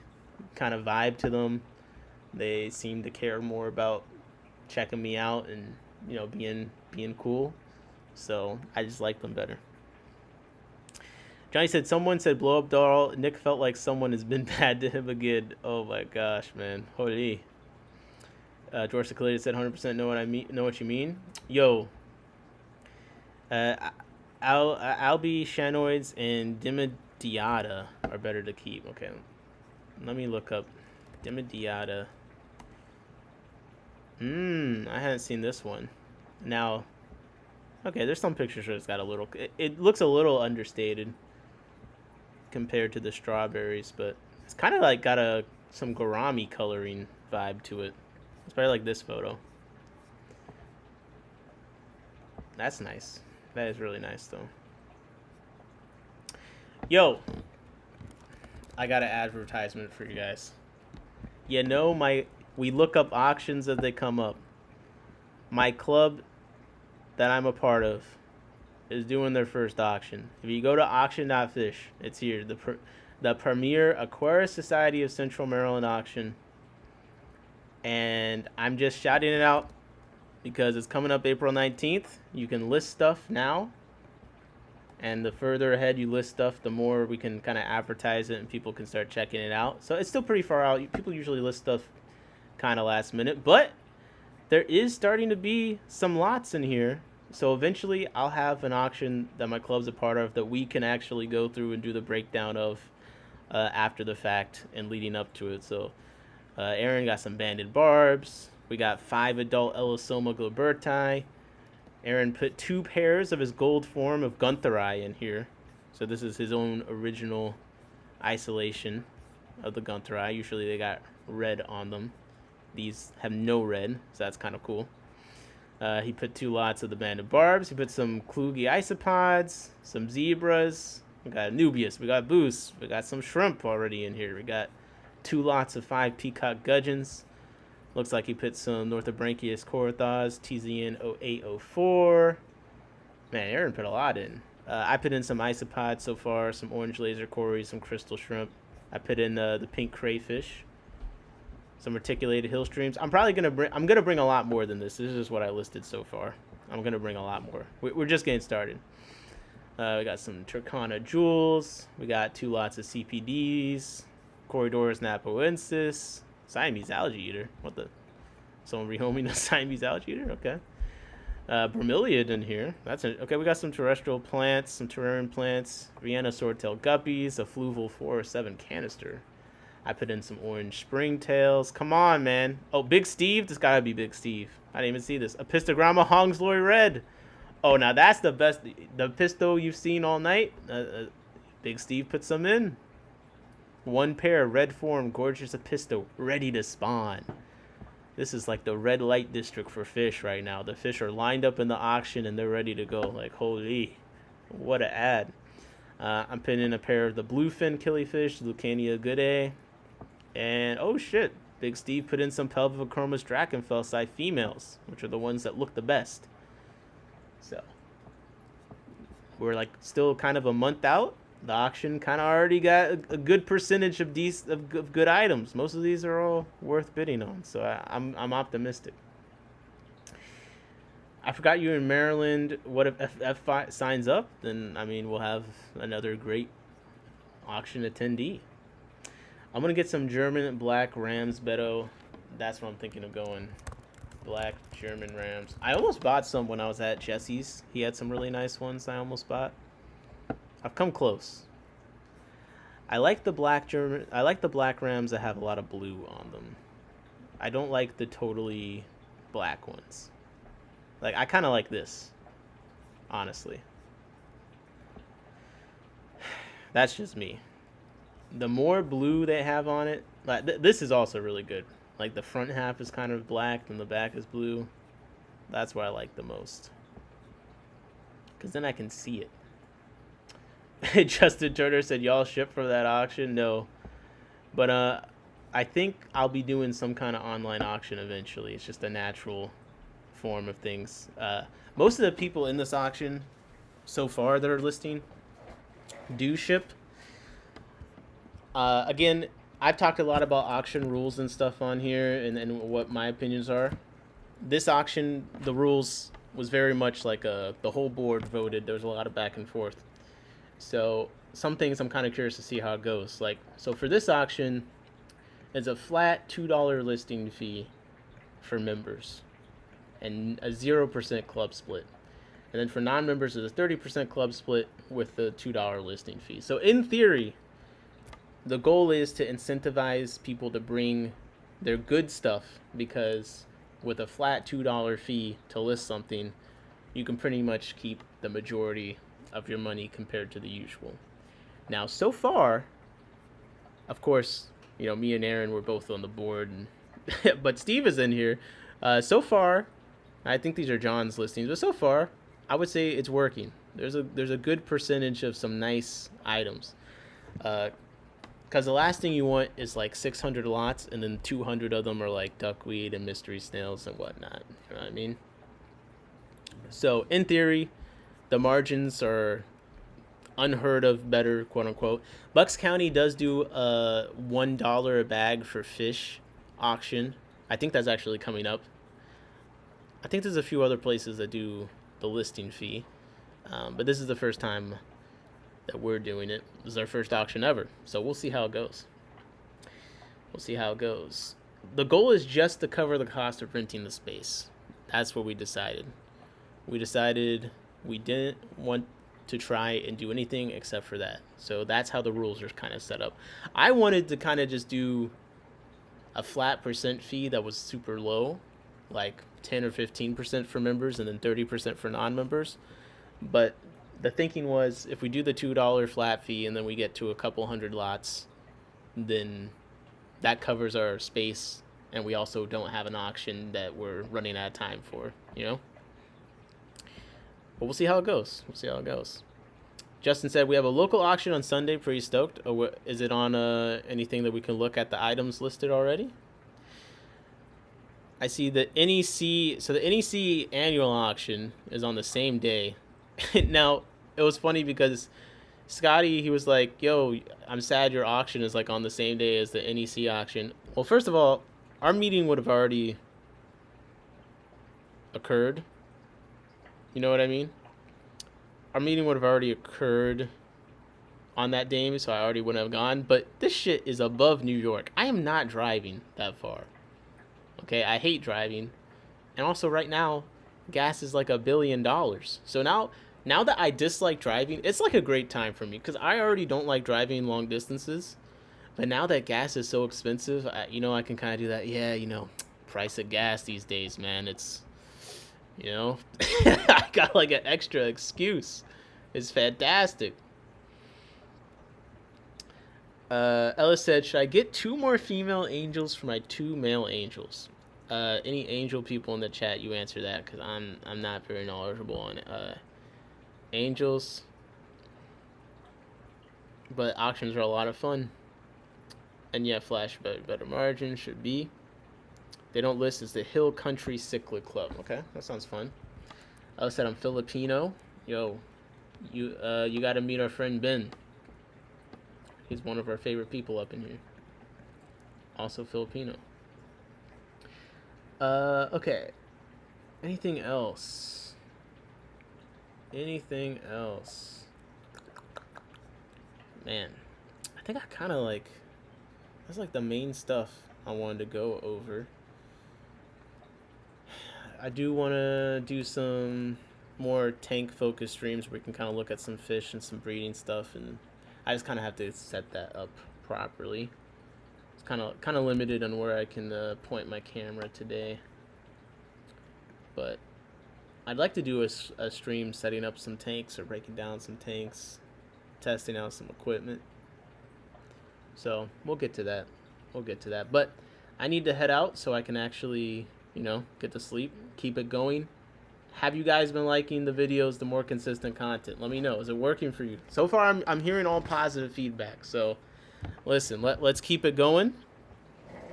kind of vibe to them. They seem to care more about checking me out and being cool, so I just like them better. Johnny said, someone said blow up doll. Nick felt like someone has been bad to him again. Oh my gosh, man. Holy. George Seclity said 100% know what you mean. Yo, Albi Shanoids and Dimidiata are better to keep. Okay, let me look up Dimidiata. I hadn't seen this one. Now, okay, there's some pictures where it's got a little... It looks a little understated compared to the strawberries, but it's kind of like got some gourami coloring vibe to it. It's probably like this photo. That's nice. That is really nice, though. Yo, I got an advertisement for you guys. We look up auctions as they come up. My club that I'm a part of is doing their first auction. If you go to auction.fish, it's here. The premier Aquarius Society of Central Maryland auction. And I'm just shouting it out because it's coming up April 19th. You can list stuff now. And the further ahead you list stuff, the more we can kind of advertise it and people can start checking it out. So it's still pretty far out. People usually list stuff kind of last minute, but there is starting to be some lots in here. So eventually I'll have an auction that my club's a part of that we can actually go through and do the breakdown of after the fact and leading up to it. So Aaron got some banded barbs. We got 5 adult Elosoma Gilberti. Aaron put 2 pairs of his gold form of Guntheri in here. So this is his own original isolation of the Guntheri. Usually they got red on them. These have no red, so that's kind of cool. He put 2 lots of the banded barbs. He put some Kluge isopods, some zebras. We got Nubius. We got Boost. We got some shrimp already in here. We got 2 lots of 5 peacock gudgeons. Looks like he put some Northobranchius corythas, TZN 0804. Man, Aaron put a lot in. I put in some isopods so far, some orange laser cories, some crystal shrimp. I put in the pink crayfish, some reticulated hill streams. I'm gonna bring a lot more than this. This is just what I listed so far. I'm gonna bring a lot more. We're just getting started. We got some Turkana jewels. We got 2 lots of CPDs, Corridors napoensis, Siamese algae eater. What the? Someone rehoming a Siamese algae eater? Okay. bromeliad in here. Okay. We got some terrestrial plants, some terrarium plants, Vienna swordtail guppies, a fluval 407 canister. I put in some orange springtails. Come on, man. Oh, Big Steve. This gotta be Big Steve. I didn't even see this. A pistogramma Hongslori red. Oh, now that's the best. The pisto you've seen all night. Big Steve put some in. One pair, red form, gorgeous apisto, ready to spawn. This is like the red light district for fish right now. The fish are lined up in the auction and they're ready to go. Like, holy, what an ad. I'm putting in a pair of the bluefin killifish, Lucania goodae. And, oh shit, Big Steve put in some Pelvicochromis Drachenfelsi females, which are the ones that look the best. So, we're like still kind of a month out. The auction kind of already got a good percentage of good items. Most of these are all worth bidding on, so I'm optimistic. I forgot you're in Maryland. What if F5 signs up? Then, I mean, we'll have another great auction attendee. I'm going to get some German black Rams Beto. That's what I'm thinking of going. Black German Rams. I almost bought some when I was at Jesse's. He had some really nice ones I almost bought. I've come close. I like the black Rams that have a lot of blue on them. I don't like the totally black ones. Like, I kind of like this, honestly. That's just me. The more blue they have on it, like this is also really good. Like, the front half is kind of black and the back is blue. That's what I like the most. Because then I can see it. Justin Turner said, y'all ship for that auction? No. But I think I'll be doing some kind of online auction eventually. It's just a natural form of things. Most of the people in this auction so far that are listing do ship. Again, I've talked a lot about auction rules and stuff on here and what my opinions are. This auction, the rules was very much like the whole board voted. There was a lot of back and forth. So some things I'm kind of curious to see how it goes. Like, so for this auction, it's a flat $2 listing fee for members and a 0% club split. And then for non-members, it's a 30% club split with the $2 listing fee. So in theory, the goal is to incentivize people to bring their good stuff, because with a flat $2 fee to list something, you can pretty much keep the majority of your money compared to the usual. Now, so far, of course, you know, me and Aaron were both on the board, and but Steve is in here. So far, I think these are John's listings, but so far, I would say it's working. There's a good percentage of some nice items. Because the last thing you want is like 600 lots, and then 200 of them are like duckweed and mystery snails and whatnot. You know what I mean? So in theory, the margins are unheard of better, quote unquote. Bucks County does do a $1 a bag for fish auction. I think that's actually coming up. I think there's a few other places that do the listing fee, but this is the first time that we're doing it. This is our first auction ever, so we'll see how it goes. We'll see how it goes. The goal is just to cover the cost of renting the space. That's what we decided. We decided we didn't want to try and do anything except for that. So that's how the rules are kind of set up. I wanted to kind of just do a flat percent fee that was super low, like 10 or 15% for members and then 30% for non-members. But the thinking was, if we do the $2 flat fee and then we get to a couple hundred lots, then that covers our space, and we also don't have an auction that we're running out of time for, you know? But we'll see how it goes. We'll see how it goes. Justin said, we have a local auction on Sunday. Pretty stoked. Or is it on anything that we can look at the items listed already? I see the NEC. So the NEC annual auction is on the same day. Now, it was funny because Scotty, he was like, yo, I'm sad your auction is like on the same day as the NEC auction. Well, first of all, our meeting would have already occurred. You know what I mean? Our meeting would have already occurred on that day, so I already wouldn't have gone. But this shit is above New York. I am not driving that far. Okay, I hate driving. And also right now, gas is like $1 billion. So now that I dislike driving, it's like a great time for me because I already don't like driving long distances. But now that gas is so expensive, I can kind of do that. Yeah, price of gas these days, man. It's, I got like an extra excuse. It's fantastic. Ella said, should I get 2 more female angels for my 2 male angels? Any angel people in the chat, you answer that because I'm not very knowledgeable on angels. But auctions are a lot of fun. And yeah, Flash better margin should be. They don't list as the Hill Country Cyclic Club. Okay, that sounds fun. I said I'm Filipino. Yo, you gotta meet our friend Ben. He's one of our favorite people up in here. Also Filipino. Okay. Anything else? Anything else? Man, I think I kind of like... That's like the main stuff I wanted to go over. I do want to do some more tank-focused streams where we can kind of look at some fish and some breeding stuff, and I just kind of have to set that up properly. It's kind of limited on where I can point my camera today, but I'd like to do a stream setting up some tanks or breaking down some tanks, testing out some equipment. So we'll get to that. But I need to head out so I can actually, get to sleep, keep it going. Have you guys been liking the videos, the more consistent content? Let me know. Is it working for you? So far, I'm hearing all positive feedback. So listen, let's keep it going.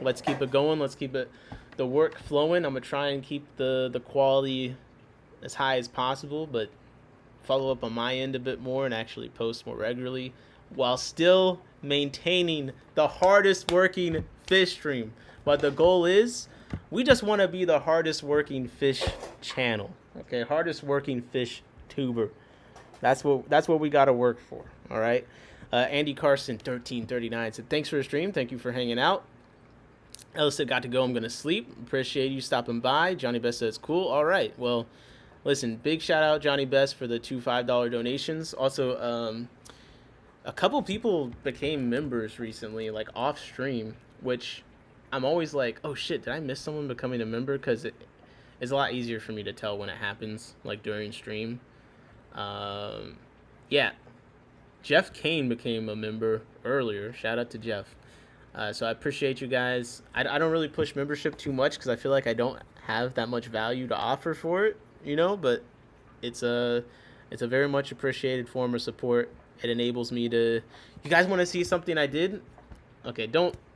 Let's keep the work flowing. I'm going to try and keep the quality as high as possible, but follow up on my end a bit more and actually post more regularly while still maintaining the hardest working fish stream. But the goal is we just want to be the hardest working fish channel. Okay, hardest working fish tuber. That's what we got to work for. All right. Andy Carson 1339 said, thanks for the stream. Thank you for hanging out. Ellis said, got to go. I'm going to sleep. Appreciate you stopping by. Johnny Best says, cool. All right. Well, listen, big shout out Johnny Best for the 2 $5 donations. Also, a couple people became members recently, like off stream, which I'm always like, oh shit, did I miss someone becoming a member? Because it's a lot easier for me to tell when it happens, like during stream. Yeah, Jeff Kane became a member earlier. Shout out to Jeff. So I appreciate you guys. I don't really push membership too much because I feel like I don't have that much value to offer for it, but it's a very much appreciated form of support. It enables me to... You guys want to see something I did? Okay,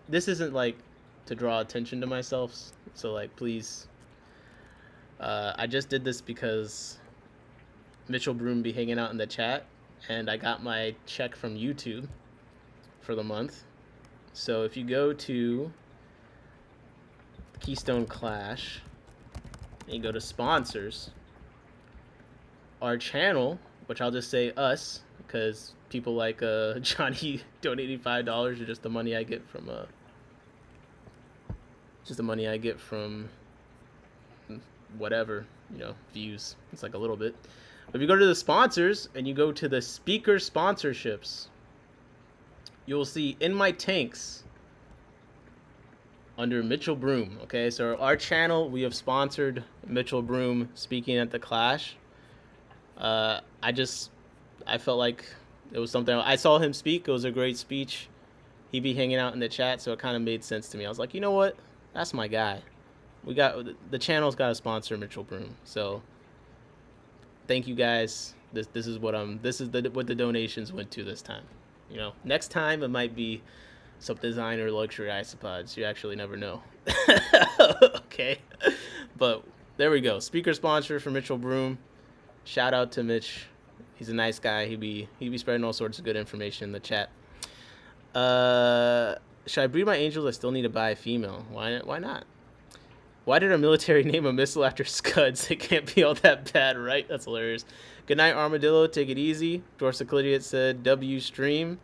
this isn't like to draw attention to myself, so like please. I just did this because Mitchell Broom be hanging out in the chat, and I got my check from YouTube for the month. So if you go to Keystone Clash and you go to sponsors, our channel, which I'll just say us, because people like Johnny donating $5 are just the money I get from whatever, views. It's like a little bit. But if you go to the sponsors and you go to the speaker sponsorships, you'll see in my tanks under Mitchell Broom. Okay, so our channel, we have sponsored Mitchell Broom speaking at the Clash. I felt like it was something. I saw him speak. It was a great speech. He'd be hanging out in the chat, so it kind of made sense to me. I was like, you know what? That's my guy. The channel's got to sponsor Mitchell Broom. So thank you guys. This is what the donations went to this time. Next time it might be some designer luxury isopods. You actually never know. Okay, but there we go. Speaker sponsor for Mitchell Broom. Shout out to Mitch. He's a nice guy. He'd be spreading all sorts of good information in the chat. Should I breed my angels? I still need to buy a female. Why not? Why did our military name a missile after Scuds? It can't be all that bad, right? That's hilarious. Good night, Armadillo. Take it easy. Dorsiclidiot said W stream.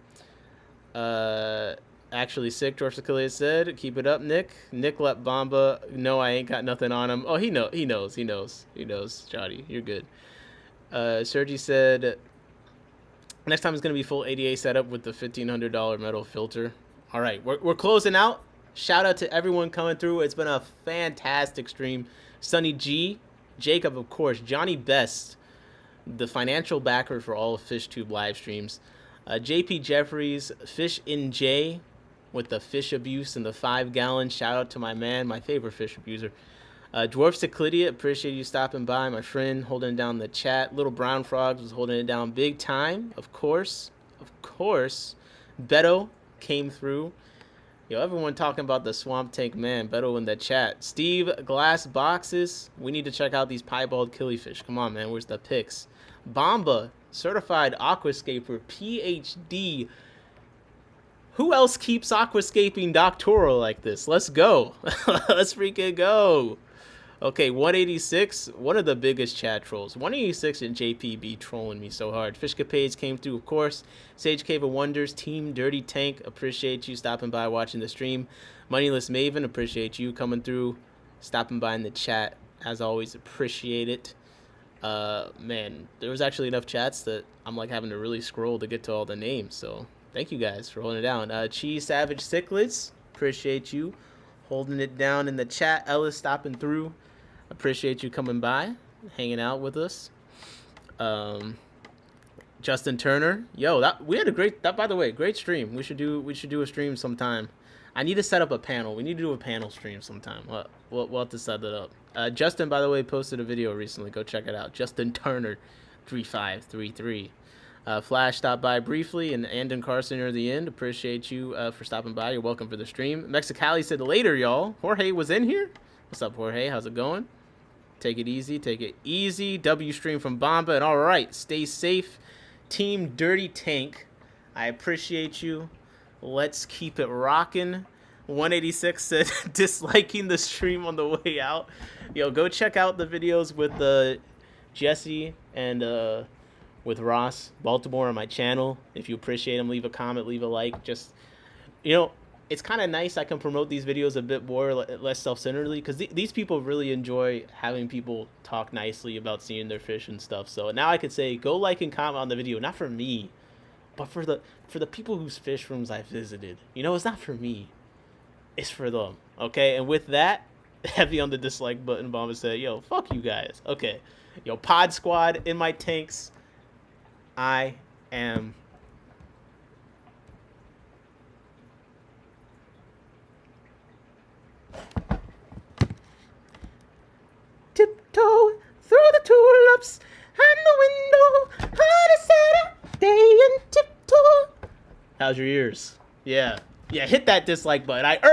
actually sick, George Achilles said. Keep it up, Nick. Nick let Bamba know I ain't got nothing on him. Oh, he knows, Johnny. You're good. Sergi said, next time it's going to be full ADA setup with the $1,500 metal filter. All right, we're closing out. Shout out to everyone coming through. It's been a fantastic stream. Sunny G, Jacob, of course, Johnny Best, the financial backer for all of FishTube live streams. JP Jeffries, Fish in J with the fish abuse and the 5-gallon. Shout out to my man, my favorite fish abuser. Dwarf Cyclidia, appreciate you stopping by. My friend holding down the chat. Little Brown Frogs was holding it down big time. Of course. Beto came through. Yo, everyone talking about the Swamp Tank man. Beto in the chat. Steve, Glass Boxes. We need to check out these piebald killifish. Come on, man. Where's the pics? Bamba, certified aquascaper, PhD. Who else keeps aquascaping doctoral like this? Let's go. Let's freaking go. Okay, 186, one of the biggest chat trolls. 186 and JPB trolling me so hard. Fishcapades came through, of course. Sage Cave of Wonders, Team Dirty Tank, appreciate you stopping by, watching the stream. Moneyless Maven, appreciate you coming through, stopping by in the chat. As always, appreciate it. Man, there was actually enough chats that I'm like having to really scroll to get to all the names, so thank you guys for holding it down. Cheese Savage Cichlids, appreciate you holding it down in the chat. Ellis stopping through, appreciate you coming by, hanging out with us. Justin Turner, yo, we had a great, by the way, great stream. We should do a stream sometime. I need to set up a panel. We need to do a panel stream sometime. We'll have to set that up. Justin, by the way, posted a video recently. Go check it out. Justin Turner, 3533. Flash stopped by briefly, and Andon Carson near the end. Appreciate you for stopping by. You're welcome for the stream. Mexicali said later, y'all. Jorge was in here. What's up, Jorge? How's it going? Take it easy. Take it easy. W stream from Bamba. And all right, stay safe. Team Dirty Tank, I appreciate you. Let's keep it rocking. 186 said disliking the stream on the way out. Yo, go check out the videos with Jesse and with Ross Baltimore on my channel. If you appreciate them, leave a comment, leave a like. Just, it's kind of nice. I can promote these videos a bit more, less self-centeredly, because these people really enjoy having people talk nicely about seeing their fish and stuff. So now I could say, go like and comment on the video, not for me, but for the people whose fish rooms I visited. It's not for me. It's for them. Okay, and with that, heavy on the dislike button, Bomba said, yo, fuck you guys. Okay, yo, Pod Squad in my tanks. I am... tiptoe through the tulips and the window on a Saturday and tiptoe. How's your ears? Yeah, hit that dislike button.